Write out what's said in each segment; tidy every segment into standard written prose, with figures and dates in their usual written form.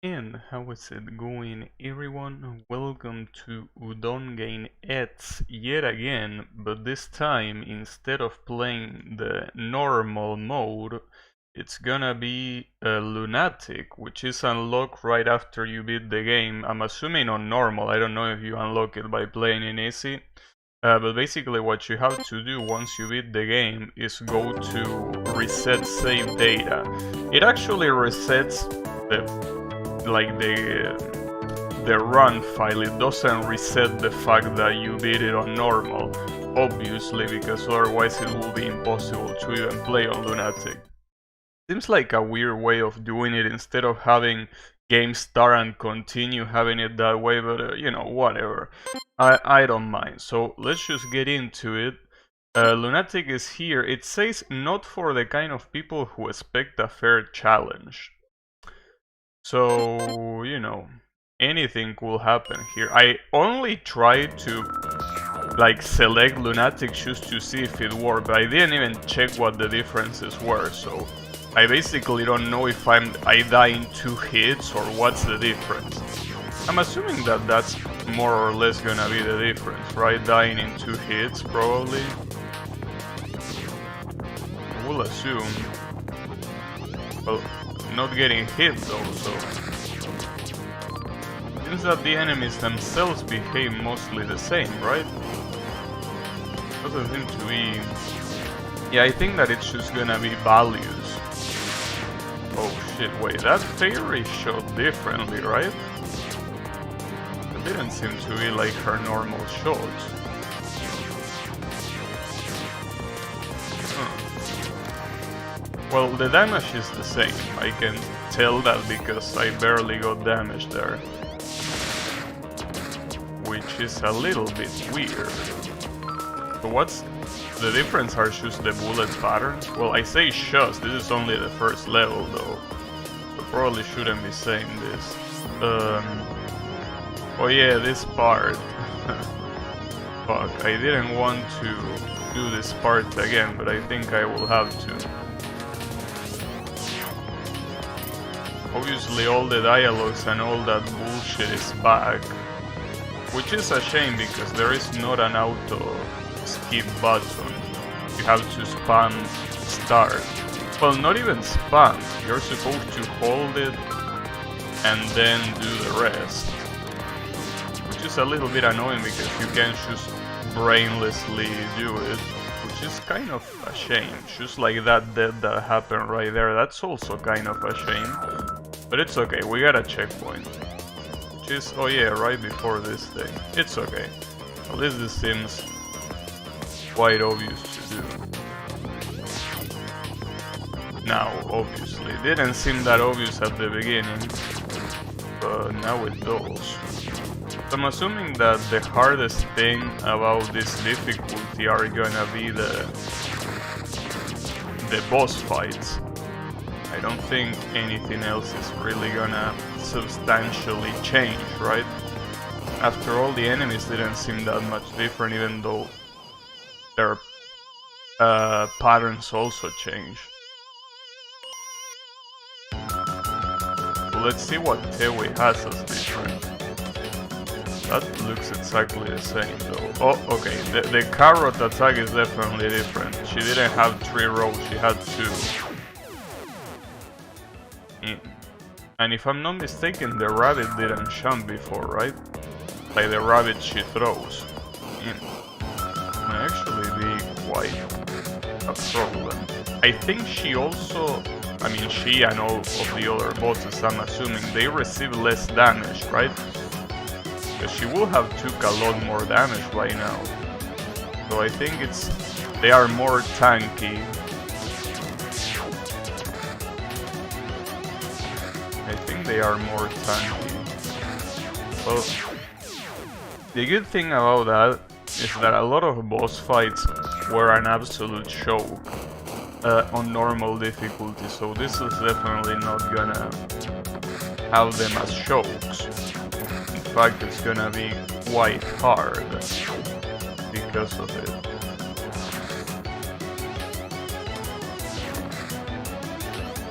And how is it going, everyone? Welcome to Udongein Ets yet again, but this time instead of playing the normal mode, it's gonna be a Lunatic, which is unlocked right after you beat the game. I'm assuming on normal, I don't know if you unlock it by playing in easy. But basically what you have to do once you beat the game is go to reset save data. It actually resets the run file. It doesn't reset the fact that you beat it on normal, obviously, because otherwise it will be impossible to even play on Lunatic. Seems like a weird way of doing it instead of having game start and continue having it that way, but you know, whatever. I don't mind. So let's just get into it. Lunatic is here. It says not for the kind of people who expect a fair challenge. So, you know, anything could happen here. I only tried to select Lunatic just to see if it worked, but I didn't even check what the differences were, so I basically don't know if I die in 2 hits or what's the difference. I'm assuming that that's more or less gonna be the difference, right? Dying in 2 hits, probably. I will assume. Well, not getting hit though, so seems that the enemies themselves behave mostly the same, right? Doesn't seem to be... Yeah, I think that it's just gonna be values. Oh shit, wait, that fairy shot differently, right? It didn't seem to be like her normal shots. Well, the damage is the same. I can tell that because I barely got damage there. Which is a little bit weird. So what's the difference? Are just the bullet patterns? Well, I say shots, this is only the first level though. So probably shouldn't be saying this. Oh yeah, this part. Fuck, I didn't want to do this part again, but I think I will have to. Obviously all the dialogues and all that bullshit is back. Which is a shame because there is not an auto skip button. You have to spam start. Well, not even spam. You're supposed to hold it and then do the rest. Which is a little bit annoying because you can't just brainlessly do it. Which is kind of a shame. Just like that death that happened right there. That's also kind of a shame. But it's okay, we got a checkpoint. Which is, oh yeah, right before this thing. It's okay. At least this seems quite obvious to do. Now, obviously, it didn't seem that obvious at the beginning, but now it does. So I'm assuming that the hardest thing about this difficulty are gonna be the boss fights. I don't think anything else is really gonna substantially change, right? After all, the enemies didn't seem that much different, even though their patterns also change. So let's see what Tewe has as different. That looks exactly the same though. Oh, okay, the carrot attack is definitely different. She didn't have 3 rows, she had 2. And if I'm not mistaken, the rabbit didn't jump before, right? Like the rabbit she throws. It might actually be quite a problem. I think she also, I mean she and all of the other bosses, I'm assuming, they receive less damage, right? Because she will have took a lot more damage by now. So I think they are more tanky. I think they are more tanky. Well, the good thing about that is that a lot of boss fights were an absolute choke on normal difficulty, so this is definitely not gonna have them as chokes. In fact, it's gonna be quite hard because of it.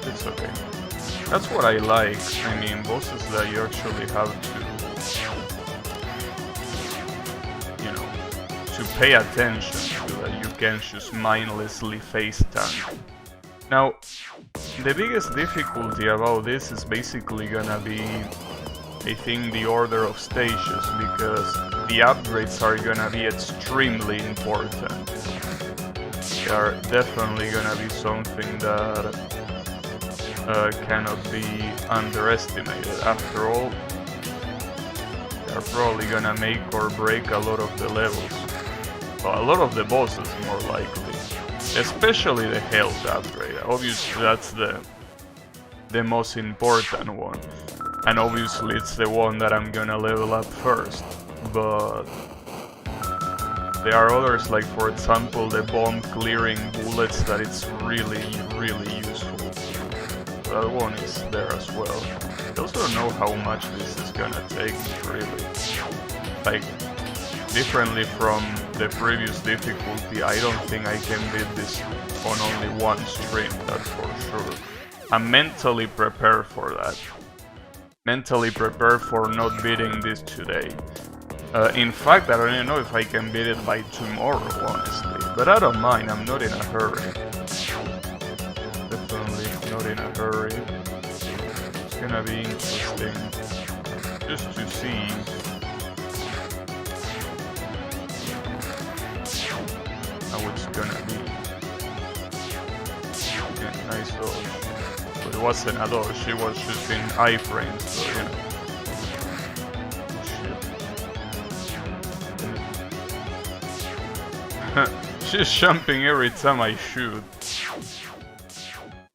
It's okay. That's what I like. I mean, bosses that you actually have to, you know, to pay attention to, that you can just mindlessly face tank. Now, the biggest difficulty about this is basically gonna be, I think, the order of stages, because the upgrades are gonna be extremely important. They are definitely gonna be something that cannot be underestimated. After all, they are probably gonna make or break a lot of the levels. Well, a lot of the bosses, more likely. Especially the health upgrade. Obviously, that's the most important one. And obviously, it's the one that I'm gonna level up first. But there are others, like for example, the bomb clearing bullets, that it's really, really useful. That one is there as well. I also don't know how much this is gonna take, really. Like, differently from the previous difficulty, I don't think I can beat this on only one stream, that's for sure. I'm mentally prepared for that. Mentally prepared for not beating this today. In fact, I don't even know if I can beat it by tomorrow, honestly. But I don't mind, I'm not in a hurry. Definitely not in a hurry. It's gonna be interesting just to see how it's gonna be. Yeah, nice dodge. But it wasn't a dodge, she was just in iframes, so you know. She's jumping every time I shoot.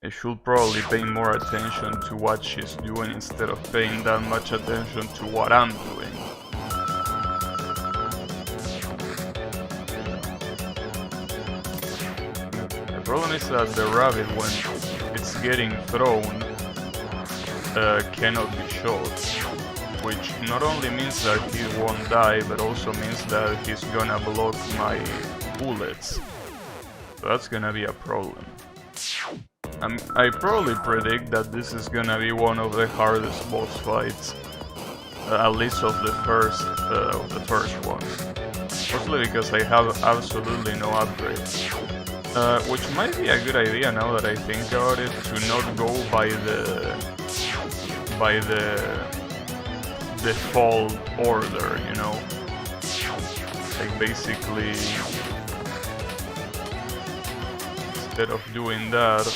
I should probably pay more attention to what she's doing instead of paying that much attention to what I'm doing. The problem is that the rabbit, when it's getting thrown, cannot be shot. Which not only means that he won't die, but also means that he's gonna block my bullets. So that's gonna be a problem. I probably predict that this is gonna be one of the hardest boss fights, at least of the first ones. Mostly because I have absolutely no upgrades. Which might be a good idea now that I think about it, to not go by the default order, you know? Like basically, instead of doing that,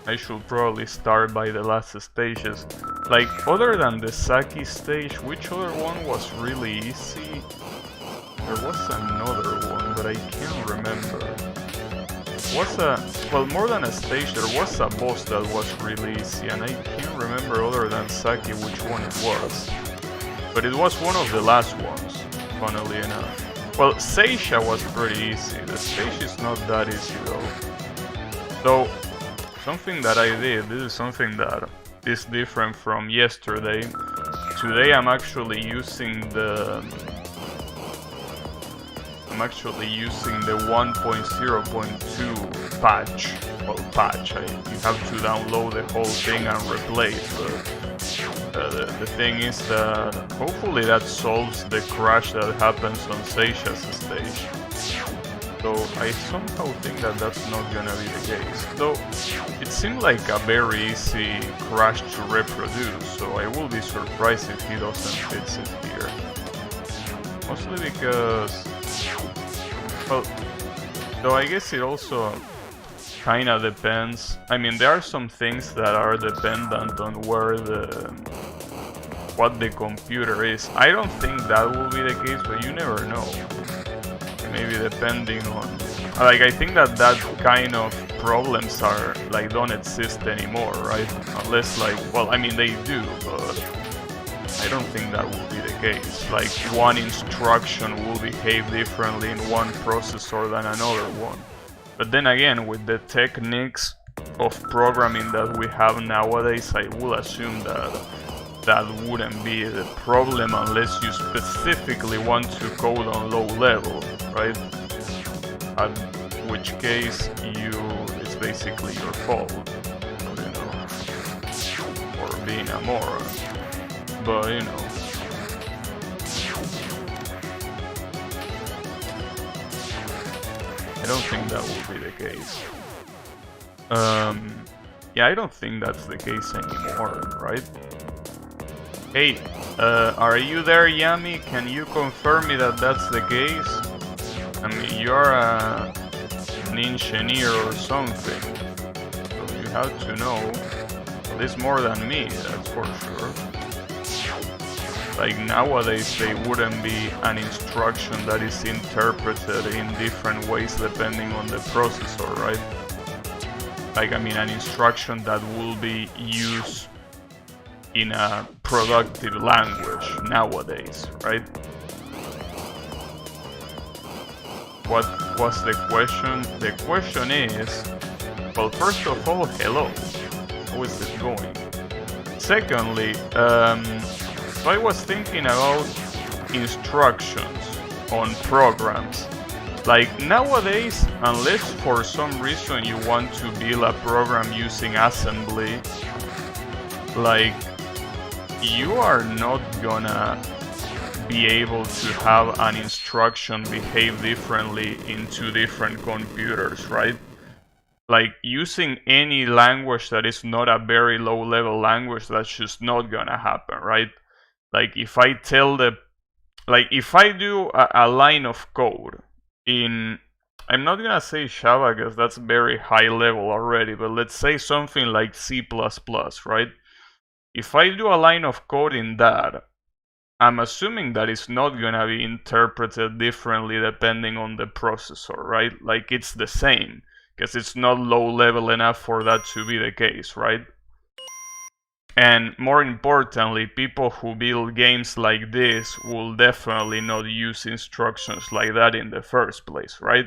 I should probably start by the last stages. Like, other than the Saki stage, which other one was really easy? There was another one, but I can't remember. Well, more than a stage, there was a boss that was really easy, and I can't remember other than Saki which one it was. But it was one of the last ones, funnily enough. Well, Seisha was pretty easy. The stage is not that easy though. So, something that I did, this is something that is different from yesterday. Today I'm actually using the 1.0.2 patch. Well, patch. You have to download the whole thing and replace. But the thing is that hopefully that solves the crash that happens on Seisha's stage. So I somehow think that that's not gonna be the case. Though it seemed like a very easy crash to reproduce, so I will be surprised if he doesn't fix it here. Mostly because, well, though I guess it also kinda depends. I mean, there are some things that are dependent on what the computer is. I don't think that will be the case, but you never know. Maybe depending on, like, I think that kind of problems are, like, don't exist anymore, right? Unless, like, well, I mean, they do, but I don't think that will be the case. Like, one instruction will behave differently in one processor than another one. But then again, with the techniques of programming that we have nowadays, I will assume that wouldn't be the problem unless you specifically want to code on low level, right? At which case it's basically your fault, you know, or being a moron. But, you know. I don't think that will be the case. Yeah, I don't think that's the case anymore, right? Hey, are you there, Yami? Can you confirm me that that's the case? I mean, you're an engineer or something, so you have to know at least more than me, that's for sure. Like nowadays, they wouldn't be an instruction that is interpreted in different ways depending on the processor, right? Like, I mean, an instruction that will be used in a productive language nowadays, right? What was the question? The question is, well, first of all, hello. How is it going? Secondly, so I was thinking about instructions on programs. Like nowadays, unless for some reason you want to build a program using assembly, like you are not gonna be able to have an instruction behave differently in two different computers, right? Like using any language that is not a very low level language, that's just not gonna happen, right? Like if I tell if I do a line of code in, I'm not gonna say Java because that's very high level already, but let's say something like C++, right? If I do a line of code in that, I'm assuming that it's not gonna be interpreted differently depending on the processor, right? Like it's the same, because it's not low level enough for that to be the case, right? And more importantly, people who build games like this will definitely not use instructions like that in the first place, right?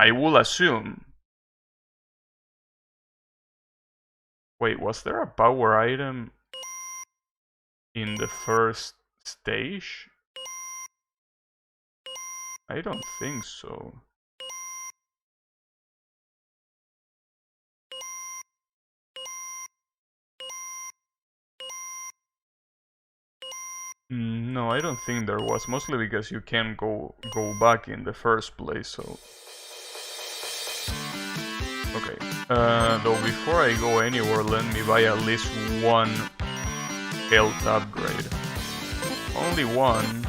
I will assume. Wait, was there a power item in the first stage? I don't think so. No, I don't think there was, mostly because you can't go back in the first place, so... Okay, though before I go anywhere, let me buy at least one health upgrade. Only one.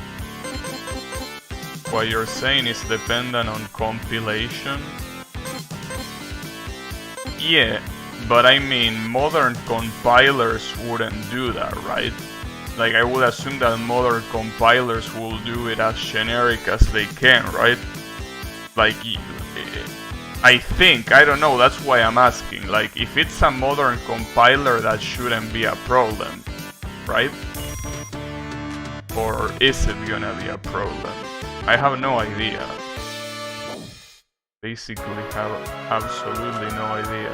What you're saying is dependent on compilation? Yeah, but I mean, modern compilers wouldn't do that, right? Like, I would assume that modern compilers will do it as generic as they can, right? Like, I think, I don't know, that's why I'm asking. Like, if it's a modern compiler, that shouldn't be a problem, right? Or is it gonna be a problem? I have no idea. Basically have absolutely no idea.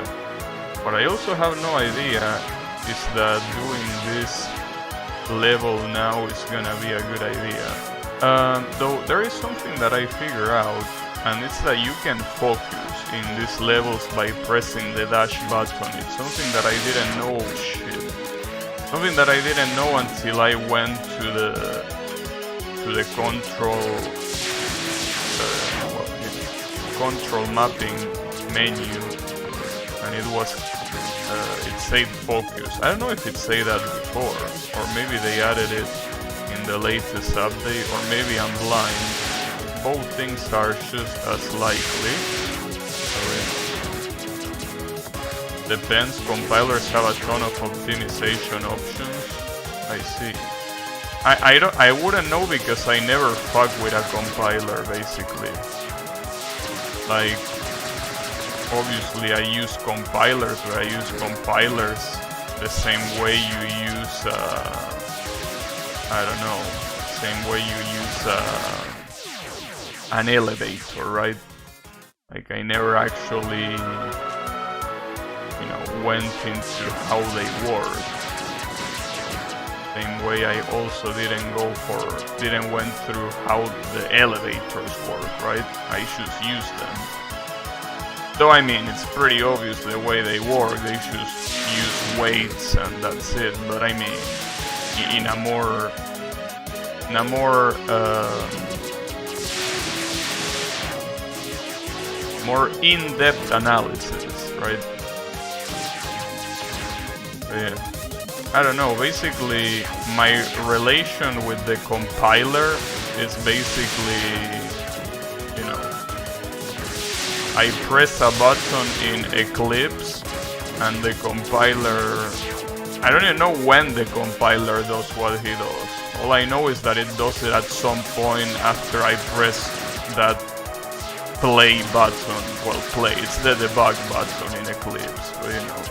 What I also have no idea is that doing this level now is gonna be a good idea. Though there is something that I figure out, and it's that you can focus in these levels by pressing the dash button. It's something that I didn't know. Something that I didn't know until I went to the control mapping menu, and it was it said focus. I don't know if it said that before, or maybe they added it in the latest update, or maybe I'm blind. Both things are just as likely. Depends, compilers have a ton of optimization options. I see. I wouldn't know because I never fuck with a compiler, basically. Like, obviously I use compilers, but I use compilers the same way you use, I don't know, same way you use an elevator, right? Like, I never actually, you know, went into how they work. Same way I also didn't went through how the elevators work, right? I just used them. Though I mean, it's pretty obvious the way they work. They just use weights and that's it. But I mean, in a more more in-depth analysis, right? Yeah. I don't know, basically my relation with the compiler is basically, you know, I press a button in Eclipse and the compiler, I don't even know when the compiler does what he does. All I know is that it does it at some point after I press that play button. Well, play, it's the debug button in Eclipse, but you know.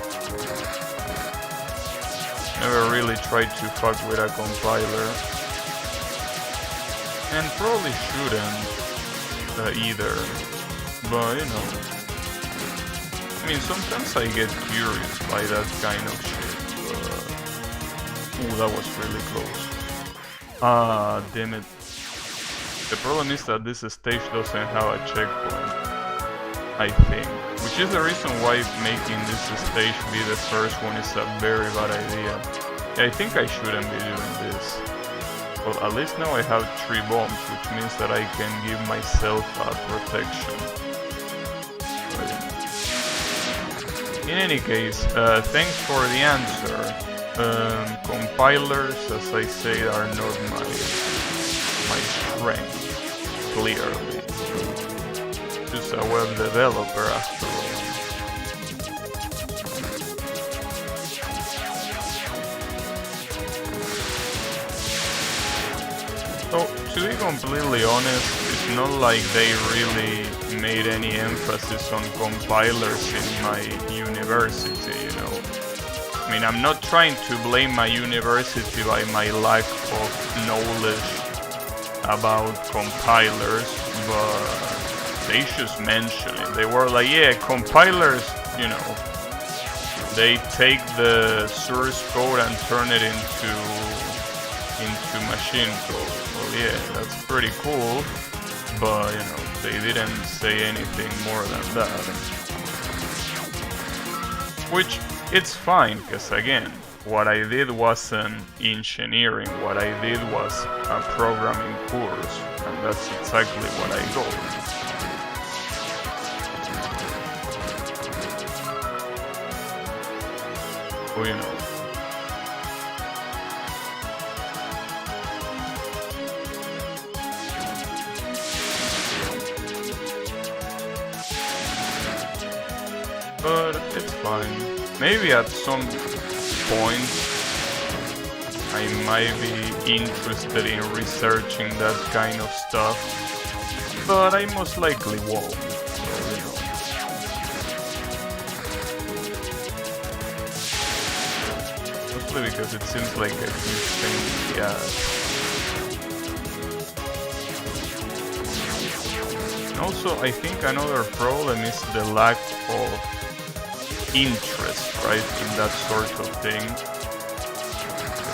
Never really tried to fuck with a compiler. And probably shouldn't either. But, you know. I mean, sometimes I get curious by that kind of shit. Ooh, that was really close. Ah, damn it. The problem is that this stage doesn't have a checkpoint, I think. Which is the reason why making this stage be the first one is a very bad idea. Yeah, I think I shouldn't be doing this. Well, at least now I have 3 bombs, which means that I can give myself a protection. But in any case, thanks for the answer. Compilers, as I say, are not my strength, clearly. Just a web developer after all. So, to be completely honest, it's not like they really made any emphasis on compilers in my university, you know. I mean, I'm not trying to blame my university by my lack of knowledge about compilers, but they just mentioned it. They were like, yeah, compilers, you know, they take the source code and turn it into machine code. Well, yeah, that's pretty cool, but, you know, they didn't say anything more than that. Which, it's fine, because again, what I did wasn't engineering, what I did was a programming course, and that's exactly what I got. Well, you know. But it's fine. Maybe at some point I might be interested in researching that kind of stuff, but I most likely won't, so, you know. Mostly because it seems like a huge thing in the ass. And also, I think another problem is the lack of interest, right, in that sort of thing.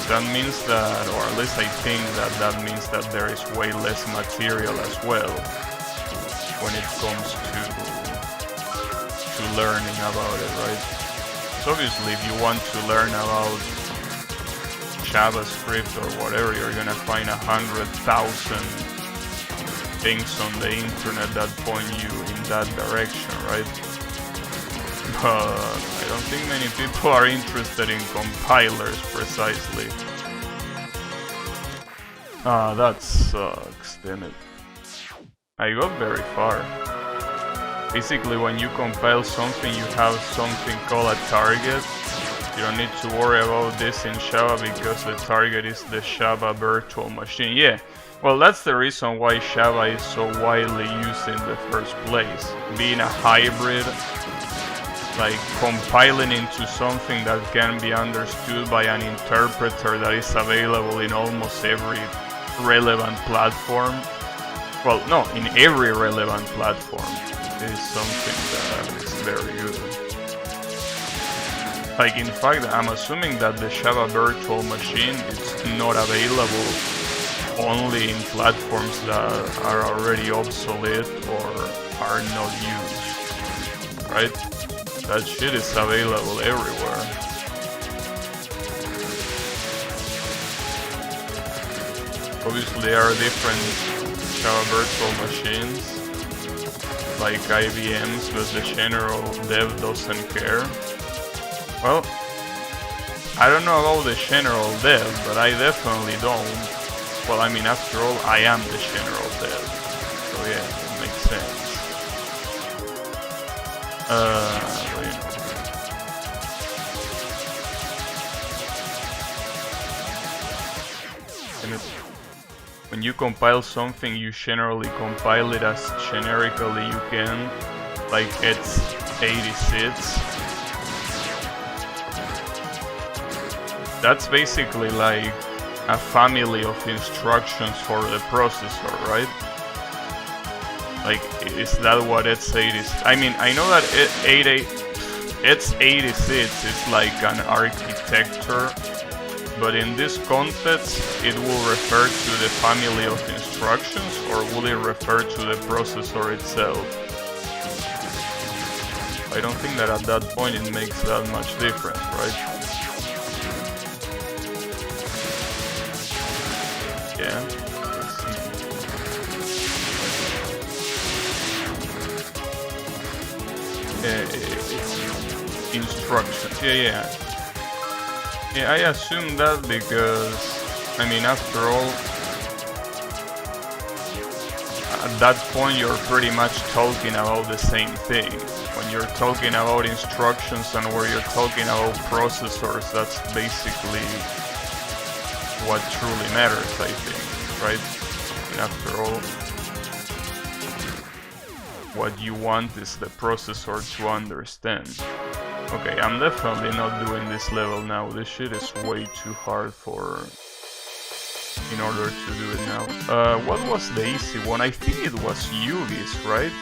That means that, or at least I think that means that there is way less material as well when it comes to learning about it, right? So obviously if you want to learn about JavaScript or whatever, you're gonna find 100,000 things on the internet that point you in that direction, right? But I don't think many people are interested in compilers precisely. Ah, that sucks, damn it. I got very far. Basically, when you compile something, you have something called a target. You don't need to worry about this in Java because the target is the Java virtual machine. Yeah, well, that's the reason why Java is so widely used in the first place. Being a hybrid, like compiling into something that can be understood by an interpreter that is available in almost every relevant platform. Well, no, in every relevant platform is something that is very good. Like, in fact, I'm assuming that the Java virtual machine is not available only in platforms that are already obsolete or are not used. right? That shit is available everywhere. Obviously there are different Java virtual machines, like IBMs, but the general dev doesn't care. Well, I don't know about the general dev, but I definitely don't. Well, I mean, after all, I am the general dev, so yeah, it makes sense. But, you know. When you compile something, you generally compile it as generically you can, like it's 86. That's basically like a family of instructions for the processor, right? Like, is that what it's 86? I mean, I know that it's 86 is like an architecture, but in this context, it will refer to the family of instructions, or will it refer to the processor itself? I don't think that at that point it makes that much difference, right? Yeah, let's see. Instructions, yeah. Yeah, I assume that because, I mean, after all, at that point you're pretty much talking about the same thing. When you're talking about instructions and where you're talking about processors, that's basically what truly matters, I think, right? And after all, what you want is the processor to understand. Okay, I'm definitely not doing this level now. This shit is way too hard in order to do it now. What was the easy one? I think it was Yugi's, right?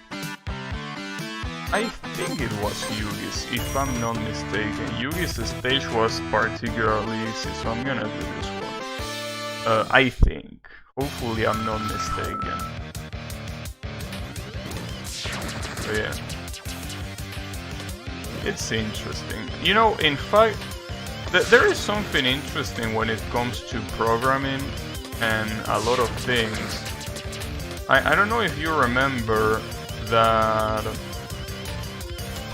I think it was Yugi's, if I'm not mistaken. Yugi's stage was particularly easy, so I'm gonna do this one. I think. Hopefully I'm not mistaken. So yeah. It's interesting. You know, in fact, there is something interesting when it comes to programming and a lot of things. I don't know if you remember that.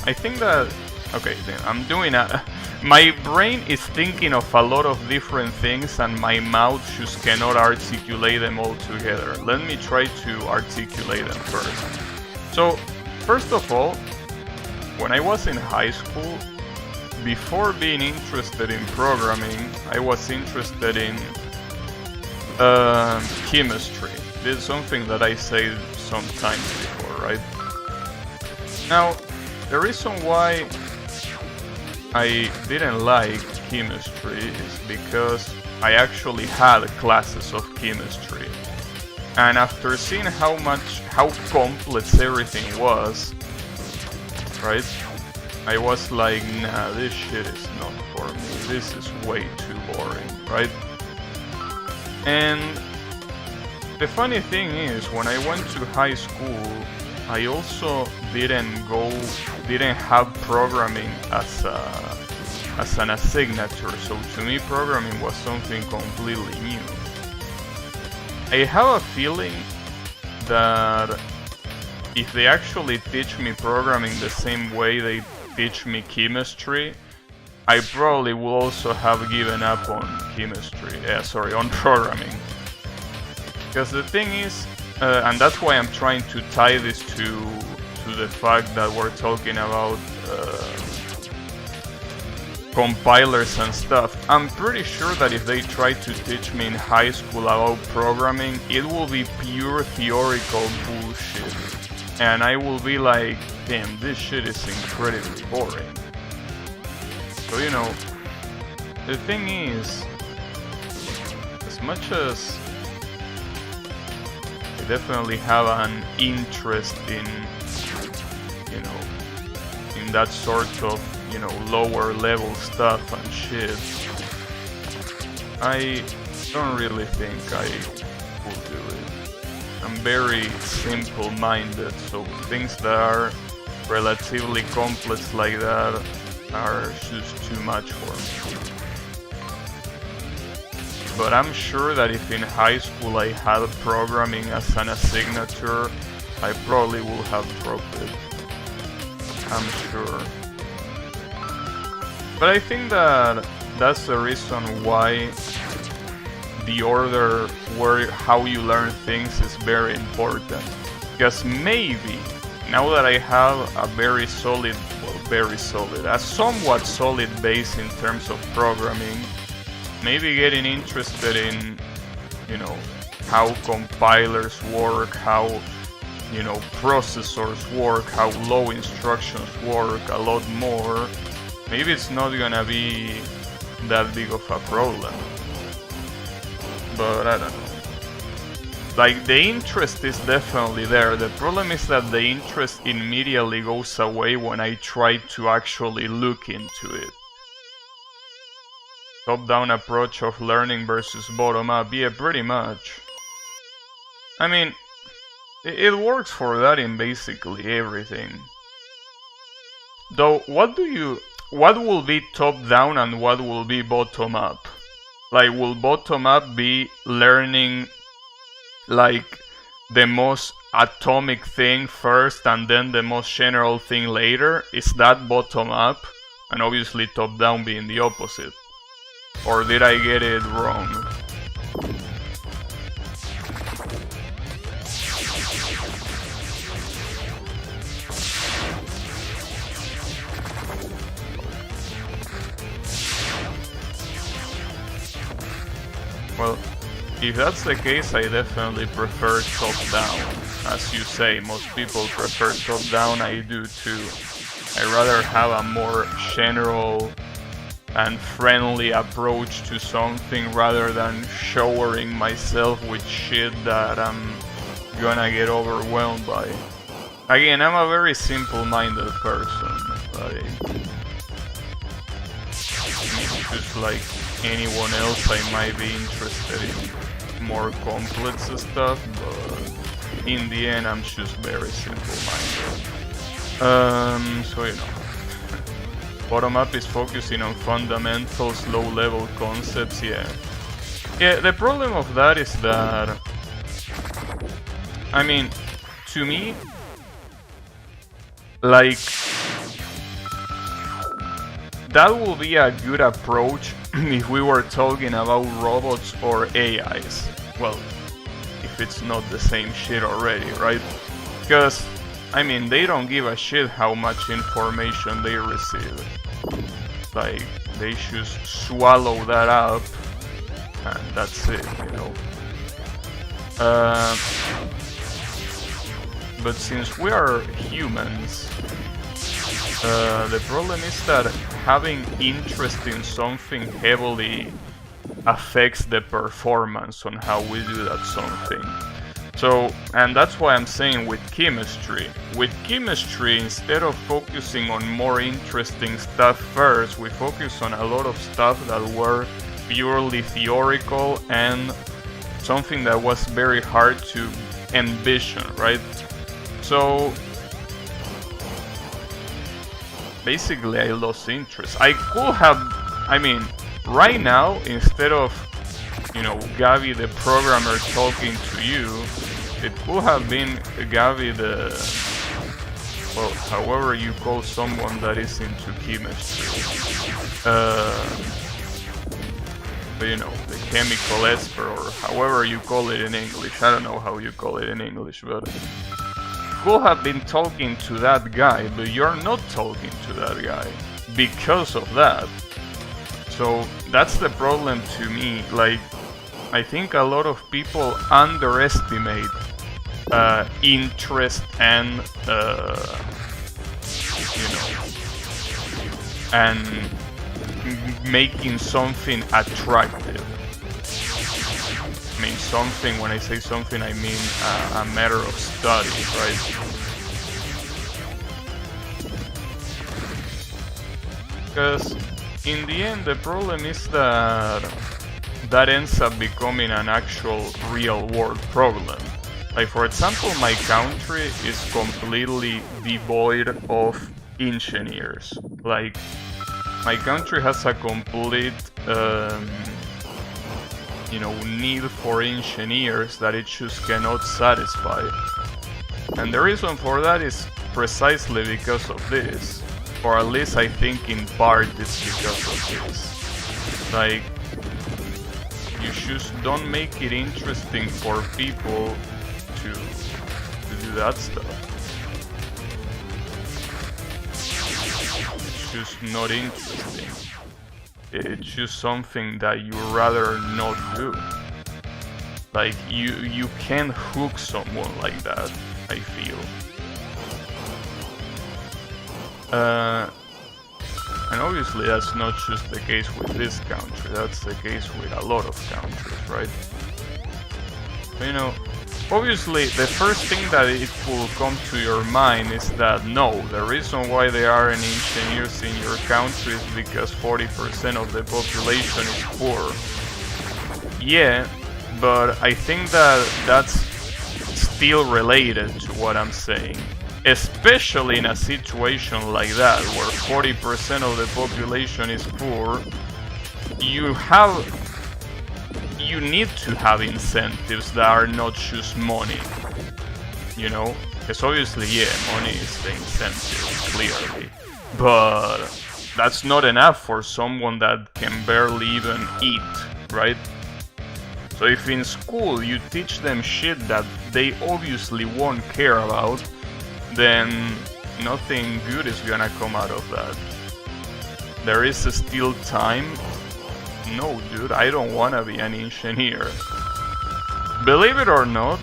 I think that. Okay, then I'm doing a. My brain is thinking of a lot of different things, and my mouth just cannot articulate them all together. Let me try to articulate them first. So, first of all, when I was in high school, before being interested in programming, I was interested in chemistry. This is something that I said sometimes before, right? Now, the reason why I didn't like chemistry is because I actually had classes of chemistry. And after seeing how complex everything was, right? I was like, nah, this shit is not for me. This is way too boring, right? And the funny thing is, when I went to high school, I also didn't have programming as an asignature. So to me, programming was something completely new. I have a feeling that if they actually teach me programming the same way they teach me chemistry, I probably will also have given up on on programming. Because the thing is, and that's why I'm trying to tie this to the fact that we're talking about compilers and stuff. I'm pretty sure that if they try to teach me in high school about programming, it will be pure theoretical bullshit. And I will be like, damn, this shit is incredibly boring. So, you know, the thing is, as much as I definitely have an interest in, you know, in that sort of, you know, lower level stuff and shit, I don't really think I will do it. I'm very simple-minded, so things that are relatively complex like that are just too much for me. But I'm sure that if in high school I had programming as an asignature, I probably would have dropped it. I'm sure. But I think that that's the reason why the order how you learn things is very important. Because maybe, now that I have a very solid, a somewhat solid base in terms of programming, maybe getting interested in, how compilers work, how, processors work, how low instructions work a lot more, maybe it's not gonna be that big of a problem. But I don't know. Like, the interest is definitely there. The problem is that the interest immediately goes away when I try to actually look into it. Top-down approach of learning versus bottom-up, yeah, pretty much. I mean, it works for that in basically everything. Though, what will be top-down and what will be bottom-up? Like, will bottom-up be learning, like, the most atomic thing first and then the most general thing later? Is that bottom-up? And obviously top-down being the opposite. Or did I get it wrong? Well, if that's the case, I definitely prefer top-down. As you say, most people prefer top-down, I do too. I rather have a more general and friendly approach to something rather than showering myself with shit that I'm gonna get overwhelmed by. Again, I'm a very simple-minded person. Like, just like anyone else, I might be interested in more complex stuff, but in the end, I'm just very simple-minded. So bottom-up is focusing on fundamentals, low-level concepts, yeah. Yeah, the problem of that is that, I mean, to me, like, that will be a good approach if we were talking about robots or AIs. Well, if it's not the same shit already, right? Because, I mean, they don't give a shit how much information they receive. Like, they just swallow that up, and that's it, But since we are humans, the problem is that having interest in something heavily affects the performance on how we do that something. So, and that's why I'm saying with chemistry. With chemistry, instead of focusing on more interesting stuff first, we focus on a lot of stuff that were purely theoretical and something that was very hard to envision, right? So, basically I lost interest. I could have, I mean, right now, instead of, Gabi the programmer talking to you, it could have been Gabi the, well, however you call someone that is into chemistry. The chemical expert, or however you call it in English. I don't know how you call it in English, but could have been talking to that guy, but you're not talking to that guy because of that. So that's the problem to me. Like, I think a lot of people underestimate interest and and making something attractive. I mean something, when I say something, I mean a matter of study, right? Because in the end, the problem is that ends up becoming an actual real world problem. Like, for example, my country is completely devoid of engineers. Like, my country has a complete, need for engineers that it just cannot satisfy. And the reason for that is precisely because of this. Or at least I think in part it's because of this. Like, you just don't make it interesting for people to do that stuff. It's just not interesting. It's just something that you rather not do. Like, you can't hook someone like that, I feel. And obviously that's not just the case with this country, that's the case with a lot of countries, right? But, obviously the first thing that it will come to your mind is that no, the reason why there aren't engineers in your country is because 40% of the population is poor. Yeah, but I think that that's still related to what I'm saying. Especially in a situation like that, where 40% of the population is poor, you need to have incentives that are not just money, Because obviously, yeah, money is the incentive, clearly. But that's not enough for someone that can barely even eat, right? So if in school you teach them shit that they obviously won't care about, then nothing good is gonna come out of that. There is still time. No, dude, I don't wanna be an engineer. Believe it or not,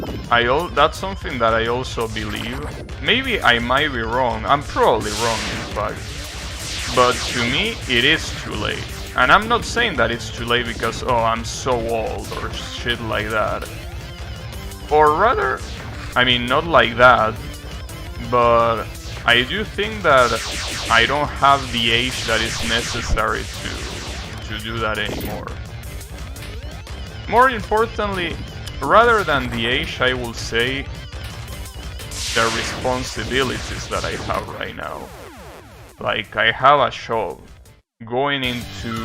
that's something that I also believe. Maybe I might be wrong. I'm probably wrong, in fact. But to me, it is too late. And I'm not saying that it's too late because, oh, I'm so old or shit like that. Or rather, I mean, not like that. But I do think that I don't have the age that is necessary to do that anymore. More importantly, rather than the age, I will say the responsibilities that I have right now. Like, I have a job. Going into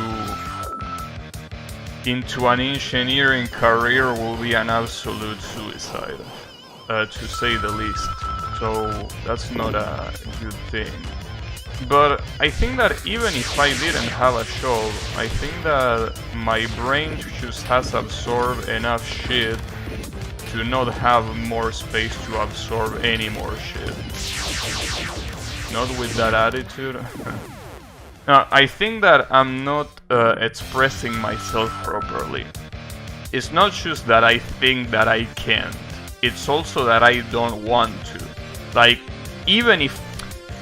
an engineering career will be an absolute suicide, to say the least. So that's not a good thing. But I think that even if I didn't have a job, I think that my brain just has absorbed enough shit to not have more space to absorb any more shit. Not with that attitude. Now, I think that I'm not expressing myself properly. It's not just that I think that I can't. It's also that I don't want to. Like, even if...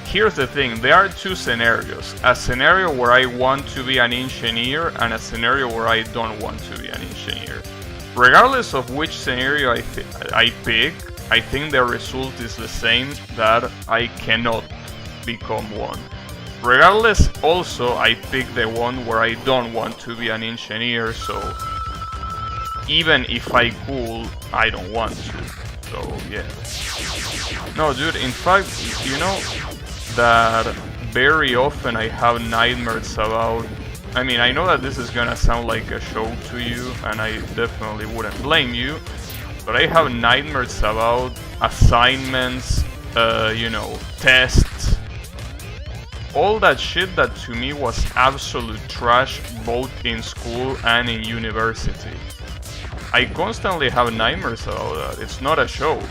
Here's the thing, there are two scenarios. A scenario where I want to be an engineer and a scenario where I don't want to be an engineer. Regardless of which scenario I pick, I think the result is the same, that I cannot become one. Regardless, also, I pick the one where I don't want to be an engineer, so even if I could, I don't want to. So, yeah. No, dude, in fact, you know that very often I have nightmares about... I mean, I know that this is gonna sound like a show to you, and I definitely wouldn't blame you, but I have nightmares about assignments, tests, all that shit that to me was absolute trash both in school and in university. I constantly have nightmares about that. It's not a joke.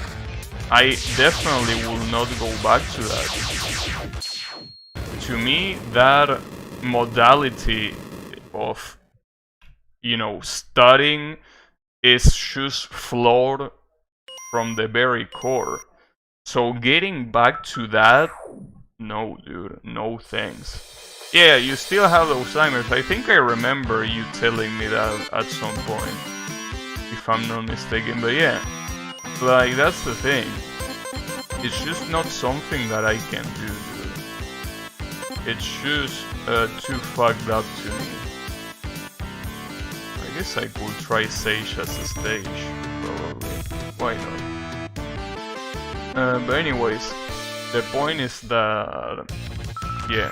I definitely will not go back to that. To me, that modality of, studying is just flawed from the very core. So getting back to that, no, dude, no thanks. Yeah, you still have those nightmares. I think I remember you telling me that at some point, if I'm not mistaken. But yeah, like, that's the thing. It's just not something that I can do, dude. It's just too fucked up to me. I guess I could try Sage as a stage, probably. Why not? But anyways, the point is that, yeah.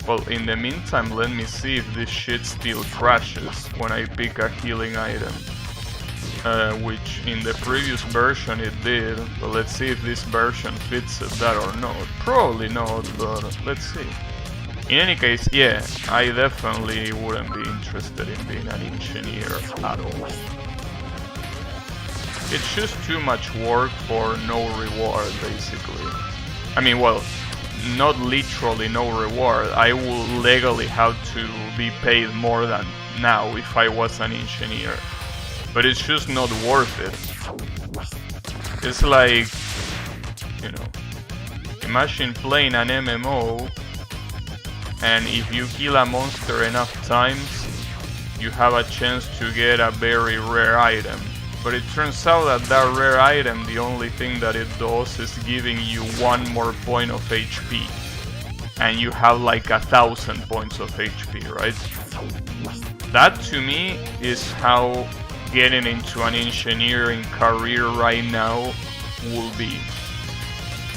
Well, in the meantime, let me see if this shit still crashes when I pick a healing item. Which in the previous version it did, but let's see if this version fits that or not. Probably not, but let's see. In any case, yeah, I definitely wouldn't be interested in being an engineer at all. It's just too much work for no reward, basically. I mean, well, not literally no reward. I will legally have to be paid more than now if I was an engineer. But it's just not worth it. It's like, you know, imagine playing an MMO and if you kill a monster enough times, you have a chance to get a very rare item. But it turns out that that rare item, the only thing that it does is giving you 1 more point of HP. And you have like 1,000 points of HP, right? That to me is how getting into an engineering career right now will be.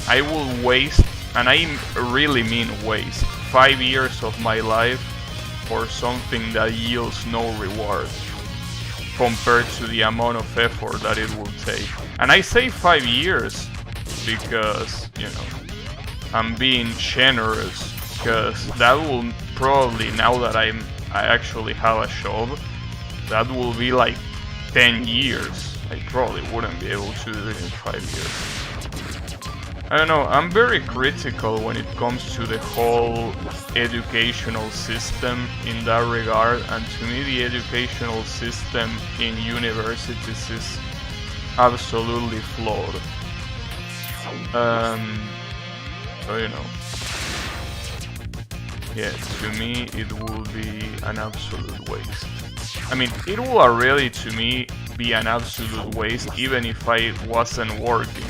I will waste, and I really mean waste, 5 years of my life for something that yields no reward compared to the amount of effort that it will take. And I say 5 years because, you know, I'm being generous, because that will probably, now that I actually have a job, that will be like 10 years. I probably wouldn't be able to do it in 5 years. I don't know, I'm very critical when it comes to the whole educational system in that regard, and to me the educational system in universities is absolutely flawed. So, you know, yeah, to me it will be an absolute waste. I mean, it will already to me be an absolute waste even if I wasn't working.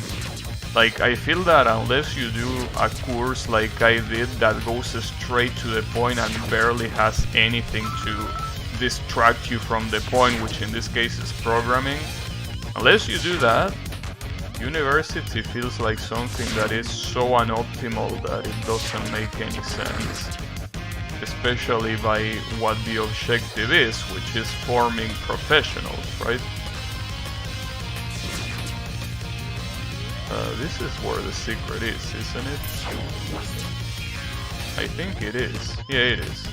Like, I feel that unless you do a course like I did that goes straight to the point and barely has anything to distract you from the point, which in this case is programming, unless you do that, university feels like something that is so unoptimal that it doesn't make any sense. Especially by what the objective is, which is forming professionals, right? This is where the secret is, isn't it? I think it is. Yeah, it is.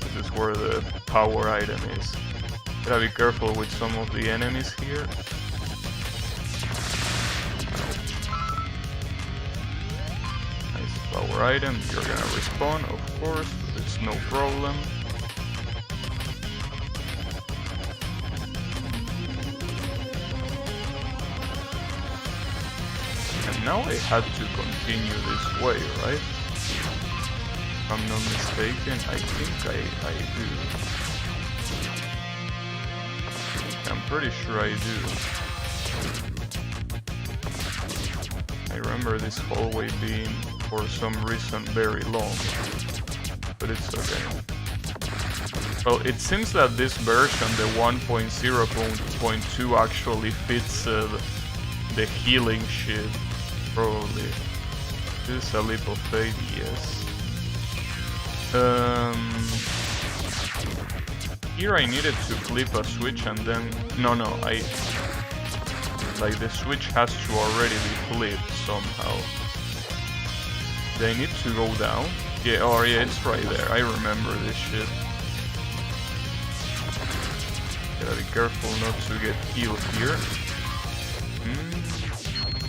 This is where the power item is. Gotta be careful with some of the enemies here. Nice power item. You're gonna respawn, of course. It's no problem. And now I have to continue this way, right? If I'm not mistaken, I think I do. I'm pretty sure I do. I remember this hallway being, for some reason, very long. But it's okay. Well, it seems that this version, the 1.0.2, actually fits the healing shit, probably. This is a leap of faith, yes. Here I needed to flip a switch and then... No, like the switch has to already be flipped somehow. Do I need to go down? Yeah, oh yeah, it's right there. I remember this shit. Gotta be careful not to get killed here.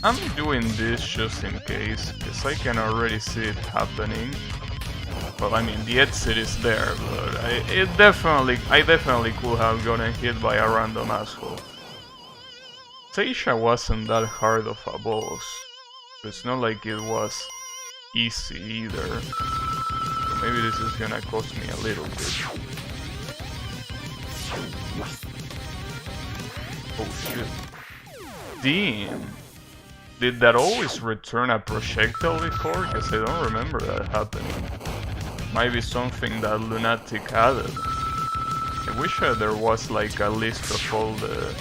I'm doing this just in case, because I can already see it happening. Well, I mean, the exit is there, but I definitely could have gotten hit by a random asshole. Tasha wasn't that hard of a boss. It's not like it was easy either. So maybe this is gonna cost me a little bit. Oh shit. Damn. Did that always return a projectile before? Because I don't remember that happening. Might be something that Lunatic added. I wish there was like a list of all the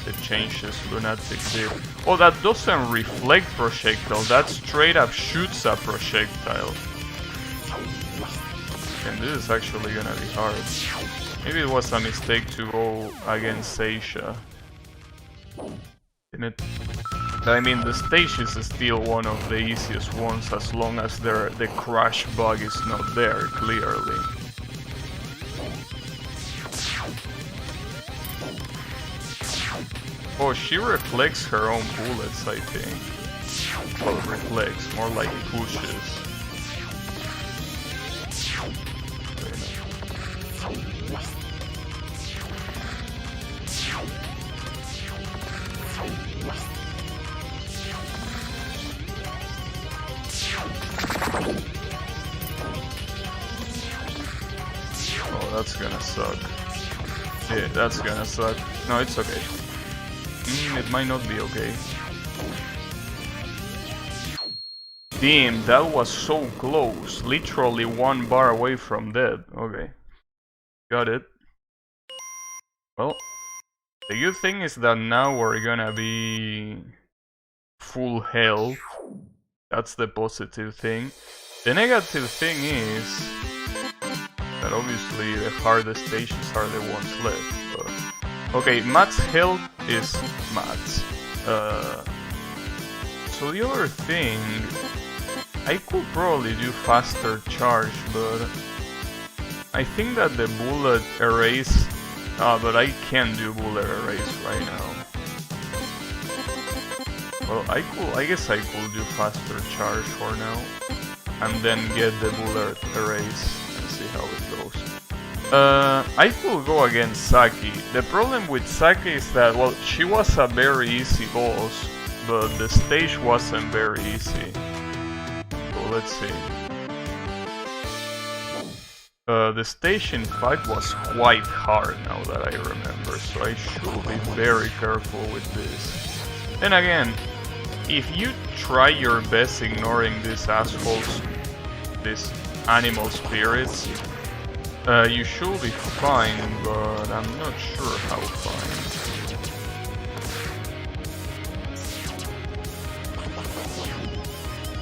the changes Lunatic did. Oh, that doesn't reflect projectile, that straight up shoots a projectile. And this is actually gonna be hard. Maybe it was a mistake to go against Seisha. I mean, the stage is still one of the easiest ones as long as the crash bug is not there, clearly. Oh, she reflects her own bullets, I think. Well, reflects, more like pushes. Oh, that's gonna suck. Yeah, that's gonna suck. No, it's okay. It might not be okay. Damn, that was so close. Literally 1 bar away from dead. Okay. Got it. Well, the good thing is that now we're gonna be full health. That's the positive thing. The negative thing is that obviously the hardest stages are the ones left. But... okay, Matt's health is Matt's. So the other thing, I could probably do faster charge, but I think that the bullet erase. But I can't do bullet erase right now. Well, I guess I could do faster charge for now, and then get the bullet erase and see how it goes. I could go against Saki. The problem with Saki is that, well, she was a very easy boss, but the stage wasn't very easy. So let's see. The stage in fact was quite hard now that I remember, so I should be very careful with this. Then again, if you try your best ignoring these assholes, these animal spirits, you should be fine, but I'm not sure how fine.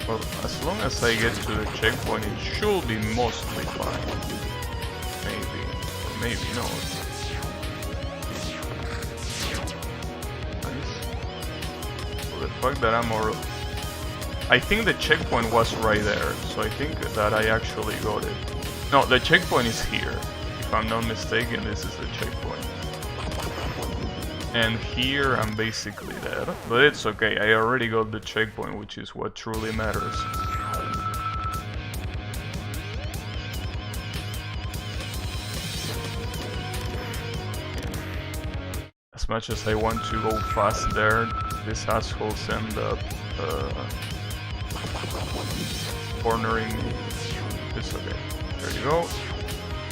Well, as long as I get to the checkpoint, it should be mostly fine. Maybe, or maybe not. Nice. So the fact that I'm already... I think the checkpoint was right there, so I think that I actually got it. No, the checkpoint is here. If I'm not mistaken, this is the checkpoint. And here I'm basically dead, but it's okay, I already got the checkpoint, which is what truly matters. As much as I want to go fast there, these assholes end up cornering me. It's okay. There you go.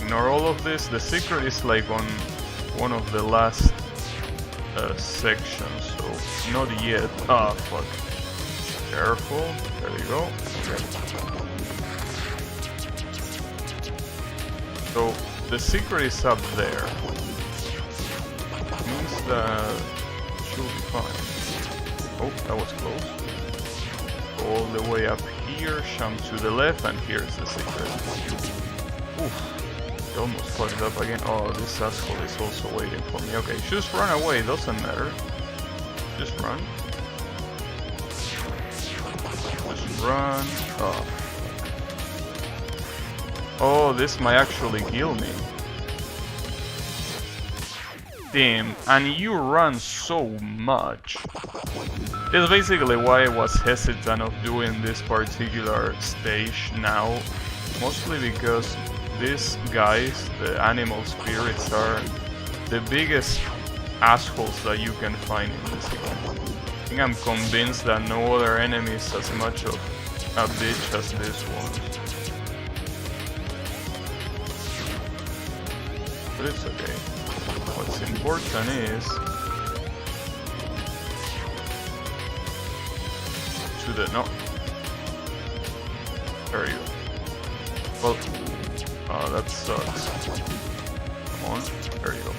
Ignore all of this. The secret is like on one of the last sections, so not yet. Ah, fuck. Careful. There you go. Okay. So the secret is up there. Means that it should be fine. Oh, that was close. Go all the way up here, jump to the left, and here's the secret. Oof. He almost fucked up again. Oh, this asshole is also waiting for me. Okay, just run away, doesn't matter. Just run. Just run. Oh. Oh, this might actually kill me. Damn, and you run so much. It's basically why I was hesitant of doing this particular stage now. Mostly because these guys, the animal spirits, are the biggest assholes that you can find in this game. I think I'm convinced that no other enemy is as much of a bitch as this one. But it's okay. What's important is to the no. There you go. Well, oh, that sucks. Come on, there you go.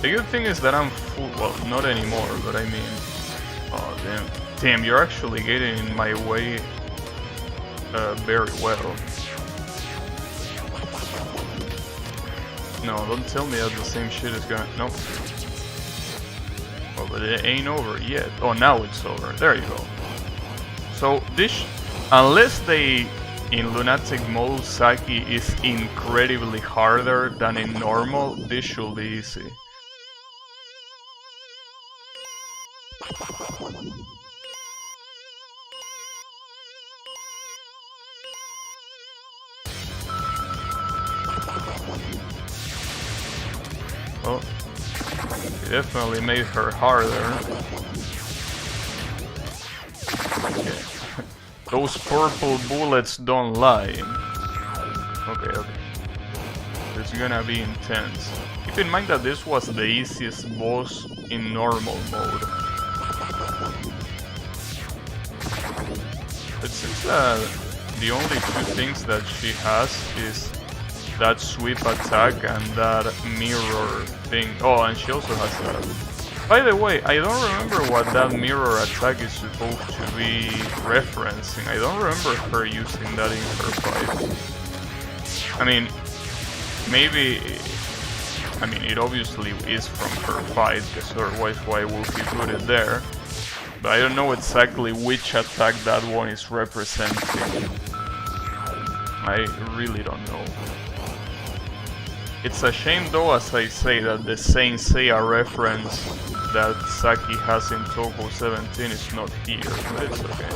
The good thing is that I'm full. Well, not anymore, but I mean. Oh, damn. Damn, you're actually getting in my way very well. No, don't tell me that the same shit is gonna. Nope. Oh, but it ain't over yet. Oh, now it's over. There you go. So, this. Unless they. In Lunatic mode, Saki is incredibly harder than in normal, this should be easy. Oh, it definitely made her harder. Okay. Those purple bullets don't lie. Okay, okay. It's gonna be intense. Keep in mind that this was the easiest boss in normal mode. It seems that the only two things that she has is that sweep attack and that mirror thing. Oh, and she also has that. By the way, I don't remember what that mirror attack is supposed to be referencing. I don't remember her using that in her fight. I mean, maybe... I mean, it obviously is from her fight, because otherwise why would he put it there? But I don't know exactly which attack that one is representing. I really don't know. It's a shame though, as I say, that the Saint Seiya reference that Saki has in Toho 17 is not here, but it's okay.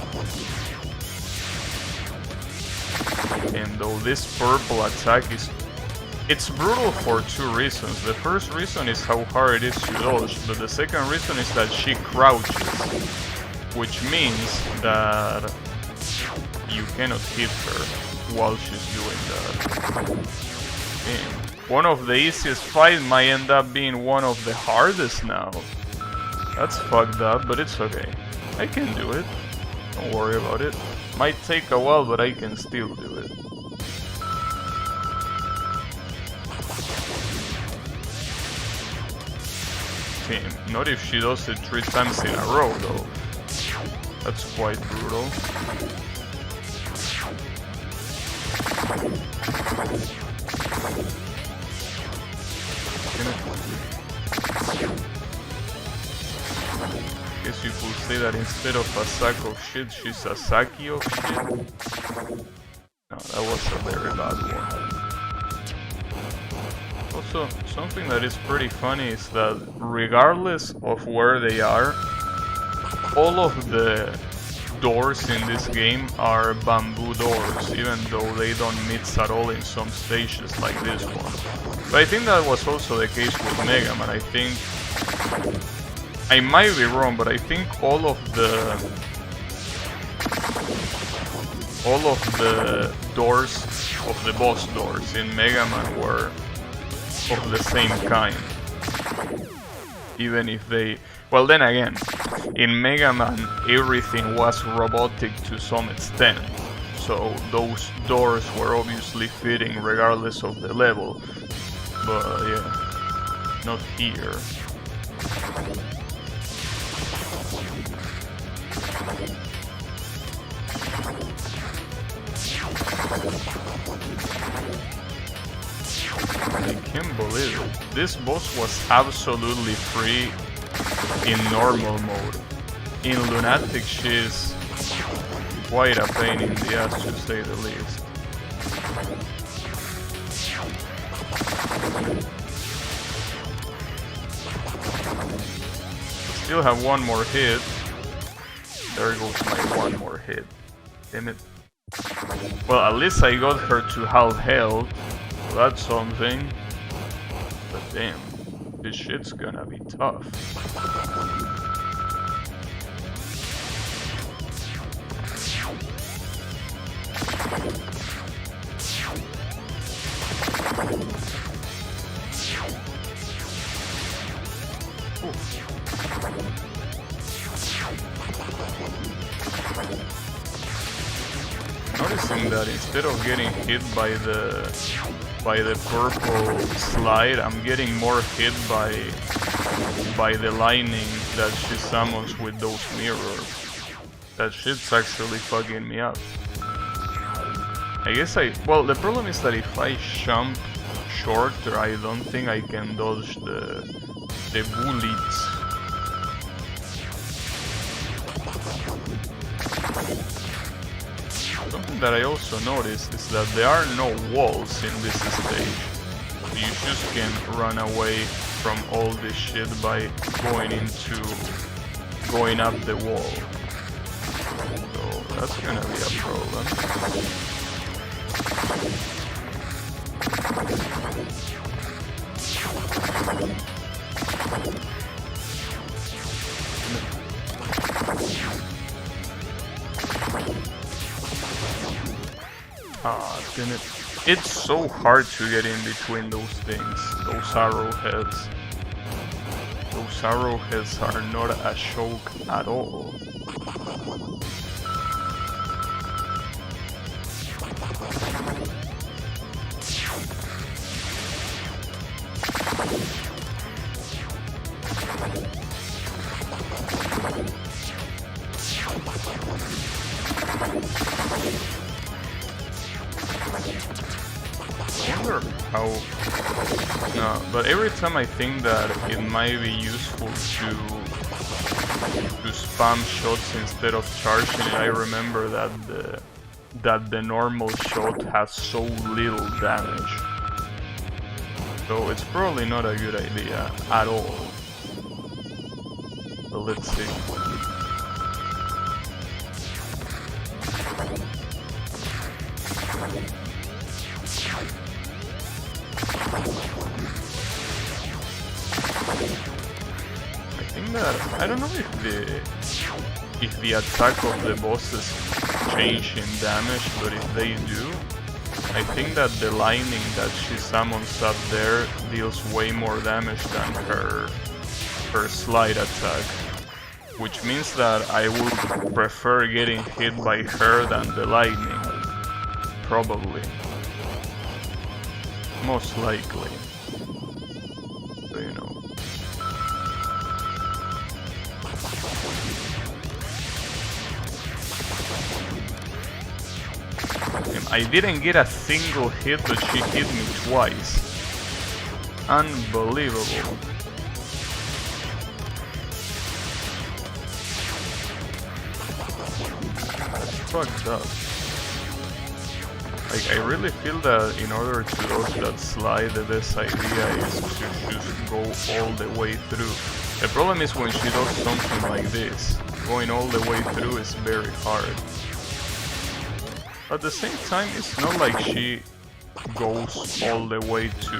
And though this purple attack is... It's brutal for two reasons. The first reason is how hard it is to dodge, but the second reason is that she crouches, which means that you cannot hit her while she's doing that. Damn. One of the easiest fights might end up being one of the hardest now. That's fucked up, but it's okay. I can do it. Don't worry about it. Might take a while, but I can still do it. Damn, not if she does it 3 times in a row, though. That's quite brutal. Guess you could say that instead of a sack of shit, she's a Saki of shit. No, that was a very bad one. Also, something that is pretty funny is that regardless of where they are, all of the doors in this game are bamboo doors, even though they don't mix at all in some stages like this one. But I think that was also the case with Mega Man. I think... I might be wrong, but I think all of the doors of the boss doors in Mega Man were of the same kind. Even if they... Well, then again, in Mega Man everything was robotic to some extent, so those doors were obviously fitting regardless of the level. But yeah, not here. I can't believe it. This boss was absolutely free in normal mode. In Lunatic, she's quite a pain in the ass, to say the least. Still have one more hit. There goes my one more hit. Damn it. Well, at least I got her to half health. So that's something. But damn, this shit's gonna be tough. Noticing that instead of getting hit by the by the purple slide, I'm getting more hit by the lightning that she summons with those mirrors. That shit's actually fucking me up. I guess well, the problem is that if I jump shorter, I don't think I can dodge the bullets. Something that I also noticed is that there are no walls in this stage. You just can run away from all this shit by going up the wall. So that's gonna be a problem. Ah, damn it. It's so hard to get in between those things, those arrowheads. Those arrowheads are not a joke at all. But every time I think that it might be useful to spam shots instead of charging it, I remember that the normal shot has so little damage. So it's probably not a good idea at all. So let's see. I don't know if the attack of the bosses change in damage, but if they do, I think that the lightning that she summons up there deals way more damage than her slide attack, which means that I would prefer getting hit by her than the lightning, probably, most likely. So, you know. I didn't get a single hit, but she hit me twice. Unbelievable. That's fucked up. Like, I really feel that in order to dodge that slide, the best idea is to just go all the way through. The problem is when she does something like this, going all the way through is very hard. At the same time, it's not like she goes all the way to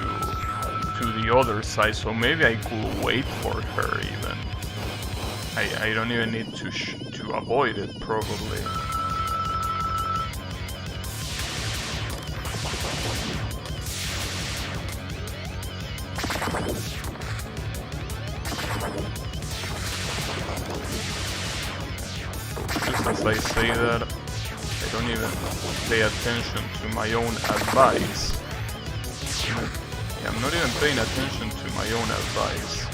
the other side, so maybe I could wait for her even. I don't even need to avoid it, probably. Just as I say that, I don't even pay attention to my own advice. Yeah, I'm not even paying attention to my own advice.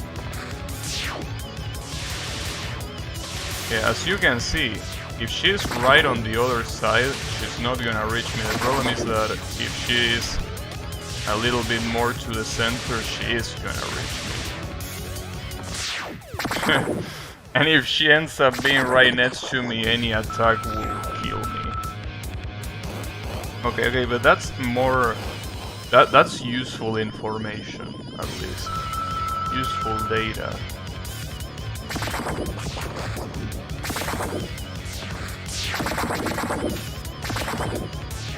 Yeah, as you can see, if she's right on the other side, she's not gonna reach me. The problem is that if she's a little bit more to the center, she is gonna reach me. And if she ends up being right next to me, any attack will kill me. Okay, but that's more... That's useful information, at least. Useful data.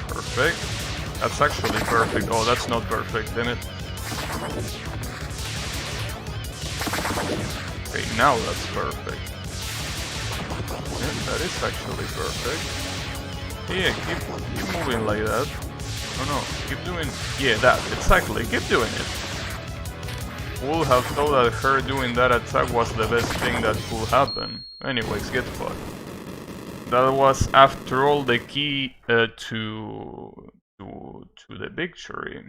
Perfect. That's actually perfect. Oh, that's not perfect, damn it. Okay, now that's perfect. Yeah, that is actually perfect. Yeah, keep moving like that. Oh no, keep doing... Yeah, that, exactly, keep doing it. Would have thought that her doing that attack was the best thing that could happen. Anyways, get fucked. That was, after all, the key to the victory.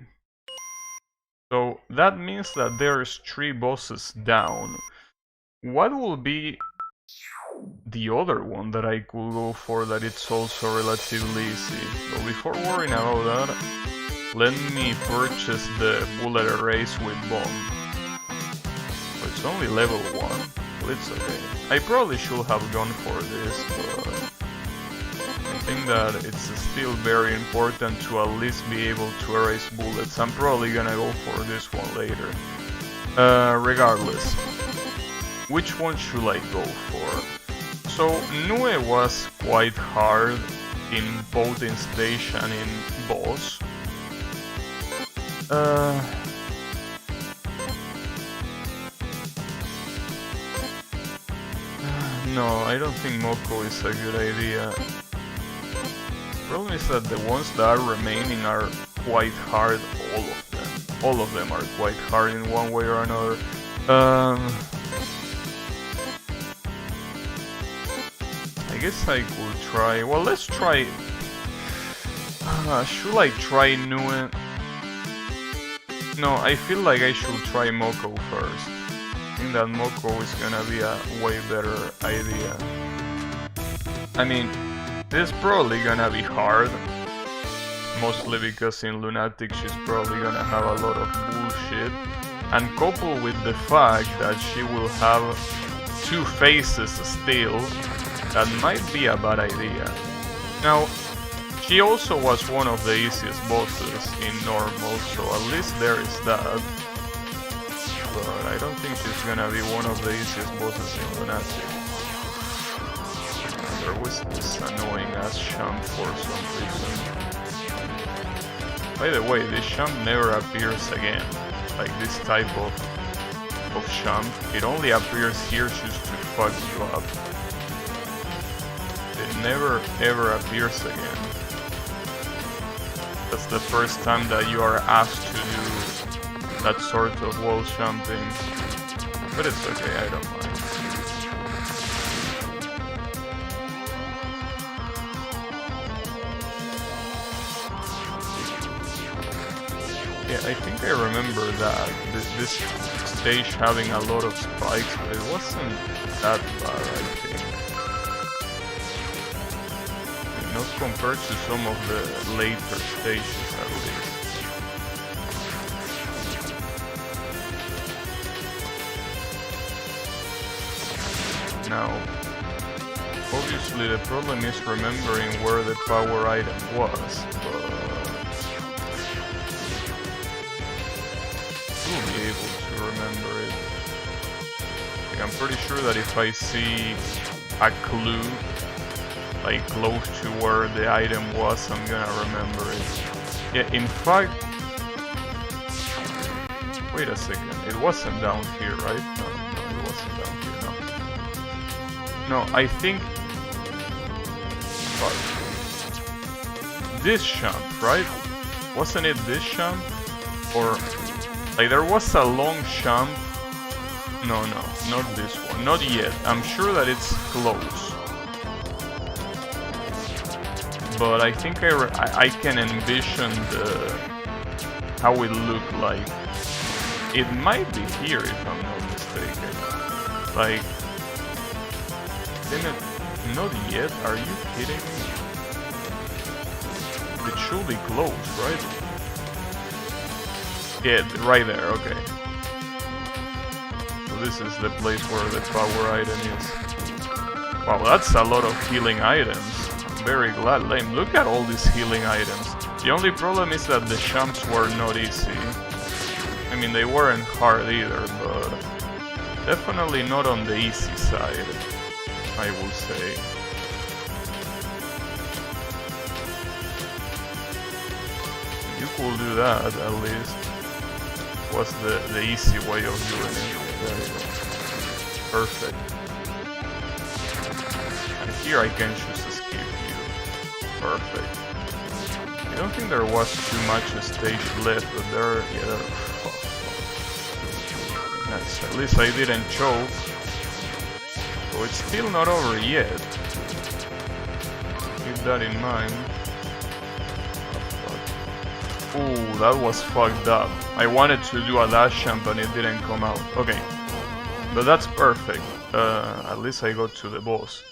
So that means that there's 3 bosses down. What will be the other one that I could go for that it's also relatively easy? So before worrying about that, let me purchase the bullet erase with bomb. So it's only level 1, but it's okay. I probably should have gone for this, but I think that it's still very important to at least be able to erase bullets. I'm probably gonna go for this one later. Regardless, which one should I go for? So Nue was quite hard in both in stage and in boss. No, I don't think Moko is a good idea. Problem is that the ones that are remaining are quite hard, all of them. All of them are quite hard in one way or another. I guess I could try... Well, let's try... should I try Nue? No, I feel like I should try Moko first. I think that Moko is gonna be a way better idea. I mean, this is probably gonna be hard. Mostly because in Lunatic she's probably gonna have a lot of bullshit. And coupled with the fact that she will have 2 faces still, that might be a bad idea. Now, she also was one of the easiest bosses in normal, so at least there is that. But I don't think she's gonna be one of the easiest bosses in Lunatic. There was this annoying ass champ for some reason. By the way, this champ never appears again. Like this type of champ. It only appears here just to fuck you up. It never ever appears again. That's the first time that you are asked to do that sort of wall jumping. But it's okay, I don't mind. Yeah, I think I remember that. This stage having a lot of spikes, but it wasn't that bad, I think. Not compared to some of the later stages, at least. Now, obviously the problem is remembering where the power item was, but we'll be able to remember it. Like, I'm pretty sure that if I see a clue like close to where the item was, I'm gonna remember it. Yeah, in fact... Wait a second, it wasn't down here, right? No, it wasn't down here, no. No, I think... Fuck. This champ, right? Wasn't it this champ? Or... Like, there was a long champ... No, not this one. Not yet. I'm sure that it's close. But I think I can envision how it looked like. It might be here if I'm not mistaken. Like, didn't it? Not yet? Are you kidding me? It should be close, right? Yeah, right there, okay. So this is the place where the power item is. Wow, that's a lot of healing items. Very glad. Lame. Look at all these healing items. The only problem is that the champs were not easy. I mean, they weren't hard either, but definitely not on the easy side, I will say. You could do that at least. Was the easy way of doing it. There you go. Perfect. And here I can choose escape. Perfect. I don't think there was too much stage left, but there, yeah, nice. At least I didn't choke. So it's still not over yet. Keep that in mind. Ooh, that was fucked up. I wanted to do a dash jump and it didn't come out. Okay, but that's perfect. At least I got to the boss.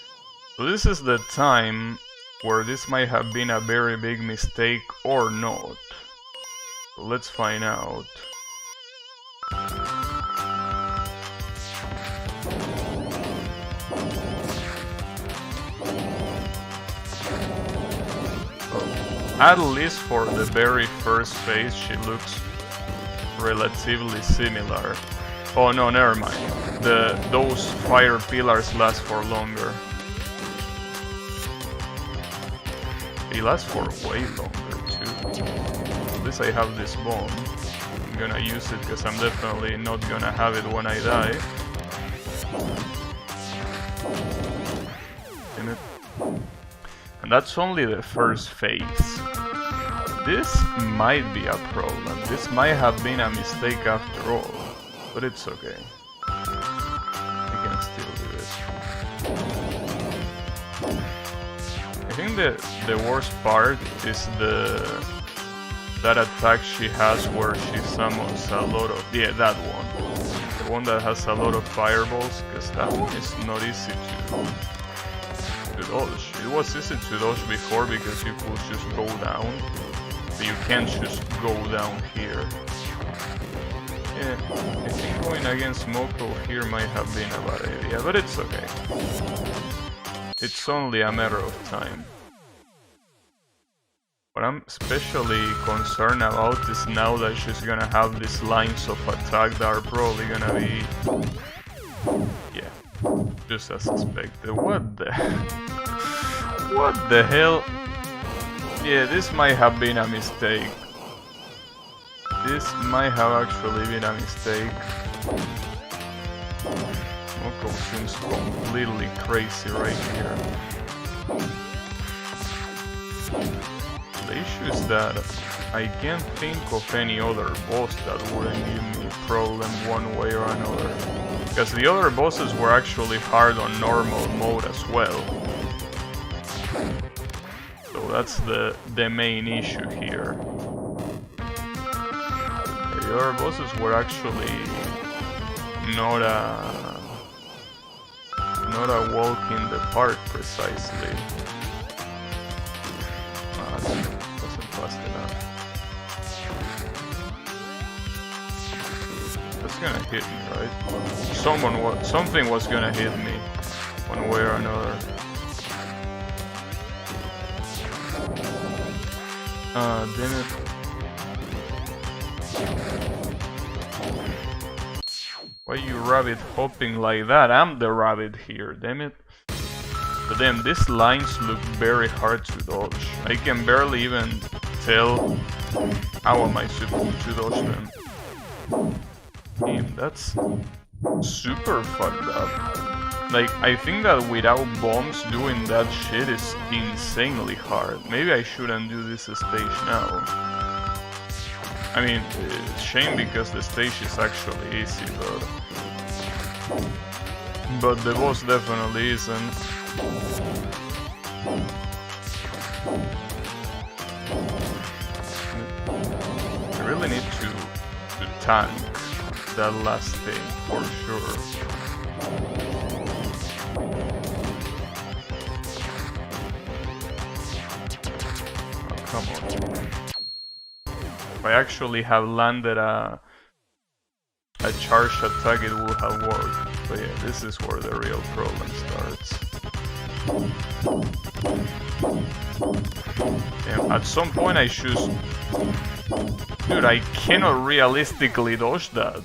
So this is the time where this might have been a very big mistake or not. So let's find out. At least for the very first phase, she looks relatively similar. Oh no, never mind. Those fire pillars last for longer. They last for way longer too. At least I have this bomb. I'm gonna use it because I'm definitely not gonna have it when I die. Damn it. And that's only the first phase. This might be a problem. This might have been a mistake after all. But it's okay. I can still do this. I think the worst part is that attack she has where she summons a lot of... Yeah, that one. The one that has a lot of fireballs, because that one is not easy to dodge. It was easy to dodge before because you could just go down, but you can't just go down here. Yeah, I think going against Moko here might have been a bad idea, but it's okay. It's only a matter of time. What I'm especially concerned about is now that she's gonna have these lines of attack that are probably gonna be... Yeah, just as expected. What the... What the hell? Yeah, this might have been a mistake. This might have actually been a mistake. Moko seems completely crazy right here. The issue is that I can't think of any other boss that wouldn't give me a problem one way or another. Because the other bosses were actually hard on normal mode as well. So that's the main issue here. The other bosses were actually not a walk in the park precisely. Wasn't fast enough. That's gonna hit me, right? Something was gonna hit me, one way or another. Damn it. Why you rabbit hopping like that? I'm the rabbit here, damn it. But damn, these lines look very hard to dodge. I can barely even tell how am I supposed to dodge them. Damn, that's super fucked up. Like, I think that without bombs doing that shit is insanely hard. Maybe I shouldn't do this stage now. I mean, it's a shame because the stage is actually easy, but the boss definitely isn't. I really need to tank that last thing for sure. Oh, come on. If I actually have landed a charge attack, it would have worked. But yeah, this is where the real problem starts. Damn, at some point I should... Dude, I cannot realistically dodge that.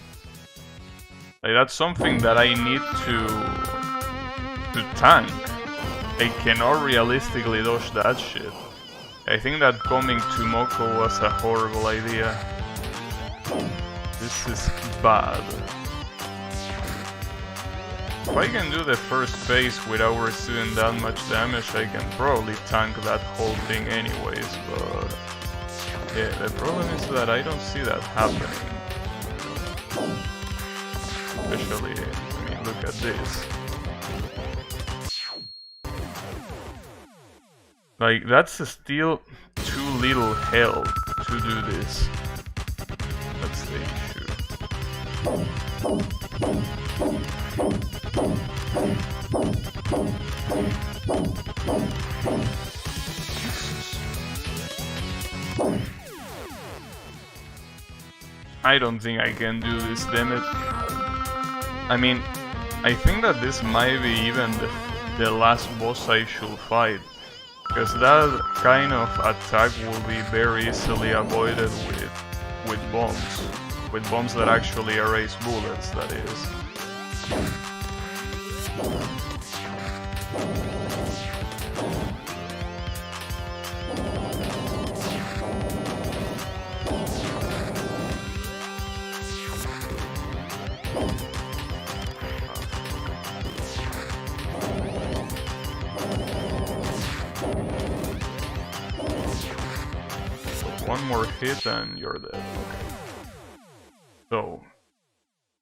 Like, that's something that I need to tank. I cannot realistically dodge that shit. I think that coming to Moko was a horrible idea. This is bad. If I can do the first phase without receiving that much damage, I can probably tank that whole thing anyways, but... Yeah, the problem is that I don't see that happening. Especially, I mean, look at this. Like, that's still too little health to do this. That's the issue. I don't think I can do this, damn it. I mean, I think that this might be even the last boss I should fight. Because that kind of attack will be very easily avoided with bombs. With bombs that actually erase bullets, that is. One more hit and you're dead. Okay. So,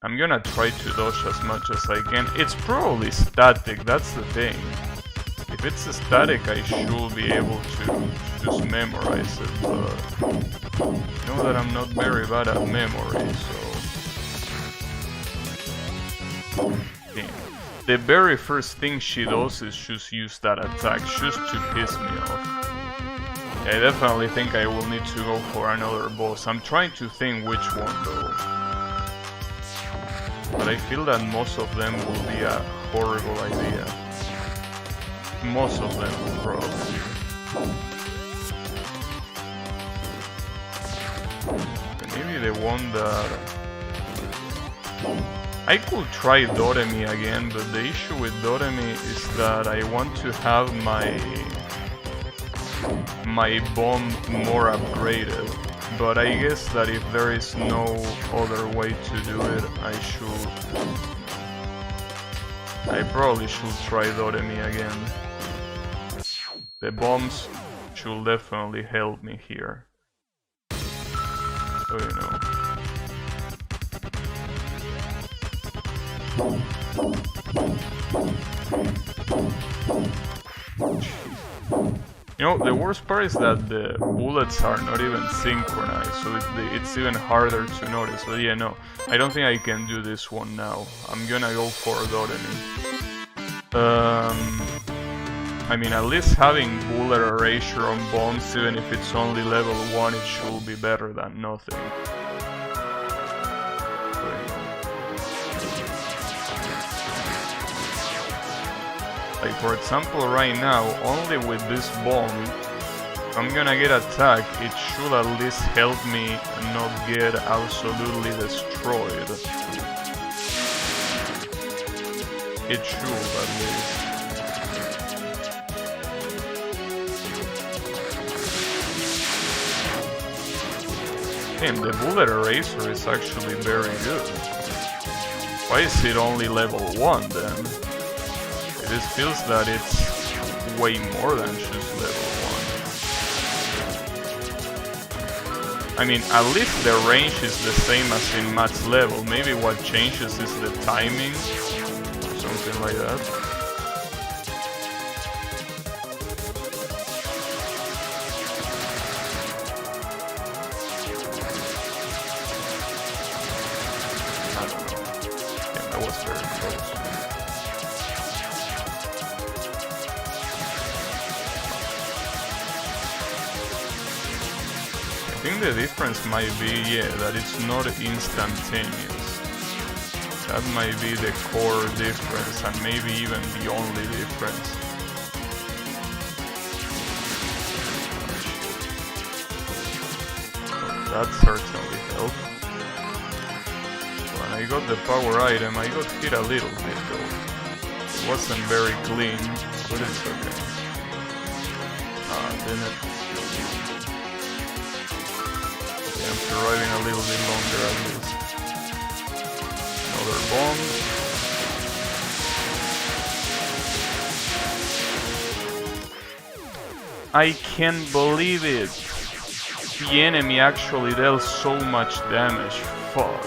I'm gonna try to dodge as much as I can. It's probably static, that's the thing. If it's static, I should be able to just memorize it, but I know that I'm not very bad at memory, so... Okay. The very first thing she does is just use that attack, just to piss me off. I definitely think I will need to go for another boss. I'm trying to think which one though. But I feel that most of them will be a horrible idea. Most of them will probably. Maybe the one that... I could try Doremi again, but the issue with Doremi is that I want to have my bomb more upgraded, but I guess that if there is no other way to do it, I probably should try Doremi again. The bombs should definitely help me here. So you know. You know, the worst part is that the bullets are not even synchronized, so it's even harder to notice. But yeah, no, I don't think I can do this one now. I'm gonna go for Doremi. I mean, at least having bullet erasure on bombs, even if it's only level 1, it should be better than nothing. Like for example right now, only with this bomb, if I'm gonna get attacked, it should at least help me not get absolutely destroyed. It should at least. Damn, the bullet eraser is actually very good. Why is it only level 1 then? This feels that it's way more than just level 1. I mean, at least the range is the same as in max level. Maybe what changes is the timing, or something like that. I don't know. Yeah, that was very close. I think the difference might be, yeah, that it's not instantaneous. That might be the core difference, and maybe even the only difference. That certainly helped. When I got the power item, I got hit a little bit though. It wasn't very clean, but it's okay. Then it... I'm surviving a little bit longer at least. Another bomb. I can't believe it! The enemy actually dealt so much damage. Fuck.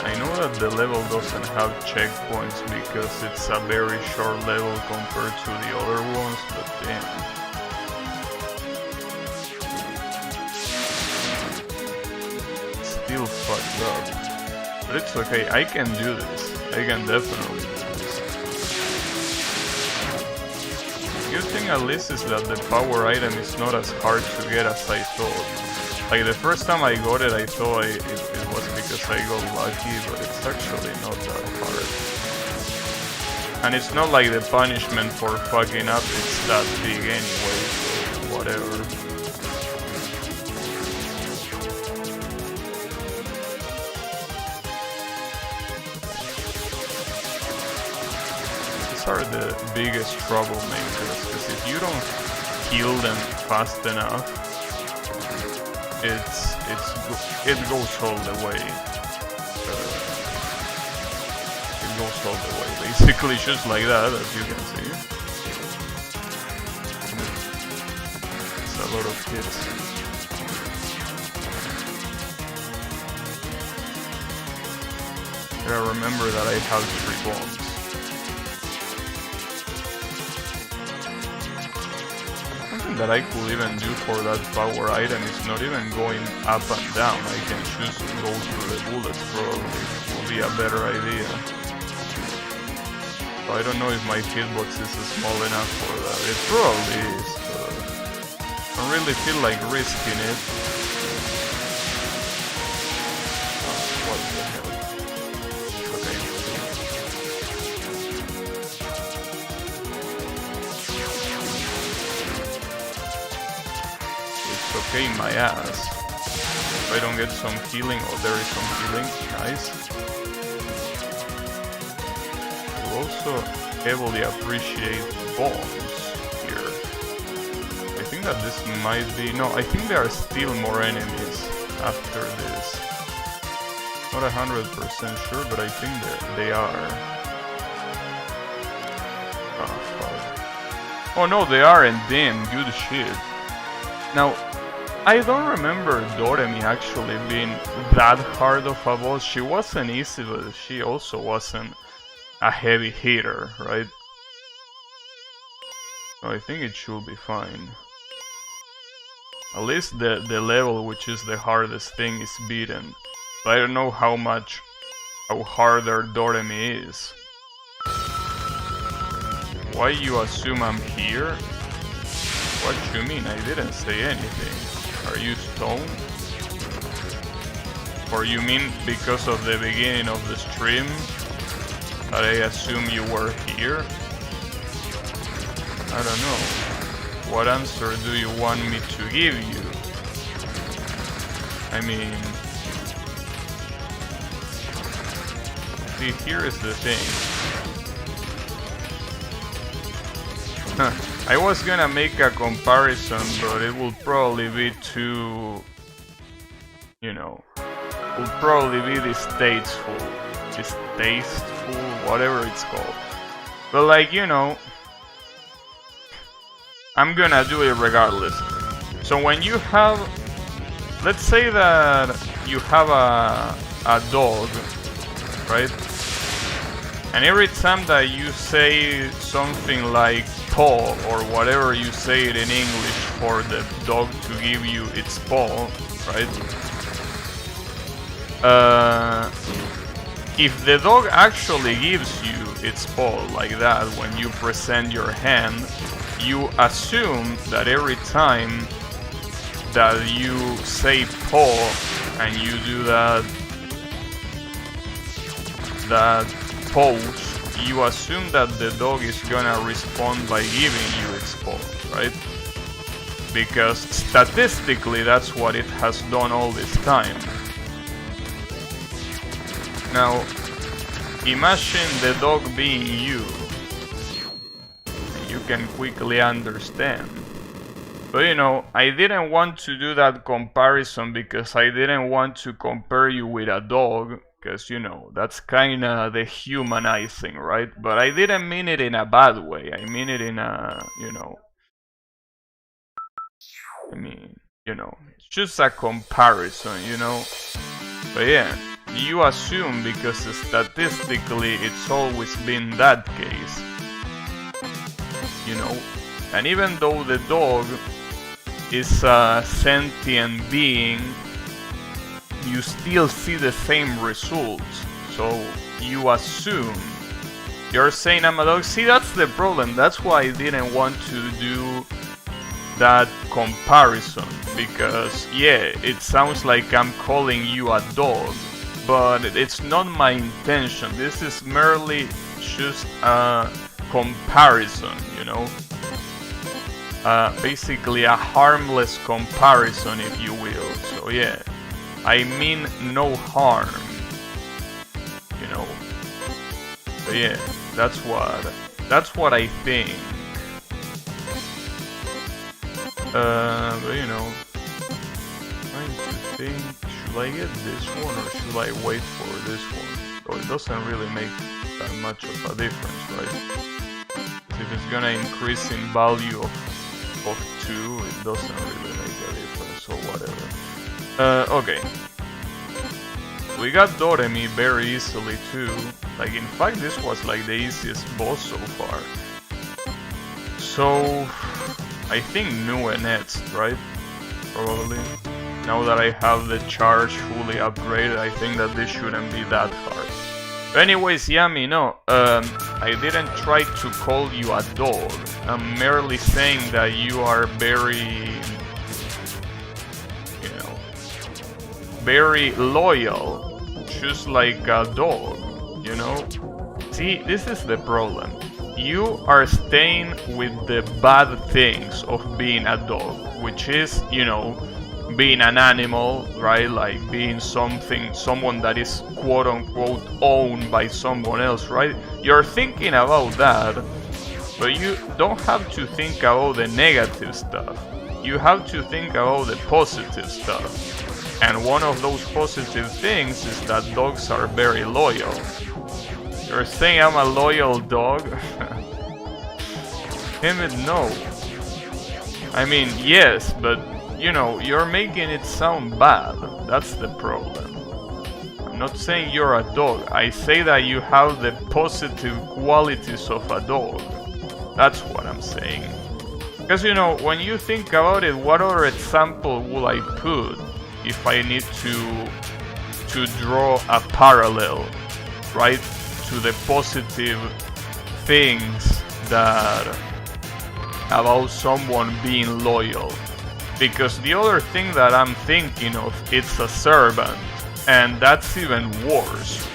I know that the level doesn't have checkpoints because it's a very short level compared to the other ones, but damn. feel fucked up. But it's okay, I can do this. I can definitely do this. The good thing at least is that the power item is not as hard to get as I thought. Like the first time I got it, I thought it was because I got lucky, but it's actually not that hard. And it's not like the punishment for fucking up is that big anyway, so whatever. These are the biggest troublemakers, because if you don't kill them fast enough, it goes all the way. It goes all the way, basically, just like that, as you can see. It's a lot of hits. I remember that I have 3 bombs. That I could even do for that power item is not even going up and down. I can just go through the bullets, probably will be a better idea. So I don't know if my hitbox is small enough for that. It probably is, but I don't really feel like risking it. What the hell? Okay. Okay, my ass. If I don't get some healing, oh, there is some healing, nice. We'll also heavily appreciate bombs here. I think that this might be, no, I think there are still more enemies after this. Not 100% sure, but I think they are. Oh, fuck. Oh no, they aren't, damn, good shit. Now, I don't remember Doremi actually being that hard of a boss. She wasn't easy, but she also wasn't a heavy hitter, right? So I think it should be fine. At least the level, which is the hardest thing, is beaten. But I don't know how harder Doremi is. Why you assume I'm here? What you mean? I didn't say anything. Are you stoned? Or you mean because of the beginning of the stream that I assume you were here? I don't know. What answer do you want me to give you? I mean... See, here is the thing. I was gonna make a comparison, but it will probably be too... You know... Will probably be distasteful. Distasteful? Whatever it's called. But like, you know... I'm gonna do it regardless. So when you have... Let's say that you have a dog, right? And every time that you say something like paw, or whatever you say it in English for the dog to give you its paw, right? If the dog actually gives you its paw like that when you present your hand, you assume that every time that you say paw and you do that pose, you assume that the dog is gonna respond by giving you its paw, right? Because statistically that's what it has done all this time. Now, imagine the dog being you. You can quickly understand. But you know, I didn't want to do that comparison because I didn't want to compare you with a dog, because you know, that's kinda dehumanizing, right? But I didn't mean it in a bad way, I mean it in a, you know, it's just a comparison, you know? But yeah, you assume because statistically it's always been that case, you know? And even though the dog is a sentient being, you still see the same results. So you assume. You're saying I'm a dog? See, that's the problem. That's why I didn't want to do that comparison. Because, yeah, it sounds like I'm calling you a dog. But it's not my intention. This is merely just a comparison, you know? Basically a harmless comparison, if you will. So yeah, I mean no harm, you know. So yeah, that's what I think. But you know, trying to think, should I get this one or should I wait for this one? Oh, it doesn't really make that much of a difference, right? If it's gonna increase in value of 2, it doesn't really make a difference, so whatever. Okay. We got Doremi very easily too. Like, in fact, this was like the easiest boss so far. So, I think Nue next, right? Probably. Now that I have the charge fully upgraded, I think that this shouldn't be that hard. Anyways, Yami, no, I didn't try to call you a dog. I'm merely saying that you are very, you know, very loyal, just like a dog, you know? See, this is the problem. You are staying with the bad things of being a dog, which is, you know, being an animal, right? Like being someone that is quote-unquote owned by someone else, right? You're thinking about that, but you don't have to think about the negative stuff. You have to think about the positive stuff. And one of those positive things is that dogs are very loyal. You're saying I'm a loyal dog? Damn it, no. I mean, yes, but you know, you're making it sound bad. That's the problem. I'm not saying you're a dog. I say that you have the positive qualities of a dog. That's what I'm saying. Because, you know, when you think about it, what other example will I put if I need to draw a parallel, right, to the positive things that about someone being loyal? Because the other thing that I'm thinking of, it's a servant, and that's even worse.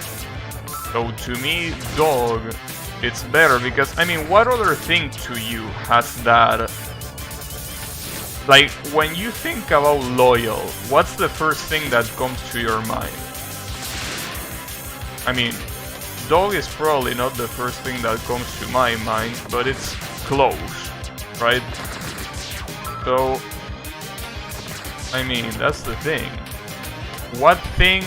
So to me, dog, it's better because, I mean, what other thing to you has that? Like, when you think about loyal, what's the first thing that comes to your mind? I mean, dog is probably not the first thing that comes to my mind, but it's close, right? So, I mean, that's the thing. What thing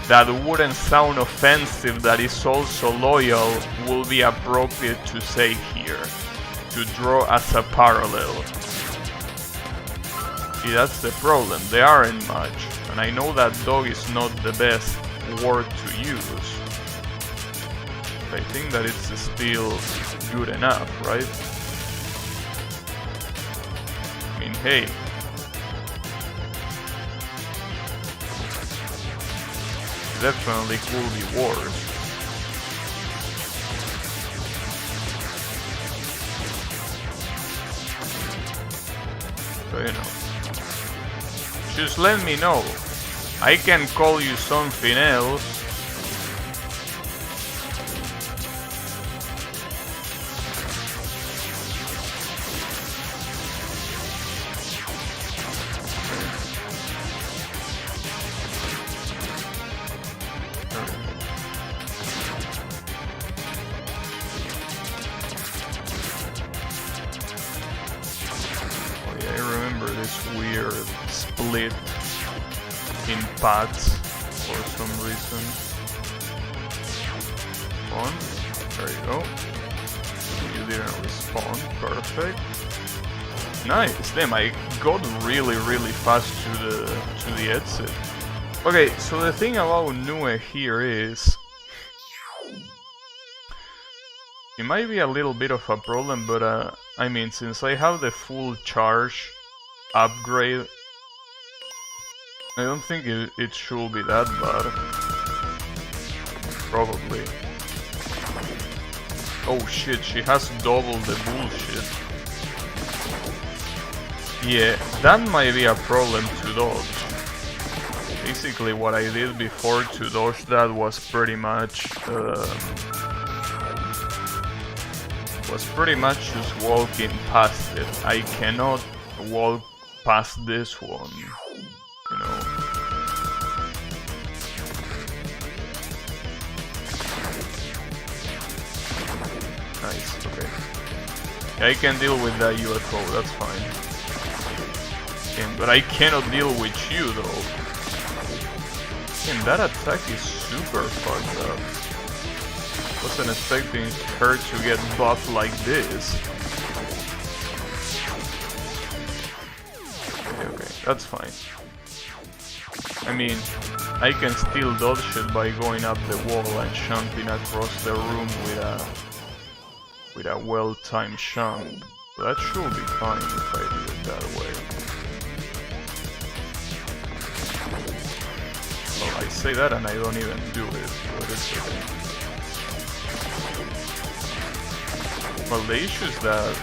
that wouldn't sound offensive that is also loyal will be appropriate to say here, to draw as a parallel? See, that's the problem. There aren't much, and I know that dog is not the best word to use. I think that it's still good enough, right? I mean, hey. Definitely could be worse. So, you know. Just let me know. I can call you something else. Paths for some reason. One, there you go. You didn't respond, perfect. Nice, damn, I got really fast to the exit. Okay, so the thing about Nue here is it might be a little bit of a problem, but I mean, since I have the full charge upgrade, I don't think it should be that bad. Probably. Oh shit, she has double the bullshit. Yeah, that might be a problem to dodge. Basically what I did before to dodge that was pretty much just walking past it. I cannot walk past this one, you know. Nice, okay. I can deal with that UFO, that's fine. But I cannot deal with you though. And that attack is super fucked up. Wasn't expecting her to get buffed like this. Okay, that's fine. I mean, I can still dodge it by going up the wall and jumping across the room with a well-timed jump. That should be fine if I do it that way. Well, I say that and I don't even do it, but it's okay. Well, the issue is that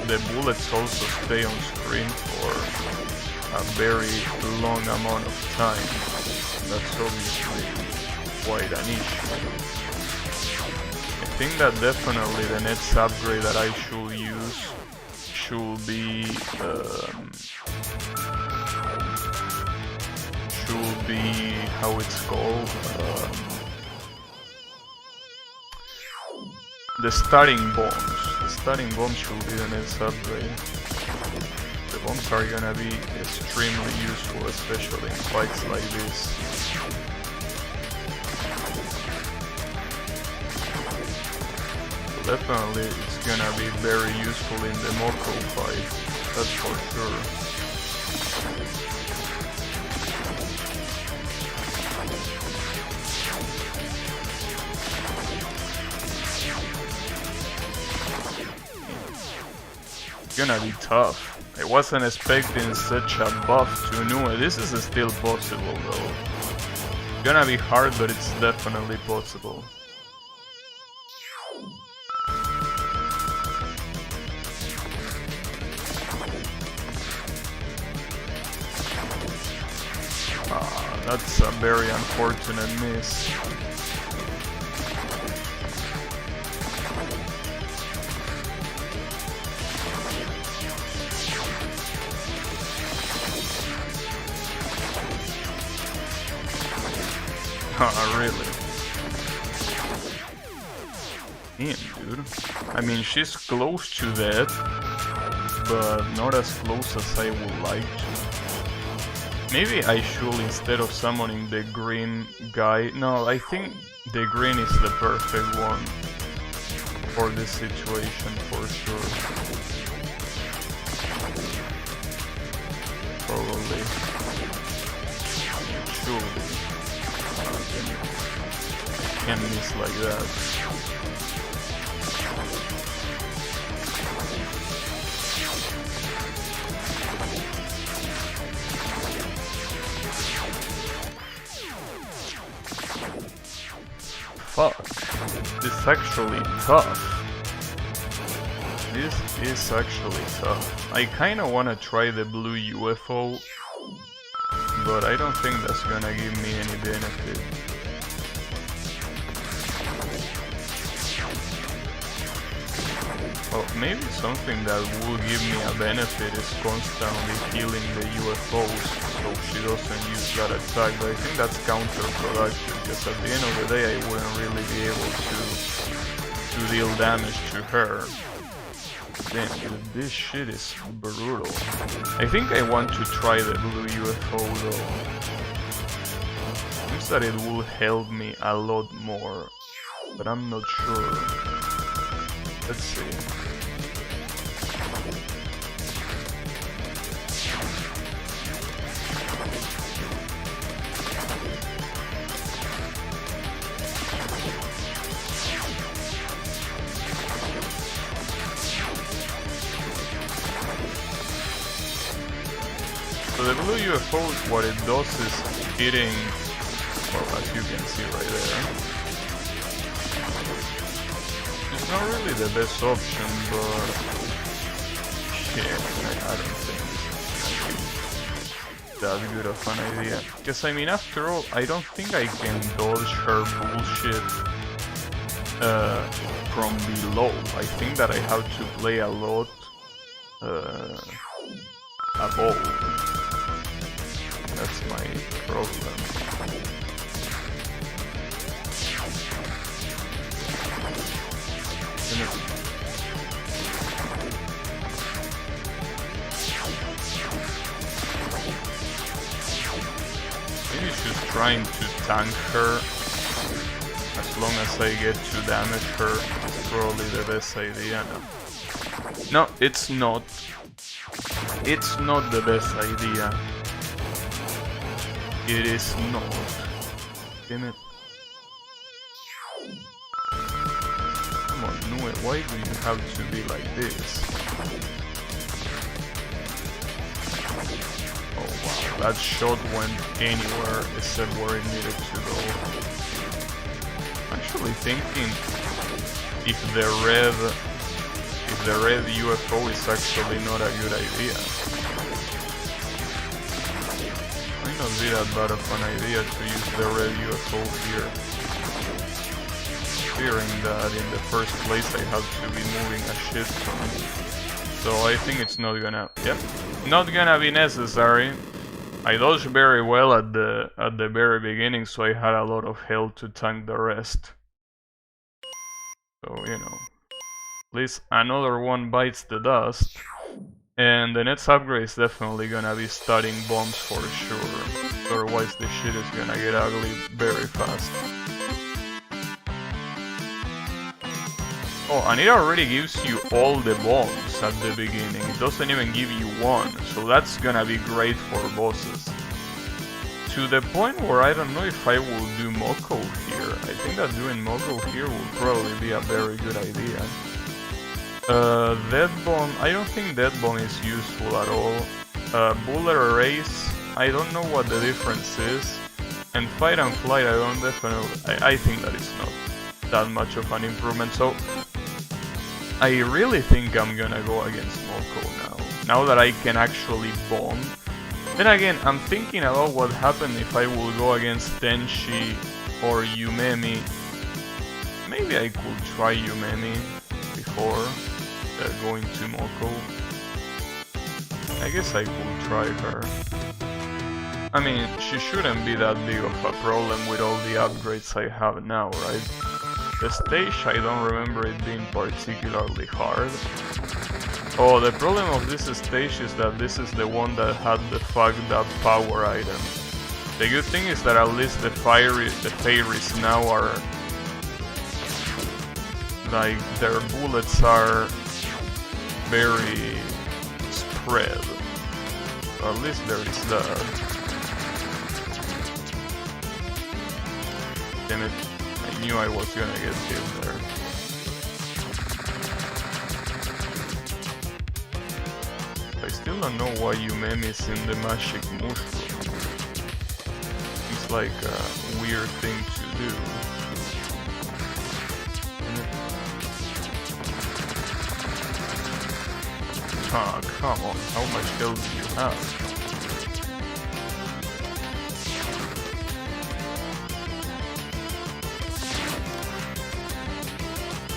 the bullets also stay on screen for a very long amount of time. That's obviously quite an issue. I think that definitely the next upgrade that I should use should be how it's called, the starting bombs. The starting bombs should be the next upgrade. The bombs are gonna be extremely useful, especially in fights like this. Definitely it's gonna be very useful in the Moko fight, that's for sure. It's gonna be tough. I wasn't expecting such a buff to Nue. This is still possible though. It's gonna be hard, but it's definitely possible. That's a very unfortunate miss. Really? Damn, dude. I mean, she's close to that, but not as close as I would like to. Maybe I should, instead of summoning the green guy... No, I think the green is the perfect one for this situation, for sure. Probably. It should be. Can't miss like that. Fuck. This is actually tough. This is actually tough. I kinda wanna try the blue UFO, but I don't think that's gonna give me any benefit. Well, maybe something that will give me a benefit is constantly healing the UFOs so she doesn't use that attack, but I think that's counterproductive because at the end of the day I wouldn't really be able to deal damage to her. Damn, dude, this shit is brutal. I think I want to try the blue UFO though. Seems that it will help me a lot more, but I'm not sure. Let's see. So the blue UFO, what it does is hitting, well, as you can see right there. It's not really the best option, but shit, I don't think it's that good of an idea. Because I mean, after all, I don't think I can dodge her bullshit from below. I think that I have to play a lot above. That's my problem. Maybe she's trying to tank her. As long as I get to damage her, it's probably the best idea. No, it's not. It's not the best idea. It is not. Damn it. Come on, Nue, why do you have to be like this? Oh wow, that shot went anywhere except where it needed to go. Actually thinking if the red UFO is actually not a good idea. Might not be that bad of an idea to use the red UFO here. Fearing that in the first place I have to be moving a shit ton. So I think it's not gonna, not gonna be necessary. I dodged very well at the very beginning, so I had a lot of health to tank the rest. So, you know, at least another one bites the dust. And the next upgrade is definitely gonna be starting bombs for sure. Otherwise the shit is gonna get ugly very fast. Oh, and it already gives you all the bombs at the beginning. It doesn't even give you one, so that's gonna be great for bosses. To the point where I don't know if I will do Moko here. I think that doing Moko here will probably be a very good idea. Dead Bomb, I don't think Dead Bomb is useful at all. Bullet Erase, I don't know what the difference is. And Fight and Flight, I think that is not that much of an improvement. So I really think I'm gonna go against Moko now that I can actually bomb. Then again, I'm thinking about what happened if I will go against Tenshi or Yumemi. Maybe I could try Yumemi before going to Moko. I guess I could try her. I mean, she shouldn't be that big of a problem with all the upgrades I have now, right? The stage, I don't remember it being particularly hard. Oh, the problem of this stage is that this is the one that had the fucked up power item. The good thing is that at least the fairies now are... like, their bullets are very spread. So at least there is that. Damn it. I knew I was gonna get killed there. I still don't know why Yumemi is in the magic mushroom. It's like a weird thing to do. Ah, come on, how much health do you have?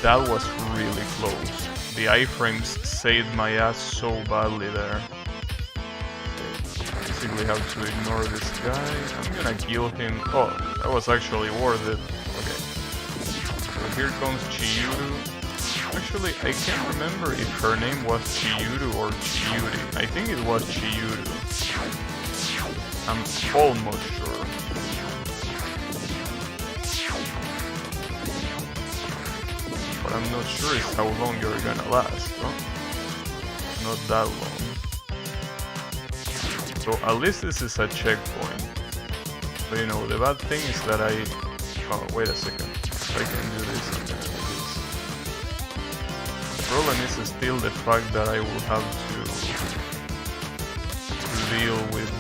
That was really close. The iframes saved my ass so badly there. Basically have to ignore this guy. I'm gonna kill him. Oh, that was actually worth it. Okay. So here comes Chiyuru. Actually, I can't remember if her name was Chiyuru or Chiyuri. I think it was Chiyuru. I'm almost sure. But I'm not sure is how long you're gonna last, no? Not that long. So at least this is a checkpoint. But you know, the bad thing is that oh, wait a second. I can do this and then do this. The problem is still the fact that I will have to deal with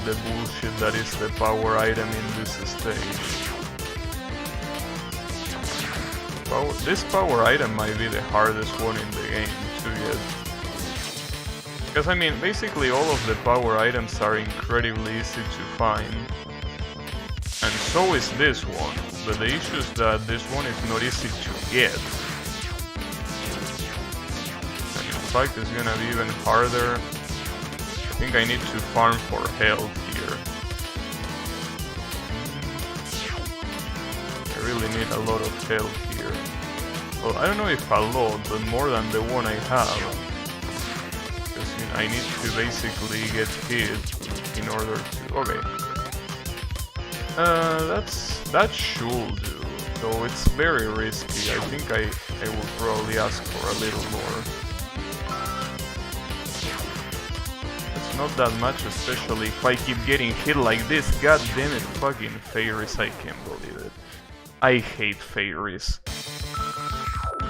the bullshit that is the power item in this stage. This power item might be the hardest one in the game to get. Because I mean, basically all of the power items are incredibly easy to find. And so is this one. But the issue is that this one is not easy to get. And in fact it's gonna be even harder. I think I need to farm for health here. I really need a lot of health here. Well, I don't know if a lot, but more than the one I have. Because I need to basically get hit in order to... Okay. That should do. Though it's very risky. I think I will probably ask for a little more. It's not that much, especially if I keep getting hit like this. God damn it, fucking fairies, I can't believe it. I hate fairies.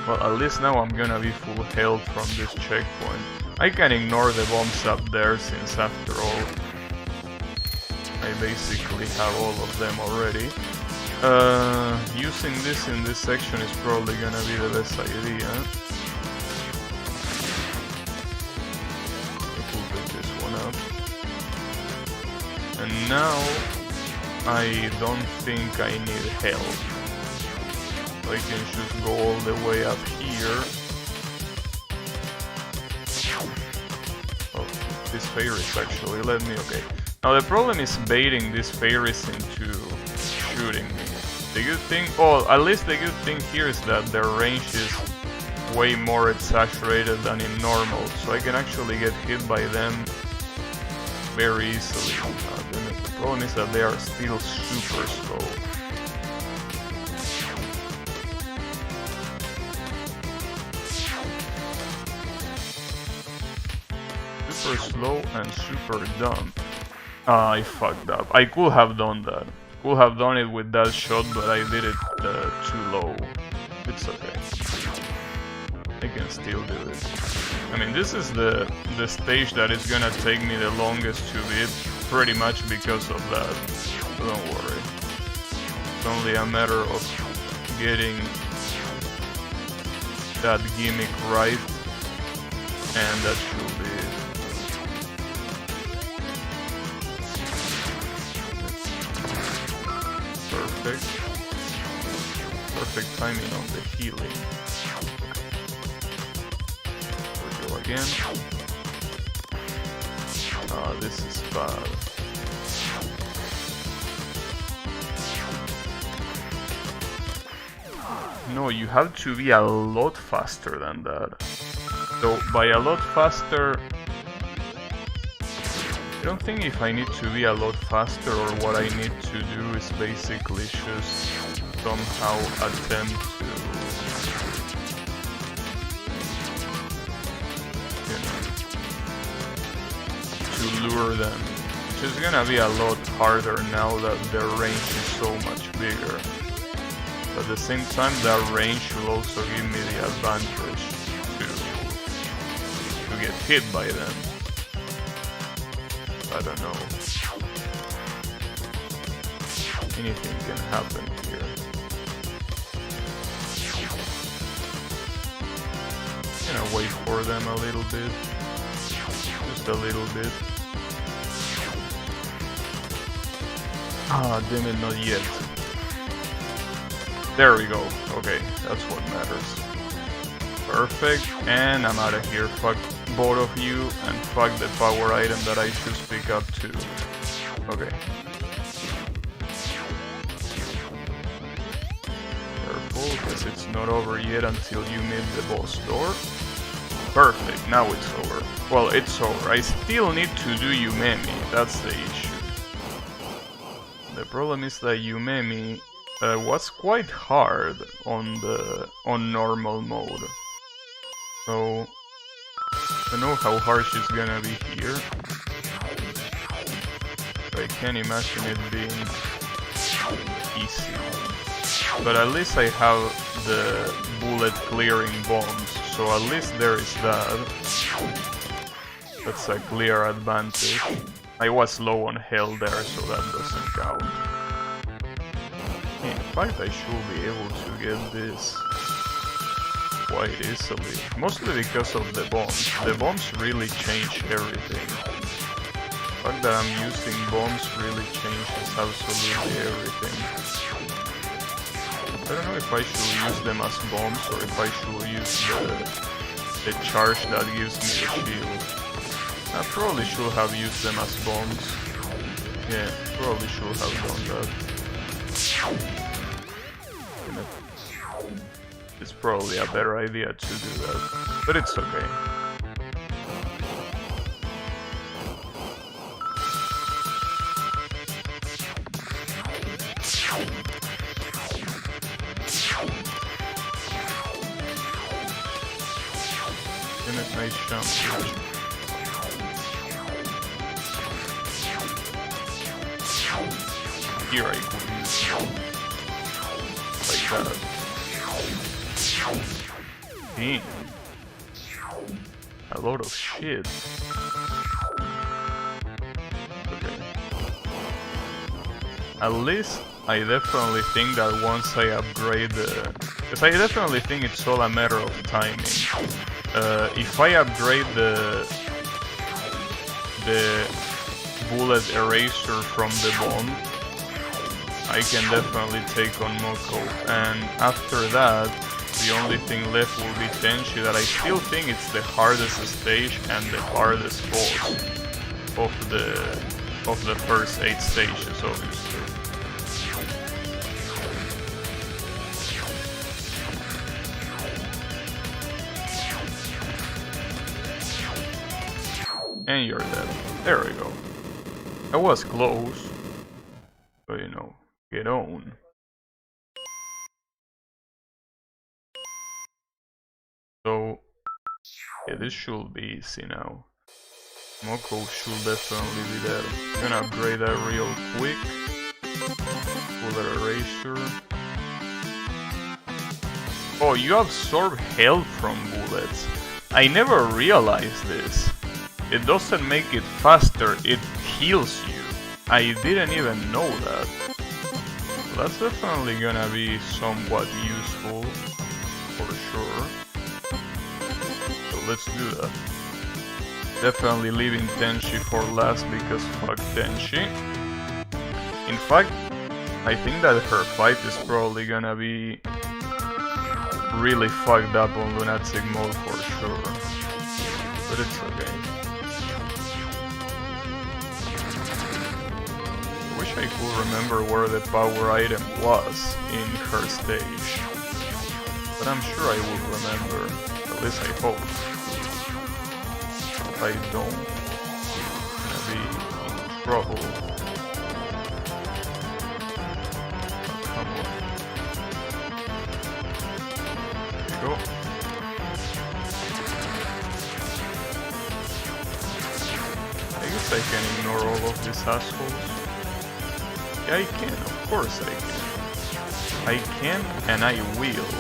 Well, at least now I'm gonna be full health from this checkpoint. I can ignore the bombs up there since after all I basically have all of them already. Using this in this section is probably gonna be the best idea. We'll pick this one up. And now I don't think I need help. I can just go all the way up here. Oh, this fairies actually let me, okay. Now the problem is baiting these fairies into shooting me. The good thing, well, at least the good thing here is that their range is way more exaggerated than in normal, so I can actually get hit by them very easily. The problem is that they are still super slow. Super slow and super dumb. Ah, I fucked up. I could have done that. Could have done it with that shot, but I did it too low. It's okay. I can still do it. I mean, this is the stage that is gonna take me the longest to beat, pretty much because of that. So don't worry. It's only a matter of getting that gimmick right, and that should be it. Perfect timing on the healing. We go again. Ah, this is bad. No, you have to be a lot faster than that. So by a lot faster, I don't think if I need to be a lot faster or what I need to do is basically just somehow attempt to, you know, to lure them. Which is gonna be a lot harder now that their range is so much bigger. But at the same time, that range will also give me the advantage to get hit by them. I don't know. Anything can happen here. Gonna wait for them a little bit. Just a little bit. Ah, damn it, not yet. There we go. Okay, that's what matters. Perfect, and I'm out of here. Fuck both of you, and fuck the power item that I just pick up too. Okay. Careful, because it's not over yet until you meet the boss door. Perfect, now it's over. Well, it's over. I still need to do Yumemi, that's the issue. The problem is that Yumemi was quite hard on normal mode. So I don't know how hard she's gonna be here. But I can't imagine it being easy. But at least I have the bullet clearing bombs, so at least there is that. That's a clear advantage. I was low on health there, so that doesn't count. In fact, I should be able to get this quite easily. Mostly because of the bombs. The bombs really change everything. The fact that I'm using bombs really changes absolutely everything. I don't know if I should use them as bombs or if I should use the charge that gives me the shield. I probably should have used them as bombs. Yeah, probably should have done that. It's probably a better idea to do that, but it's okay. And a nice jump here. Here I could use like that. Damn. A lot of shit. Okay. At least I definitely think that once I upgrade the... Because I definitely think it's all a matter of timing. If I upgrade the bullet erasure from the bomb, I can definitely take on Moko, and after that the only thing left will be Tenchi, that I still think it's the hardest stage and the hardest boss of the first 8 stages, obviously. And you're dead. There we go. I was close, but you know, get on. So, yeah, this should be easy now. Moko should definitely be there. I'm gonna upgrade that real quick. Bullet erasure. Oh, you absorb health from bullets. I never realized this. It doesn't make it faster, it heals you. I didn't even know that. So that's definitely gonna be somewhat useful, for sure. So let's do that. Definitely leaving Tenchi for last because fuck Tenchi. In fact, I think that her fight is probably gonna be really fucked up on Lunatic mode for sure. But it's okay. Wish I could remember where the power item was in her stage. But I'm sure I will remember. At least I hope. If I don't, I'm gonna be in trouble. Come on. There you go. I guess I can ignore all of these assholes. Yeah, I can, of course I can. I can and I will.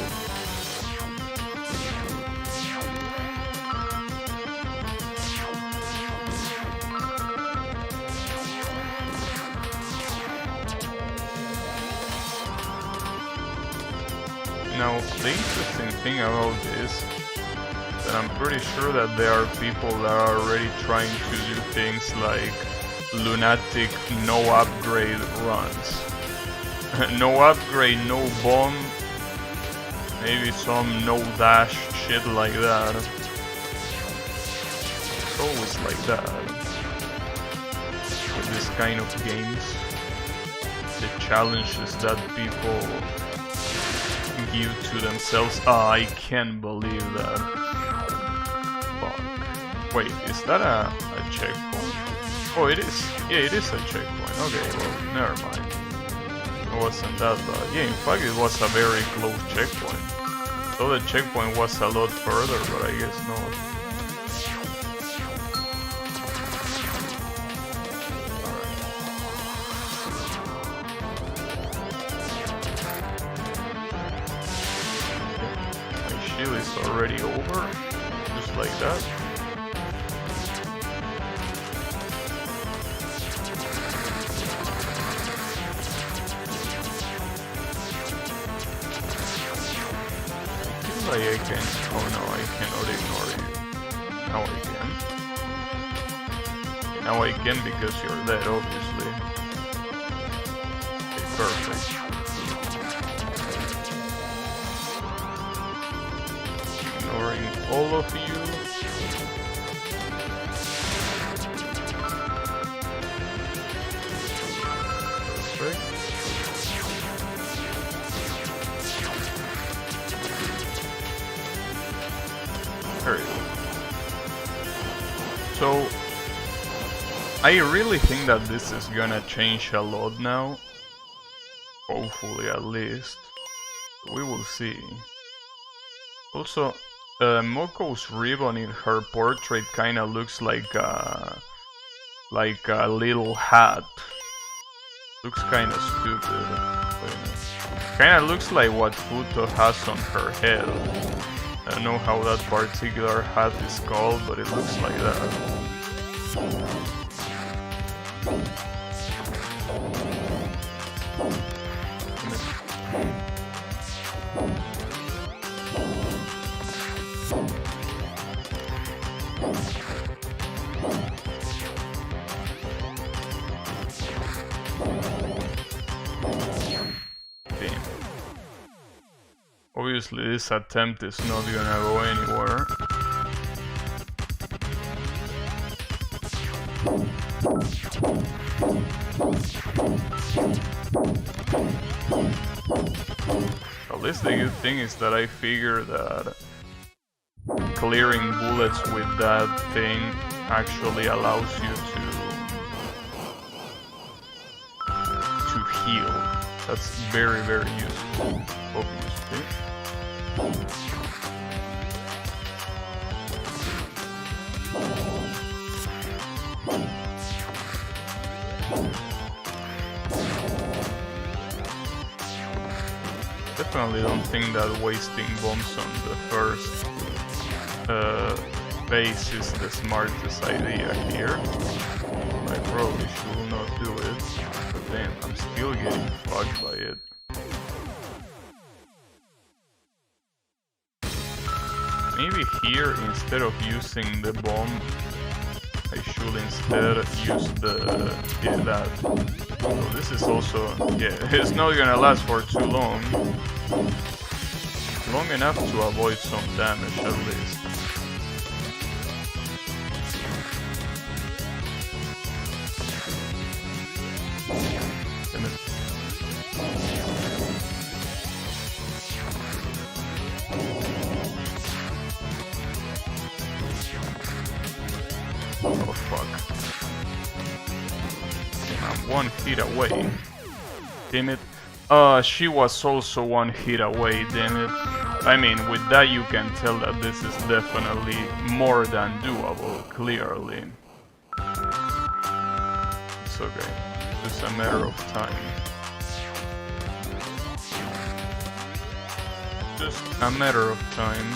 Now, the interesting thing about this is that I'm pretty sure that there are people that are already trying to do things like Lunatic no upgrade runs. No upgrade, no bomb, maybe some no dash shit like that. It's always like that with this kind of games. The challenges that people give to themselves. Ah, I can't believe that. Fuck. Wait, is that a checkpoint? Oh, it is. Yeah, it is a checkpoint. Okay, well, never mind. It wasn't that bad. Yeah, in fact, it was a very close checkpoint. So the checkpoint was a lot further, but I guess not. My shield is already over, just like that. like I can... Oh no, I cannot ignore you. Now I can. Now I can because you're dead, obviously. Okay, perfect. Ignoring all of you. Perfect. There you go. So, I really think that this is gonna change a lot now. Hopefully, at least. We will see. Also, Moko's ribbon in her portrait kinda looks like a little hat. Looks kinda stupid. Kinda looks like what Futo has on her head. I don't know how that particular hat is called, but it looks like that. Damn. Obviously this attempt is not gonna go anywhere. At least the good thing is that I figure that clearing bullets with that thing actually allows you to heal. That's very, very useful, obviously. Definitely don't think that wasting bombs on the first base is the smartest idea here. I probably should not do it, but damn, I'm still getting fucked by it. Maybe here, instead of using the bomb, I should instead use that. So this is also, yeah, it's not gonna last for too long. Long enough to avoid some damage at least. Oh fuck. I'm 1 hit away. Damn it. She was also 1 hit away, damn it. I mean, with that you can tell that this is definitely more than doable, clearly. It's okay. It's a matter of time. Just a matter of time.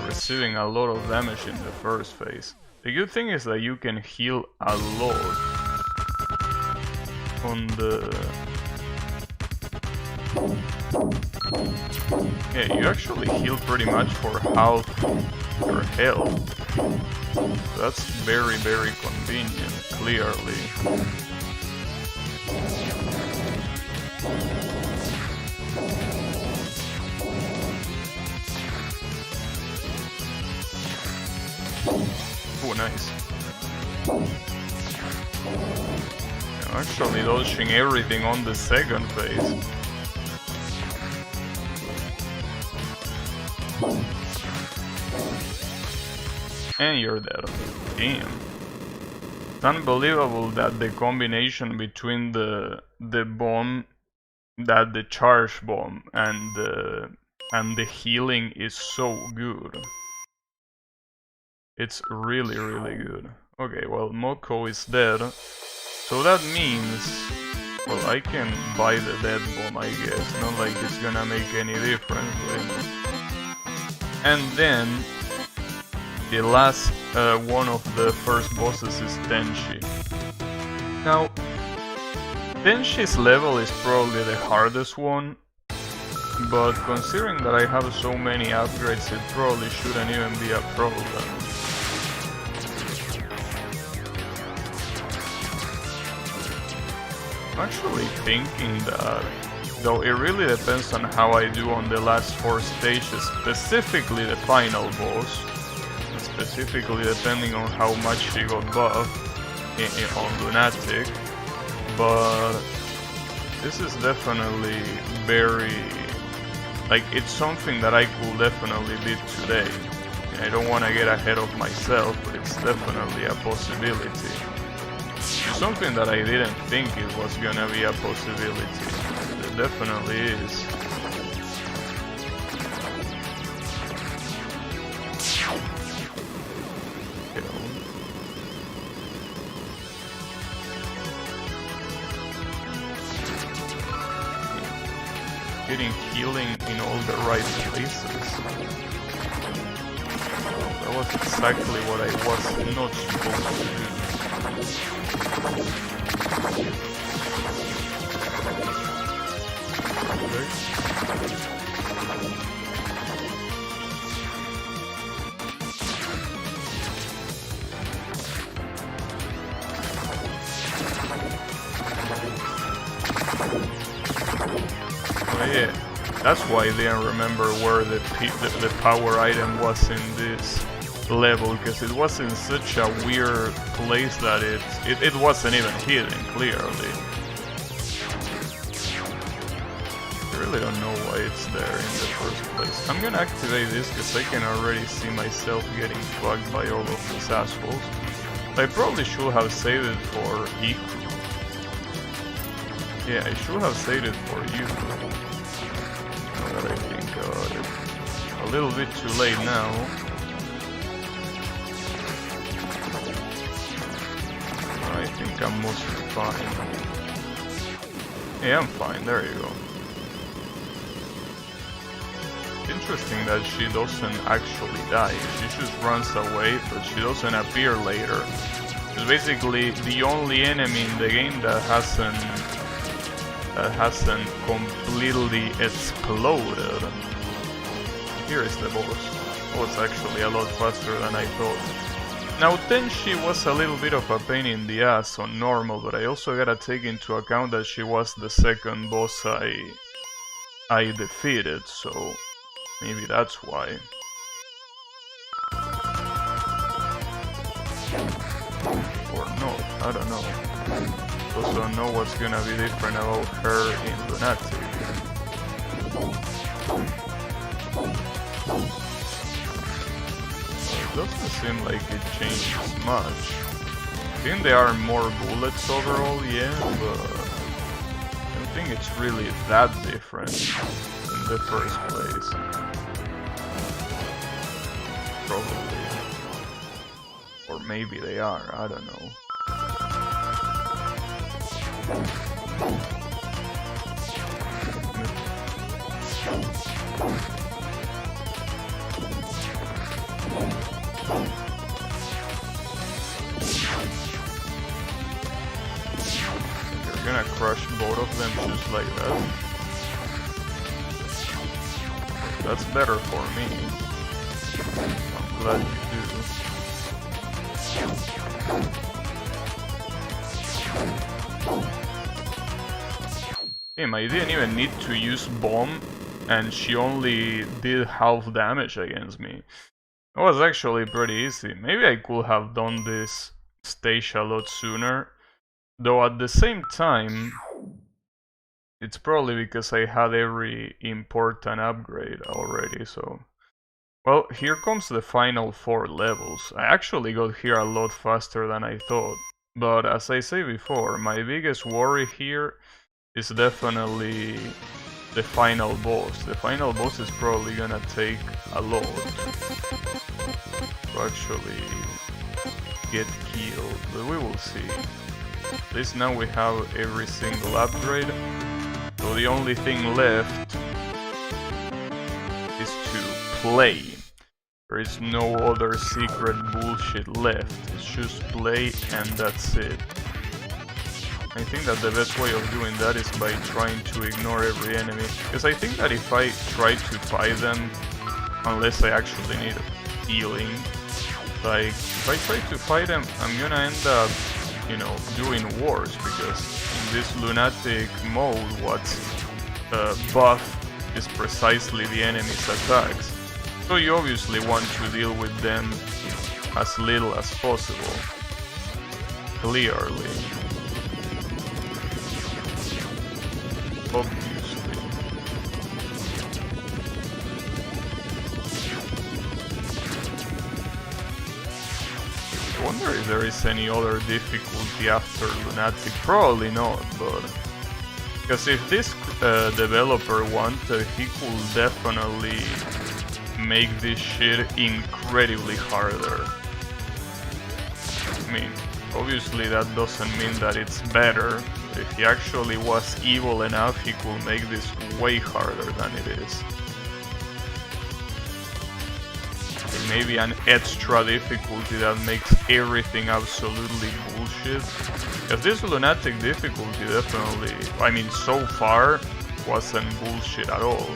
Receiving a lot of damage in the first phase. The good thing is that you can heal a lot on the... Yeah, you actually heal pretty much for half your health. That's very, very convenient, clearly. Oh, nice. Actually dodging everything on the second phase. And you're dead. Damn. It's unbelievable that the combination between the bomb, the charge bomb, and the healing is so good. It's really, really good. Okay, well, Moko is dead. So that means... Well, I can buy the dead bomb, I guess. Not like it's gonna make any difference, but... And then... The last one of the first bosses is Tenshi. Now... Tenshi's level is probably the hardest one. But considering that I have so many upgrades, it probably shouldn't even be a problem. I'm actually thinking that, though it really depends on how I do on the last 4 stages, specifically the final boss, specifically depending on how much she got buffed on Lunatic, but this is definitely very, like, it's something that I could definitely beat today. I don't want to get ahead of myself, but it's definitely a possibility. It's something that I didn't think it was gonna be a possibility. It definitely is. Getting healing in all the right places. That was exactly what I was not supposed to do. Oh yeah, that's why I didn't remember where the power item was in this level, because it was in such a weird place that it wasn't even hidden clearly. I really don't know why it's there in the first place. I'm gonna activate this because I can already see myself getting fucked by all of these assholes. I probably should have saved it for Iku. Yeah, I should have saved it for you. Now that I think about it. A little bit too late now. I think I'm mostly fine. Yeah, I'm fine, there you go. Interesting that she doesn't actually die. She just runs away, but she doesn't appear later. It's basically the only enemy in the game that hasn't completely exploded. Here is the boss. Oh, it's actually a lot faster than I thought. Now Tenshi was a little bit of a pain in the ass on normal, but I also gotta take into account that she was the second boss I defeated, so maybe that's why. Or not, I don't know. Also know what's gonna be different about her in Lunatic. It doesn't seem like it changes much. I think there are more bullets overall, yeah, but I don't think it's really that different in the first place. Probably. Or maybe they are, I don't know. You're gonna crush both of them just like that. That's better for me. I'm glad you do. Damn, I didn't even need to use bomb, and she only did half damage against me. It was actually pretty easy. Maybe I could have done this stage a lot sooner, though at the same time, it's probably because I had every important upgrade already, so... Well, here comes the final 4 levels. I actually got here a lot faster than I thought, but as I say before, my biggest worry here is definitely the final boss. The final boss is probably gonna take a lot. to actually get killed, but we will see. At least now we have every single upgrade, so the only thing left is to play. There is no other secret bullshit left, it's just play and that's it. I think that the best way of doing that is by trying to ignore every enemy, because I think that if I try to fight them, unless I actually need healing, like, if I try to fight them, I'm gonna end up, you know, doing worse, because in this Lunatic mode, what's buff is precisely the enemy's attacks. So you obviously want to deal with them as little as possible. Clearly. Obviously. I wonder if there is any other difficulty after Lunatic. Probably not, but because if this developer wanted, he could definitely make this shit incredibly harder. I mean, obviously that doesn't mean that it's better. If he actually was evil enough, he could make this way harder than it is. And maybe an extra difficulty that makes everything absolutely bullshit. Because this Lunatic difficulty definitely, I mean, so far wasn't bullshit at all.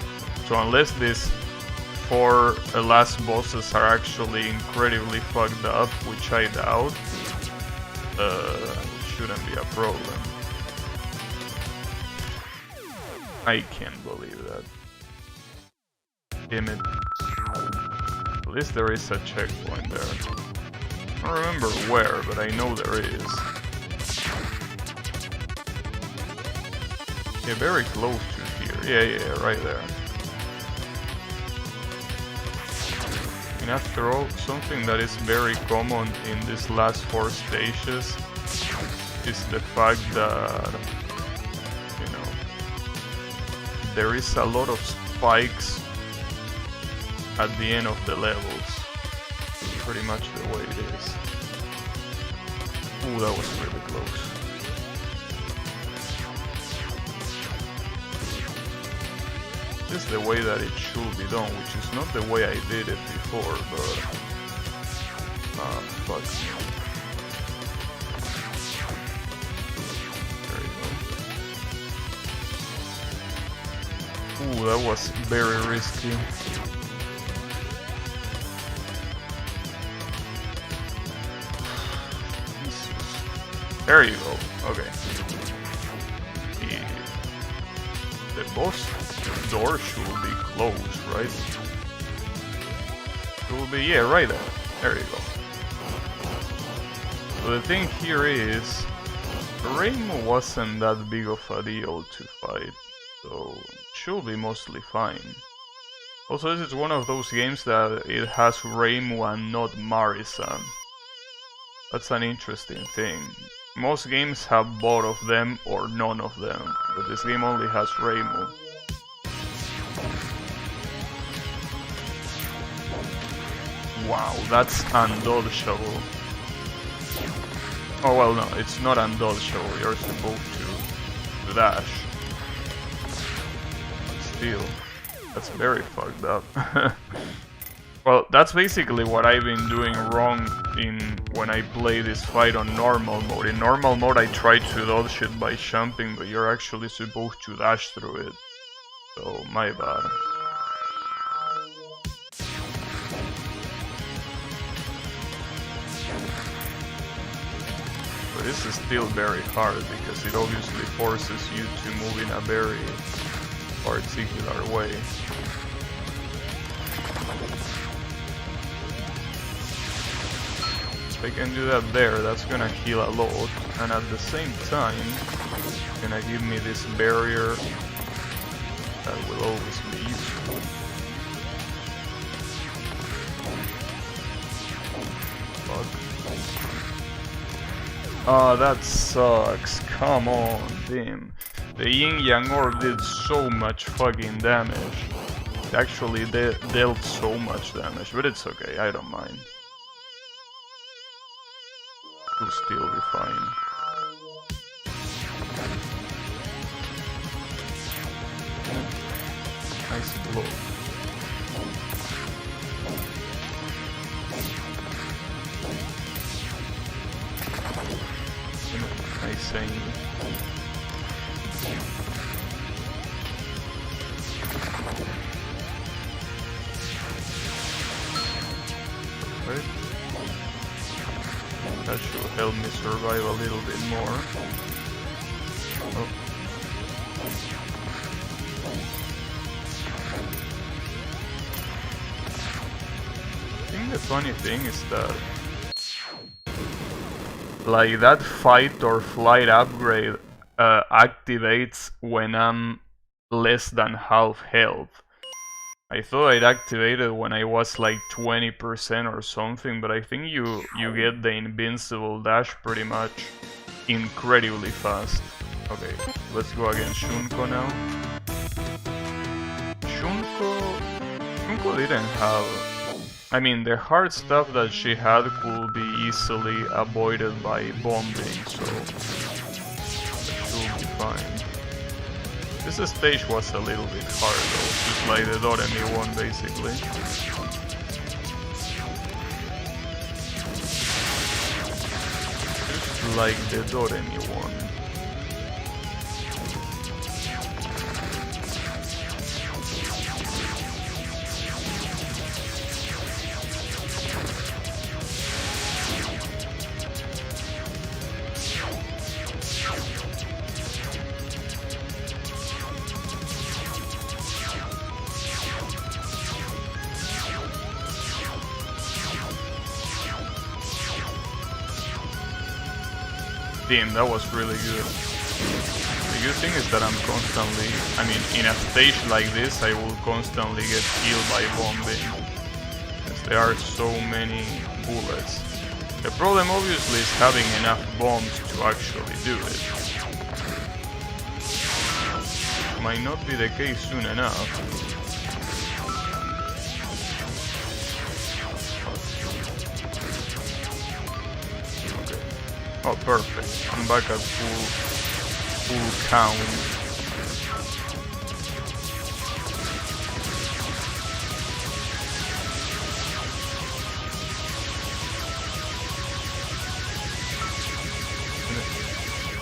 So unless these 4 last bosses are actually incredibly fucked up, which I doubt, shouldn't be a problem. I can't believe that. Damn it. At least there is a checkpoint there. I don't remember where, but I know there is. Yeah, very close to here. Yeah, right there. And after all, something that is very common in these last 4 stages is the fact that, you know, there is a lot of spikes at the end of the levels. Pretty much the way it is. Ooh, that was really close. This is the way that it should be done, which is not the way I did it before, but... fuck. There you go. Ooh, that was very risky. There you go. Okay. The boss door should be closed, right? It will be, yeah, right there. There you go. So the thing here is, Rainbow wasn't that big of a deal to fight, so it should be mostly fine. Also, this is one of those games that it has Rainbow and not Marisa. That's an interesting thing. Most games have both of them or none of them, but this game only has Rainbow. Wow, that's undodgeable. Oh well, no, it's not undodgeable, you're supposed to dash. But still, that's very fucked up. Well, that's basically what I've been doing wrong when I play this fight on normal mode. In normal mode I try to dodge it by jumping, but you're actually supposed to dash through it. So, my bad. But this is still very hard, because it obviously forces you to move in a very particular way. If I can do that there, that's gonna heal a lot, and at the same time, it's gonna give me this barrier that will always be useful. Fuck. Oh, that sucks. Come on, damn. The Yin Yang Orb did so much fucking damage. It actually dealt so much damage, but it's okay, I don't mind. will still be fine. Nice blow. Nice aim. Perfect. That should help me survive a little bit more. Oh. I think the funny thing is that like that fight or flight upgrade activates when I'm less than half health. I thought I'd activate it when I was like 20% or something, but I think you get the invincible dash pretty much incredibly fast. Okay, let's go against Shunko now. Shunko didn't have... I mean, the hard stuff that she had could be easily avoided by bombing, so that should be fine. This stage was a little bit hard though, just like the Doremi one basically. Just like the Doremi one. Damn, that was really good. The good thing is that I'm constantly, I mean, in a stage like this, I will constantly get killed by bombing, since there are so many bullets. The problem obviously is having enough bombs to actually do it. Might not be the case soon enough. Oh, perfect. I'm back at full count.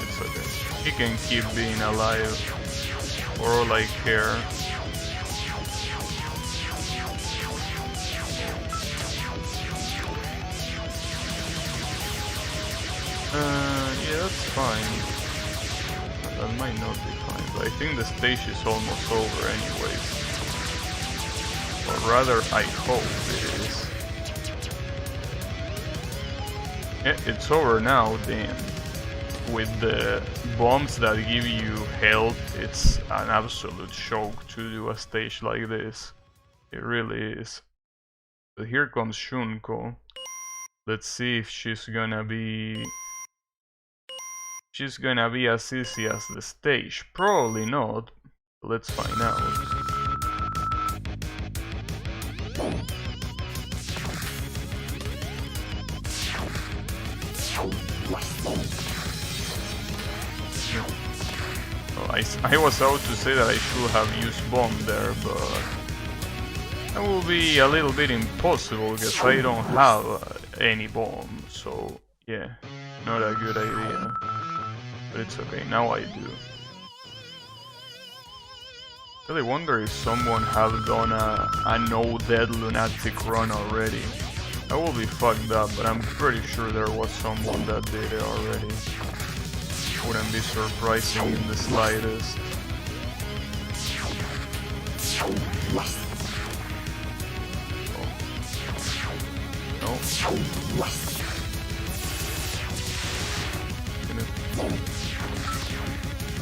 It's okay. He can keep being alive for all I care. Yeah, that's fine. That might not be fine, but I think the stage is almost over anyways. Or rather, I hope it is. Yeah, it's over now, damn. With the bombs that give you health, it's an absolute shock to do a stage like this. It really is. But here comes Shunko. Let's see if she's gonna be as easy as the stage. Probably not. Let's find out. Oh, I was about to say that I should have used bomb there, but that will be a little bit impossible because I don't have any bomb. So yeah, not a good idea. But it's okay, now I do. Really wonder if someone have done a no-dead Lunatic run already. That will be fucked up, but I'm pretty sure there was someone that did it already. Wouldn't be surprising in the slightest. Oh. No.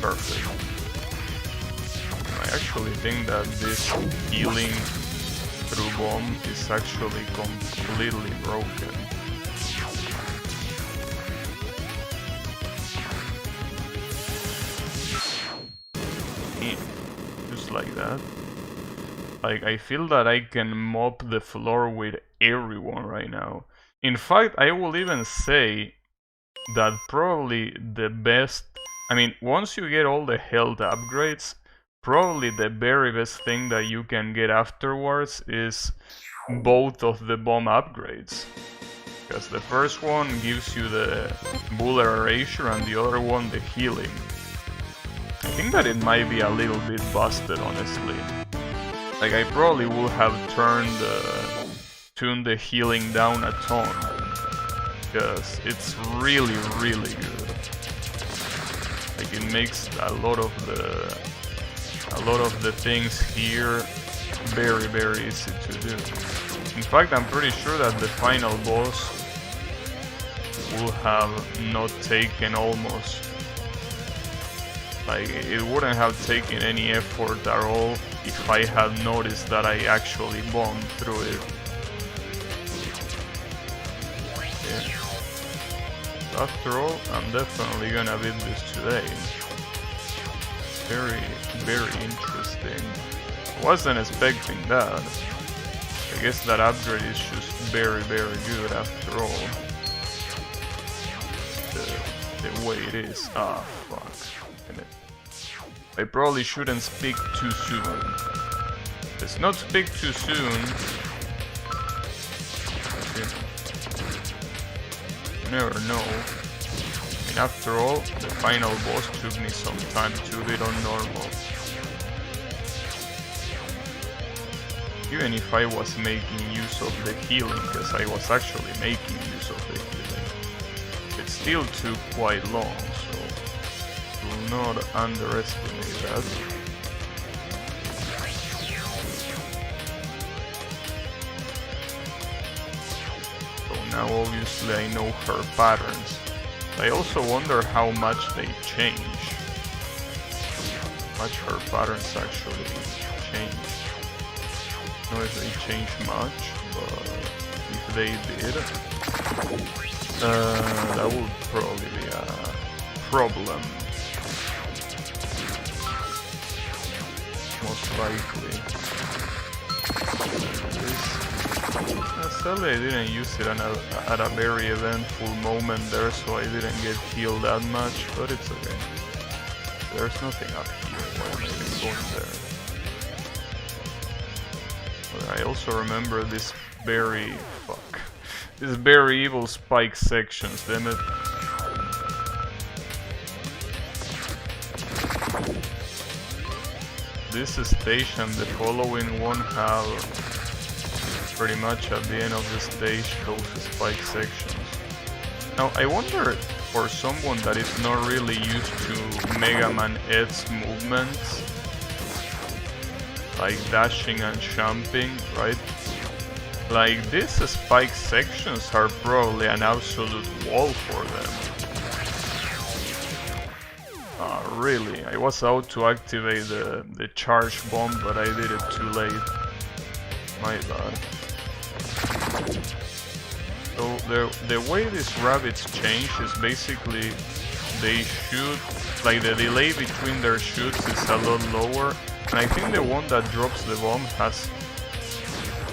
Perfect. I actually think that this healing through bomb is actually completely broken. Yeah, just like that. Like, I feel that I can mop the floor with everyone right now. In fact, I will even say that probably the best, I mean, once you get all the health upgrades, probably the very best thing that you can get afterwards is both of the bomb upgrades. Because the first one gives you the bullet erasure and the other one the healing. I think that it might be a little bit busted, honestly. Like, I probably would have tuned the healing down a ton. Because it's really, really good. Like, it makes a lot of the things here very, very easy to do. In fact, I'm pretty sure that the final boss will have not taken almost, like, it wouldn't have taken any effort at all if I had noticed that I actually bombed through it. Yeah. After all, I'm definitely gonna beat this today. Very, very interesting. I wasn't expecting that. I guess that upgrade is just very, very good after all. The way it is. Ah, fuck. I probably shouldn't speak too soon. Let's not speak too soon. You never know. I mean, after all, the final boss took me some time to beat on normal. Even if I was making use of the healing, because I was actually making use of the healing, it still took quite long, so do not underestimate that. So now obviously I know her patterns. I also wonder how much they change. How much her patterns actually change. I don't know if they change much, but if they did, that would probably be a problem. Most likely. Sadly I didn't use it at a very eventful moment there, so I didn't get healed that much, but it's okay. There's nothing up here, why am I even going there? I also remember this very evil spike sections, damn it. This stage and the following one have pretty much at the end of the stage those spike sections. Now I wonder, for someone that is not really used to Mega Man Ed's movements, like dashing and jumping, right? Like, these spike sections are probably an absolute wall for them. Really, I was out to activate the charge bomb, but I did it too late. My bad. So the way these rabbits change is basically they shoot, like the delay between their shoots is a lot lower. And I think the one that drops the bomb has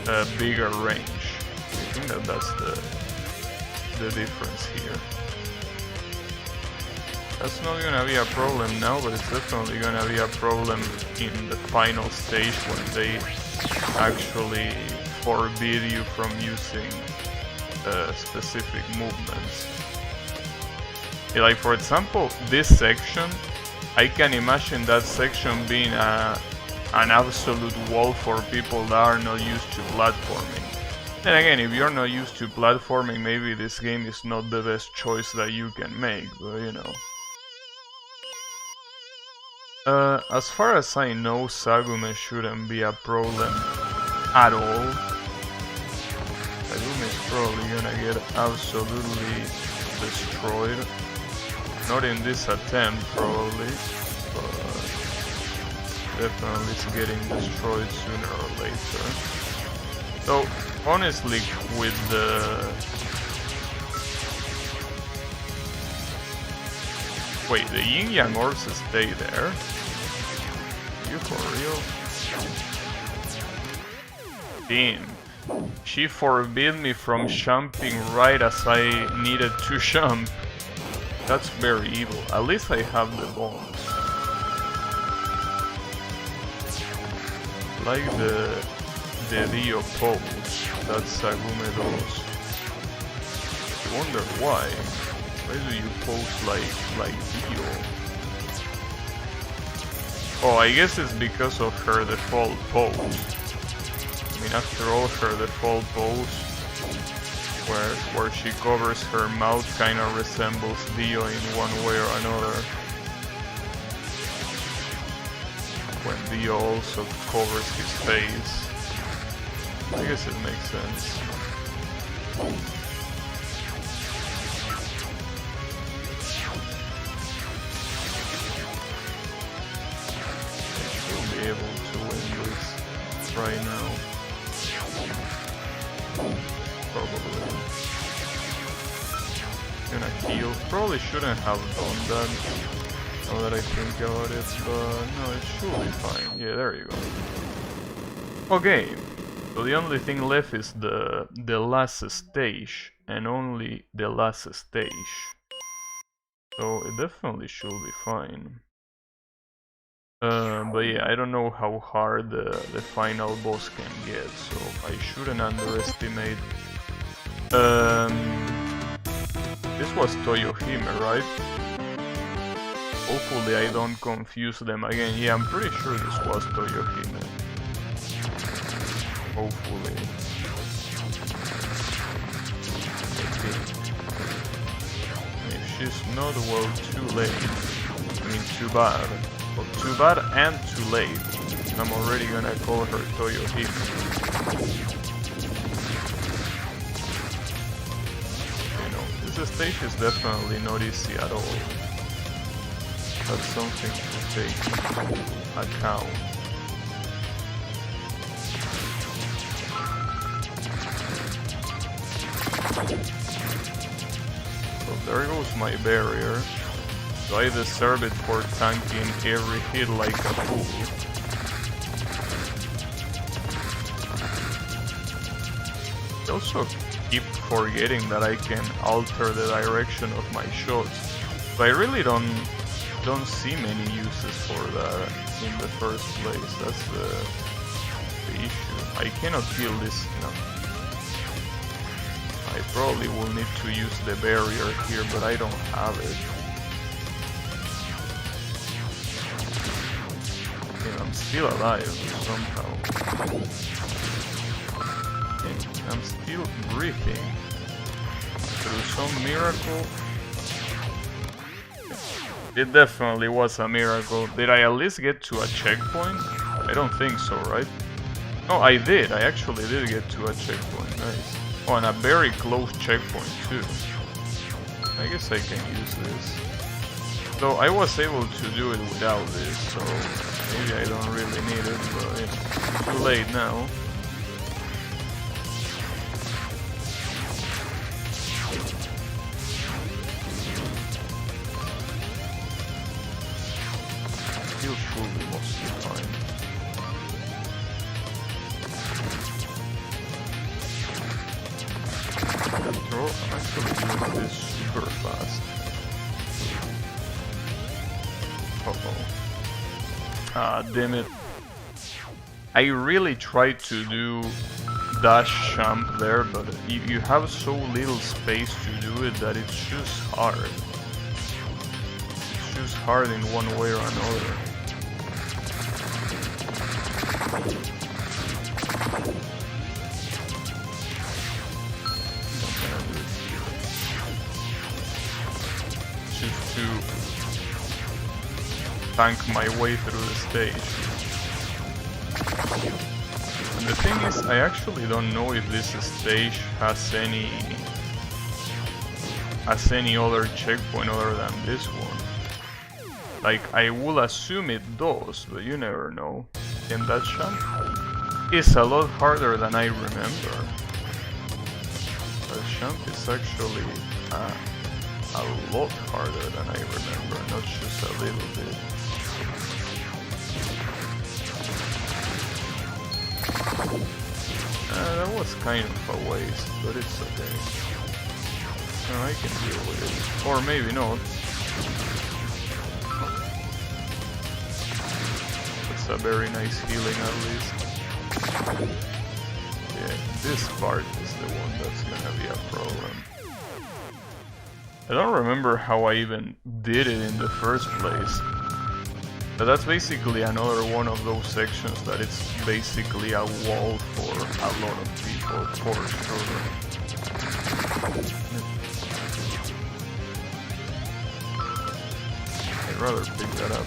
a bigger range. I think that that's the difference here. That's not gonna be a problem now, but it's definitely gonna be a problem in the final stage when they actually forbid you from using specific movements. Like, for example, this section, I can imagine that section being an absolute wall for people that are not used to platforming. Then again, if you're not used to platforming, maybe this game is not the best choice that you can make, but you know. As far as I know, Sagume shouldn't be a problem at all. Sagume is probably gonna get absolutely destroyed. Not in this attempt, probably, but definitely it's getting destroyed sooner or later. So, honestly, with the... Wait, the Yin Yang orbs stay there? Are you for real? Damn. She forbid me from jumping right as I needed to jump. That's very evil. At least I have the bombs. Like the Dio pose. That's Sagumedo's. I wonder why. Why do you pose like Dio? Oh, I guess it's because of her default pose. I mean, after all, her default pose, where she covers her mouth, kind of resembles Dio in one way or another. When Dio also covers his face. I guess it makes sense. Able to win this right now. Probably. Gonna heal. Probably shouldn't have done that. Now that I think about it, but no, it should be fine. Yeah, there you go. Okay. So the only thing left is the last stage, and only the last stage. So it definitely should be fine. But yeah, I don't know how hard the final boss can get, so I shouldn't underestimate. This was Toyohime, right? Hopefully I don't confuse them again. Yeah, I'm pretty sure this was Toyohime. Hopefully. If she's not, well, too late. I mean, too bad. Well, too bad and too late. I'm already gonna call her Toyohime. You know, this stage is definitely not easy at all. That's something to take account. So there goes my barrier. So I deserve it for tanking every hit like a fool. I also keep forgetting that I can alter the direction of my shots. But I really don't see many uses for that in the first place. That's the issue. I cannot kill this now. I probably will need to use the barrier here, but I don't have it. I'm still alive somehow. And I'm still breathing. Through some miracle. It definitely was a miracle. Did I at least get to a checkpoint? I don't think so, right? Oh, I did. I actually did get to a checkpoint. Nice. Oh, and a very close checkpoint too. I guess I can use this. So I was able to do it without this, so maybe I don't really need it, but it's too late now. Still should be mostly fine. After all, I'm actually doing this super fast. Uh-oh. Ah, damn it. I really tried to do dash jump there, but you have so little space to do it that it's just hard. It's just hard in one way or another. Just to tank my way through the stage. And the thing is, I actually don't know if this stage has any other checkpoint other than this one. Like, I will assume it does, but you never know. Can that jump? It's a lot harder than I remember. That jump is actually a lot harder than I remember, not just a little bit. That was kind of a waste, but it's okay. No, I can deal with it. Or maybe not. That's a very nice healing at least. Yeah, this part is the one that's gonna be a problem. I don't remember how I even did it in the first place. But that's basically another one of those sections that it's basically a wall for a lot of people, for sure. I'd rather pick that up.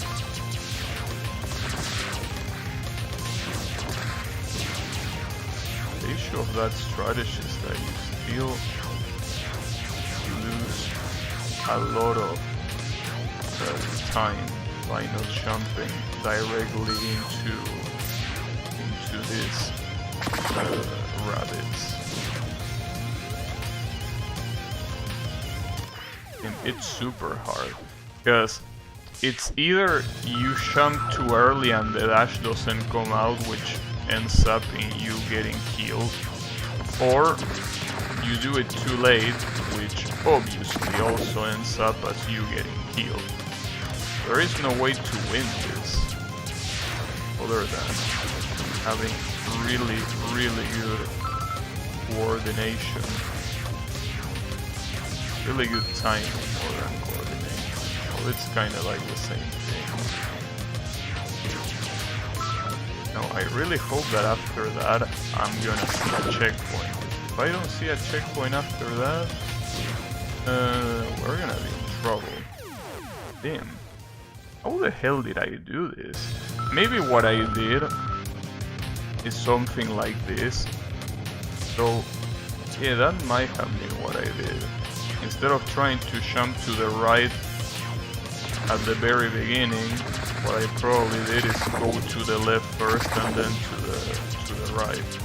The issue of that strategy is that you still lose a lot of time by not jumping directly into these rabbits. And it's super hard because it's either you jump too early and the dash doesn't come out, which ends up in you getting killed, or you do it too late, which obviously also ends up as you getting killed. There is no way to win this other than having really, really good coordination. Really good timing more than coordination. Well, it's kind of like the same thing. Now, I really hope that after that I'm gonna see a checkpoint. If I don't see a checkpoint after that, we're gonna be in trouble. Damn. How the hell did I do this? Maybe what I did is something like this. So, yeah, that might have been what I did. Instead of trying to jump to the right at the very beginning, what I probably did is go to the left first and then to the right.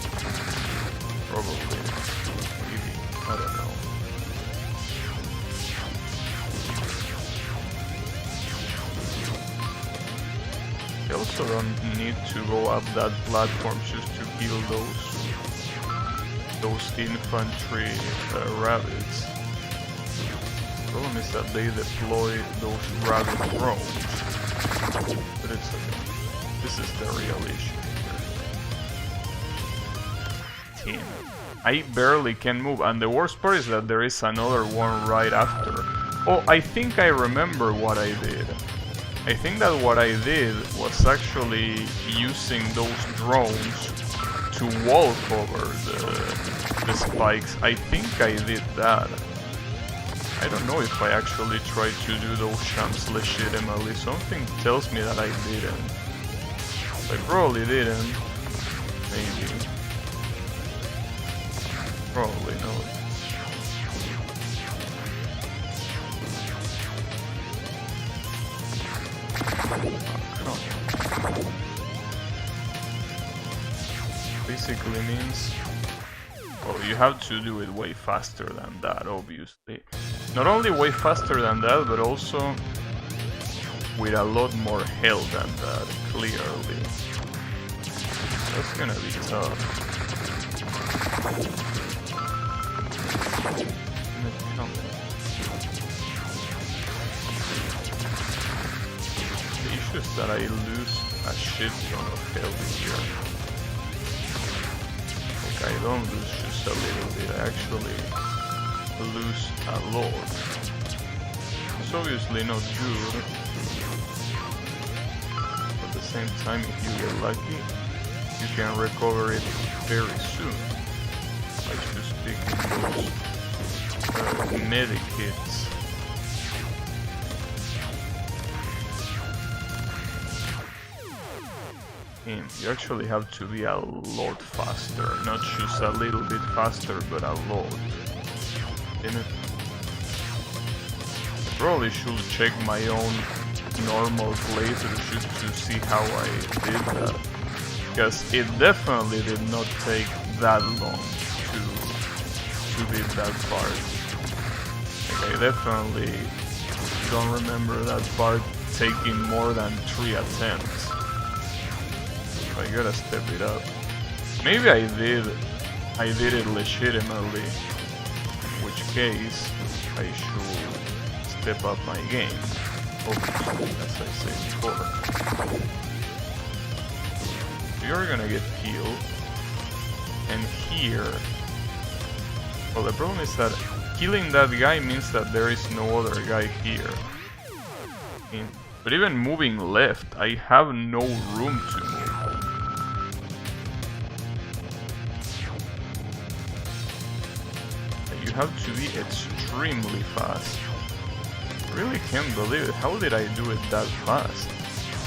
Probably. Maybe. I don't know. You also don't need to go up that platform just to kill those infantry rabbits. The problem is that they deploy those rabbit drones. But it's okay. This is the real issue here. Team. I barely can move, and the worst part is that there is another one right after. Oh, I think I remember what I did. I think that what I did was actually using those drones to wall cover the spikes. I think I did that. I don't know if I actually tried to do those jumps legitimately. Something tells me that I didn't. I probably didn't. Maybe. Probably not. Basically means, well, you have to do it way faster than that, obviously. Not only way faster than that, but also with a lot more health than that, clearly. That's gonna be tough. The issue is that I lose a shit ton of health here. Like, I don't lose just a little bit, I actually lose a lot. It's obviously not good. At the same time, if you get lucky, you can recover it very soon. Like just picking those medic kits. You actually have to be a lot faster, not just a little bit faster, but a lot. I probably should check my own normal playthrough just to see how I did that, because it definitely did not take that long to beat that part. Like, I definitely don't remember that part taking more than 3 attempts. I gotta step it up. Maybe I did it legitimately, in which case I should step up my game, obviously, as I said before. You're gonna get killed, and here... Well, the problem is that killing that guy means that there is no other guy here. But even moving left, I have no room to move. You have to be extremely fast. I really can't believe it. How did I do it that fast?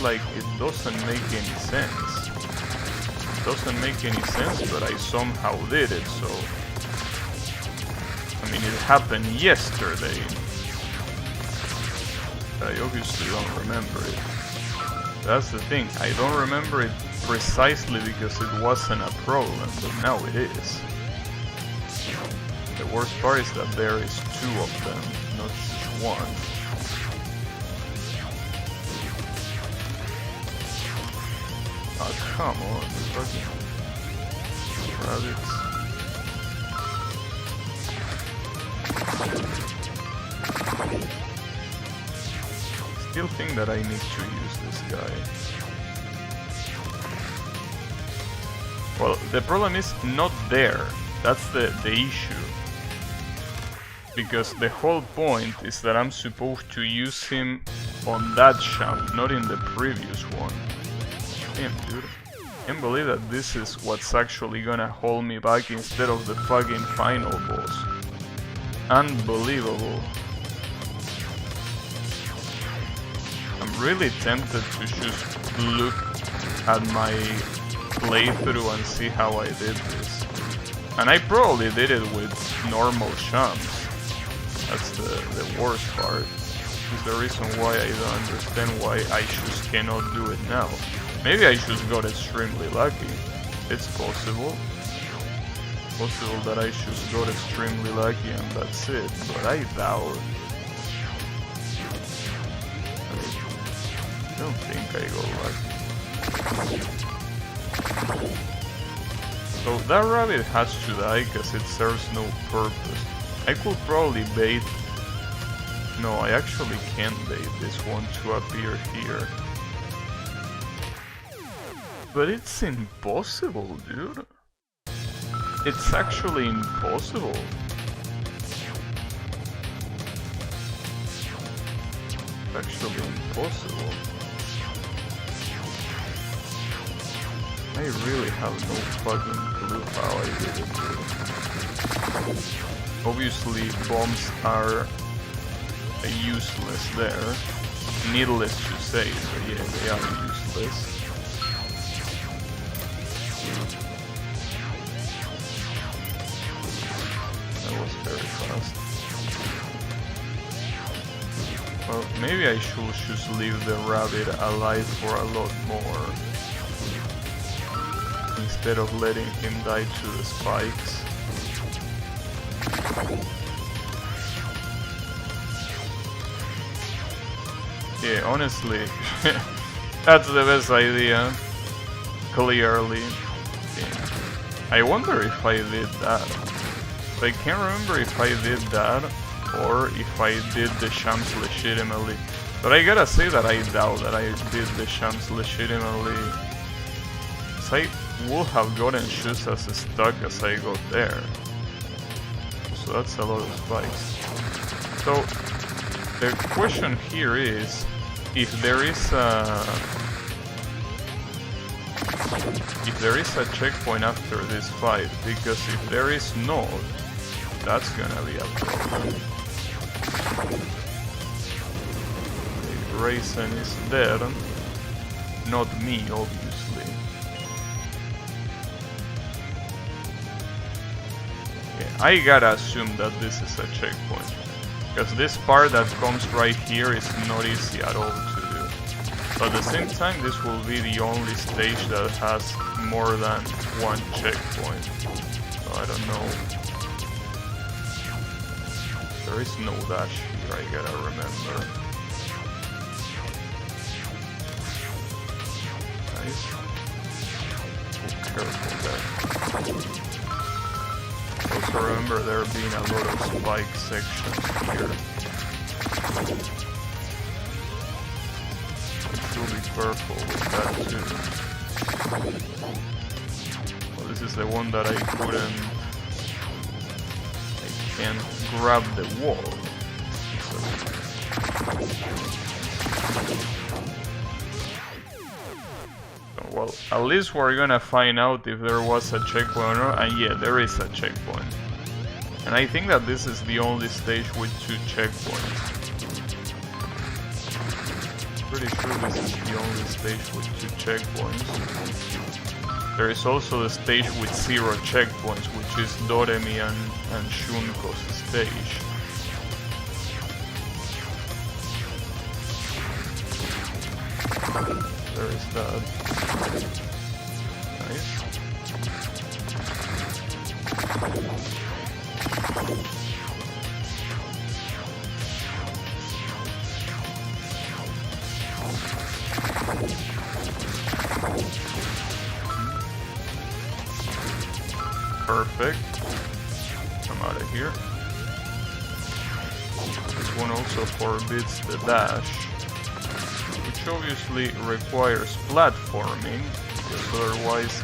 Like, it doesn't make any sense. It doesn't make any sense, but I somehow did it, so... I mean, it happened yesterday. I obviously don't remember it. That's the thing, I don't remember it precisely because it wasn't a problem, but now it is. The worst part is that there is two of them, not just one. Oh, come on, fucking rabbits. Still think that I need to use this guy. Well, the problem is not there. That's the issue. Because the whole point is that I'm supposed to use him on that champ, not in the previous one. Damn, dude. I can't believe that this is what's actually gonna hold me back instead of the fucking final boss. Unbelievable. I'm really tempted to just look at my playthrough and see how I did this. And I probably did it with normal champs. That's the worst part. Is the reason why I don't understand why I just cannot do it now. Maybe I just got extremely lucky. It's possible. Possible that I just got extremely lucky and that's it. But I doubt. I don't think I got lucky. So that rabbit has to die because it serves no purpose. I could probably bait... No, I actually can't bait this one to appear here. But it's impossible, dude. It's actually impossible. It's actually impossible. I really have no fucking clue how I did it, dude. Obviously, bombs are useless there. Needless to say, but yeah, they are useless. That was very fast. Well, maybe I should just leave the rabbit alive for a lot more. Instead of letting him die to the spikes. Yeah, honestly, that's the best idea. Clearly. Yeah. I wonder if I did that. I can't remember if I did that or if I did the champs legitimately. But I gotta say that I doubt that I did the champs legitimately. So I would have gotten just as stuck as I got there. So that's a lot of spikes. So the question here is if there is a checkpoint after this fight, because if there is not, that's gonna be a problem. Raisin is dead, not me obviously. Yeah, I gotta assume that this is a checkpoint. Because this part that comes right here is not easy at all to do. But at the same time, this will be the only stage that has more than one checkpoint. So I don't know. There is no dash here, I gotta remember. Nice. Oh, careful there. Those also remember there being a lot of spike sections here. Should be careful with that too. Well, this is the one that I couldn't. I can't grab the wall. So. Well, at least we're gonna find out if there was a checkpoint or not, and yeah, there is a checkpoint. And I think that this is the only stage with 2 checkpoints. Pretty sure this is the only stage with 2 checkpoints. There is also a stage with 0 checkpoints, which is Doremi and Shunko's stage. There is that. Nice. Perfect. Come out of here. This one also forbids the dash, which obviously requires platforming, because otherwise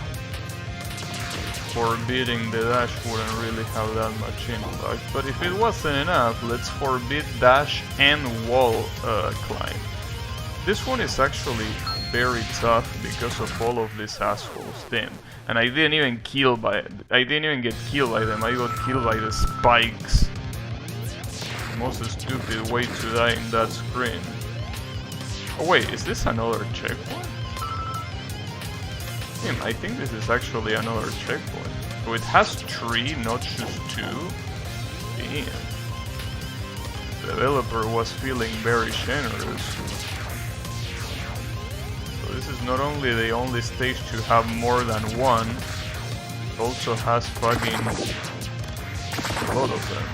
forbidding the dash wouldn't really have that much impact. But if it wasn't enough, let's forbid dash and wall climb. This one is actually very tough because of all of these assholes. Damn. And I didn't even get killed by them. I got killed by the spikes. The most stupid way to die in that screen. Oh wait, is this another checkpoint? Damn, I think this is actually another checkpoint. So it has 3, not just 2. Damn. The developer was feeling very generous. So this is not only the only stage to have more than 1, it also has fucking a lot of them.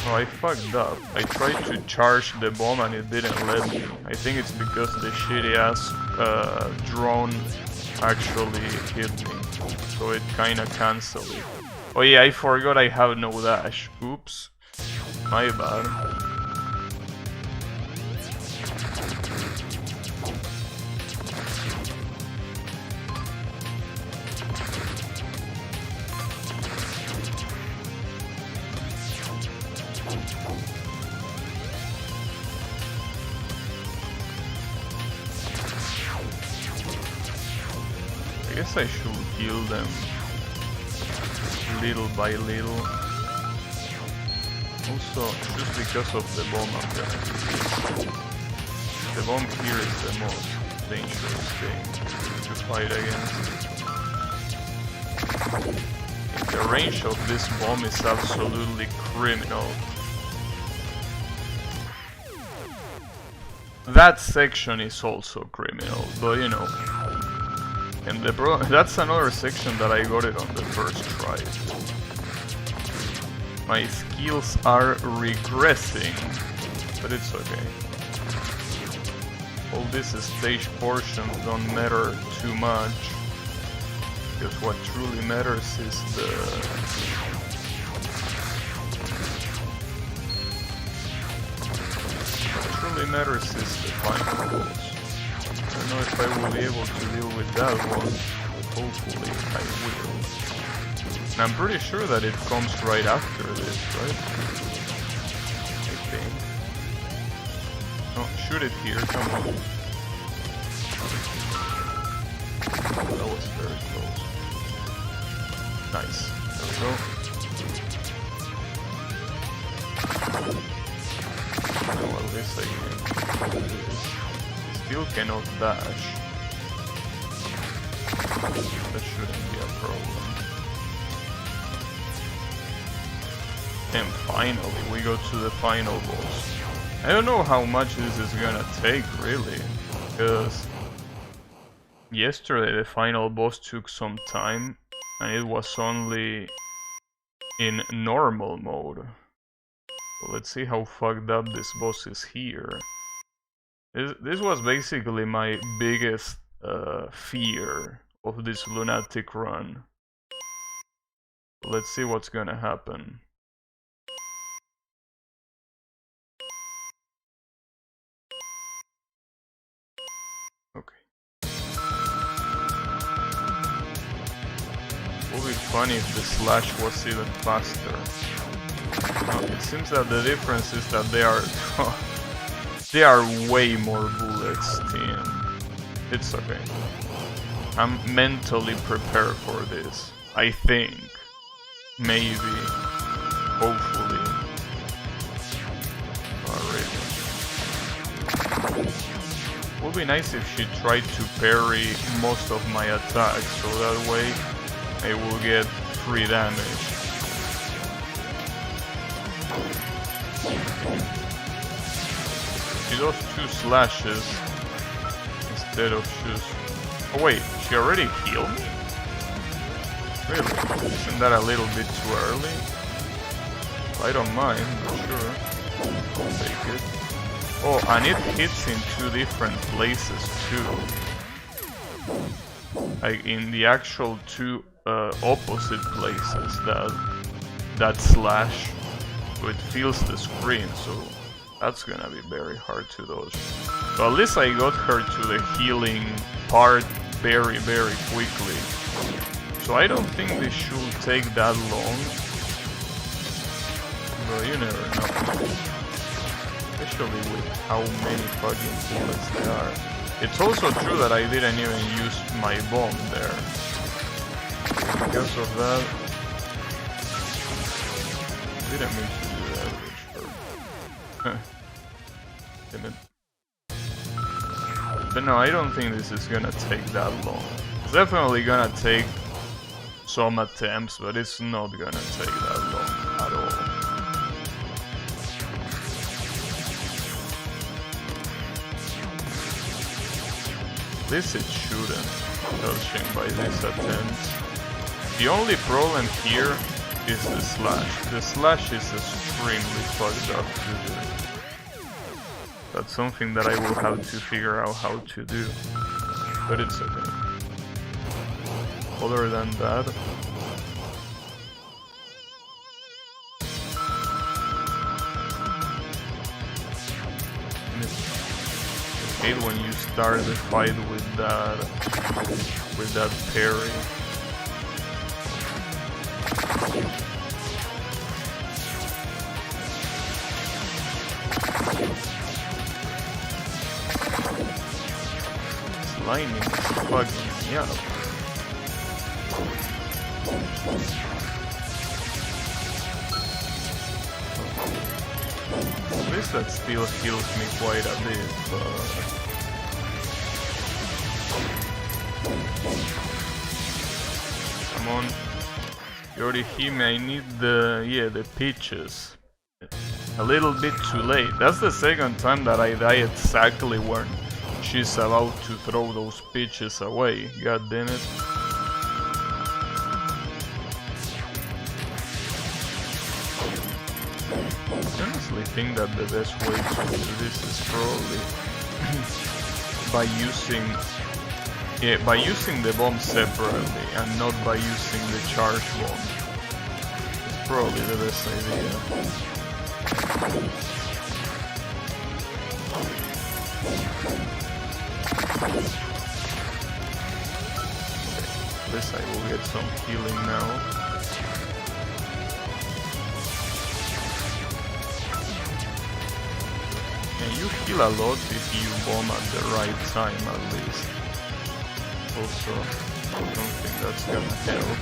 Oh, I fucked up. I tried to charge the bomb and it didn't let me. I think it's because the shitty ass drone actually hit me. So it kinda cancelled it. Oh yeah, I forgot I have no dash. Oops. My bad. I guess I should kill them little by little. Also, just because of the bomb I'm gonna do this. The bomb here is the most dangerous thing to fight against. The range of this bomb is absolutely criminal. That section is also criminal, but you know. And that's another section that I got it on the first try. My skills are regressing, but it's okay. All these stage portions don't matter too much, because what truly matters is the final boss. I don't know if I will be able to deal with that one, but hopefully I will. And I'm pretty sure that it comes right after this, right? I think. No, shoot it here, come on. That was very close. Nice, there we go. Now at least I can do this. Still cannot dash. That shouldn't be a problem. And finally, we go to the final boss. I don't know how much this is gonna take, really, because yesterday the final boss took some time, and it was only in normal mode. So let's see how fucked up this boss is here. This was basically my biggest fear of this Lunatic run. Let's see what's gonna happen. Okay. It would be funny if the slash was even faster. No, it seems that the difference is that they are they are way more bullets, team. It's okay. I'm mentally prepared for this. I think. Maybe. Hopefully. Alright. Would be nice if she tried to parry most of my attacks, so that way I will get free damage. She does 2 slashes instead of just... Oh wait, she already healed me? Really? Isn't that a little bit too early? I don't mind, but sure. I'll take it. Oh, and it hits in 2 different places too. Like in the actual 2 opposite places that slash. So it feels the screen, so that's gonna be very hard to dodge. So at least I got her to the healing part very quickly. So I don't think this should take that long. But you never know. Especially with how many fucking bullets there are. It's also true that I didn't even use my bomb there. Because of that... didn't mean to do that, but sure. Damn it. But no, I don't think this is gonna take that long. It's definitely gonna take some attempts, but it's not gonna take that long at all. This it shouldn't, judging by these attempts. The only problem here is the slash. The slash is extremely fucked up to do. That's something that I will have to figure out how to do. But it's okay. Other than that... I hate when you start the fight with that parry. This lightning is fucking me up. At least that still heals me quite a bit, but... Come on. Yorihime, I need the peaches. A little bit too late. That's the second time that I die exactly when she's about to throw those peaches away. God damn it. I honestly think that the best way to do this is probably by using the bomb separately and not by using the charge bomb. It's probably the best idea. At least I will get some healing now. And you heal a lot if you bomb at the right time at least. Also, I don't think that's gonna help.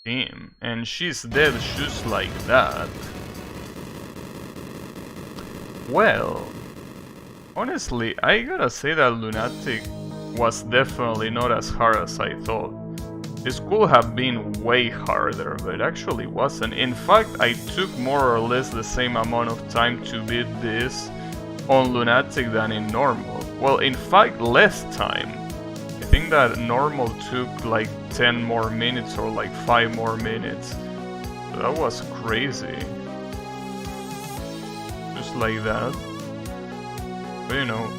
Damn, and she's dead just like that. Well, honestly, I gotta say that Lunatic was definitely not as hard as I thought. This could have been way harder, but it actually wasn't. In fact, I took more or less the same amount of time to beat this on Lunatic than in normal. Well, in fact, less time. I think that normal took like 10 more minutes or like 5 more minutes. That was crazy. Just like that. But you know,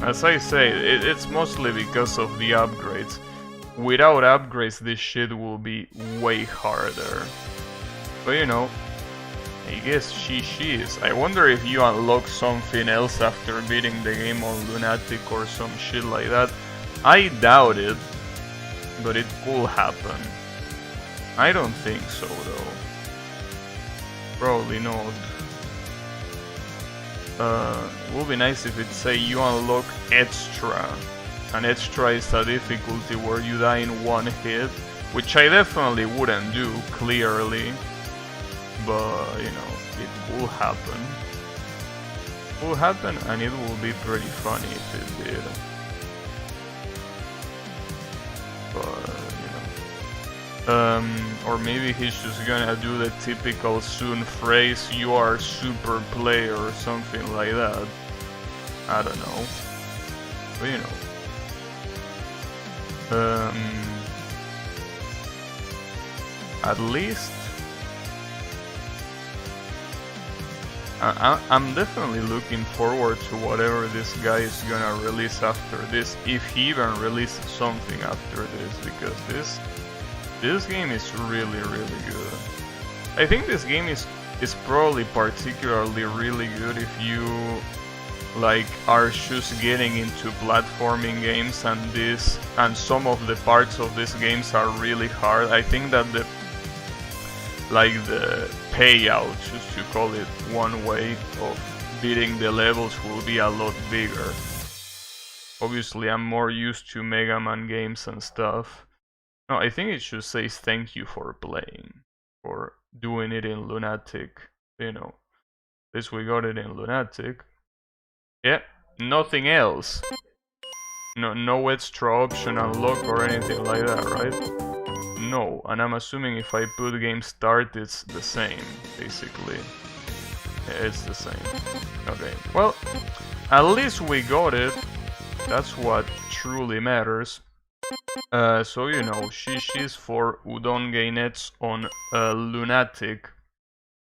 as I say, it's mostly because of the upgrades. Without upgrades, this shit will be way harder. But you know, I guess she's. I wonder if you unlock something else after beating the game on Lunatic or some shit like that. I doubt it, but it could happen. I don't think so though. Probably not. It would be nice if it say you unlock extra. And extra is a difficulty where you die in one hit, which I definitely wouldn't do, clearly. But, you know, it will happen. It will happen, and it will be pretty funny if it did. But, you know. Or maybe he's just gonna do the typical soon phrase, you are super player or something like that. I don't know. But, you know. At least I'm definitely looking forward to whatever this guy is gonna release after this, if he even releases something after this, because this game is really good. I think this game is probably particularly really good if you like are just getting into platforming games, and some of the parts of these games are really hard. I think that the payout, just to call it one way, of beating the levels will be a lot bigger. Obviously I'm more used to Mega Man games and stuff. No, I think it should say thank you for playing, for doing it in Lunatic. You know, at least we got it in Lunatic. Yeah, nothing else. No extra option unlock or anything like that, right? No, and I'm assuming if I put game start, it's the same, basically. Yeah, it's the same. Okay, well, at least we got it. That's what truly matters. So you know, she's for Udongein on Lunatic.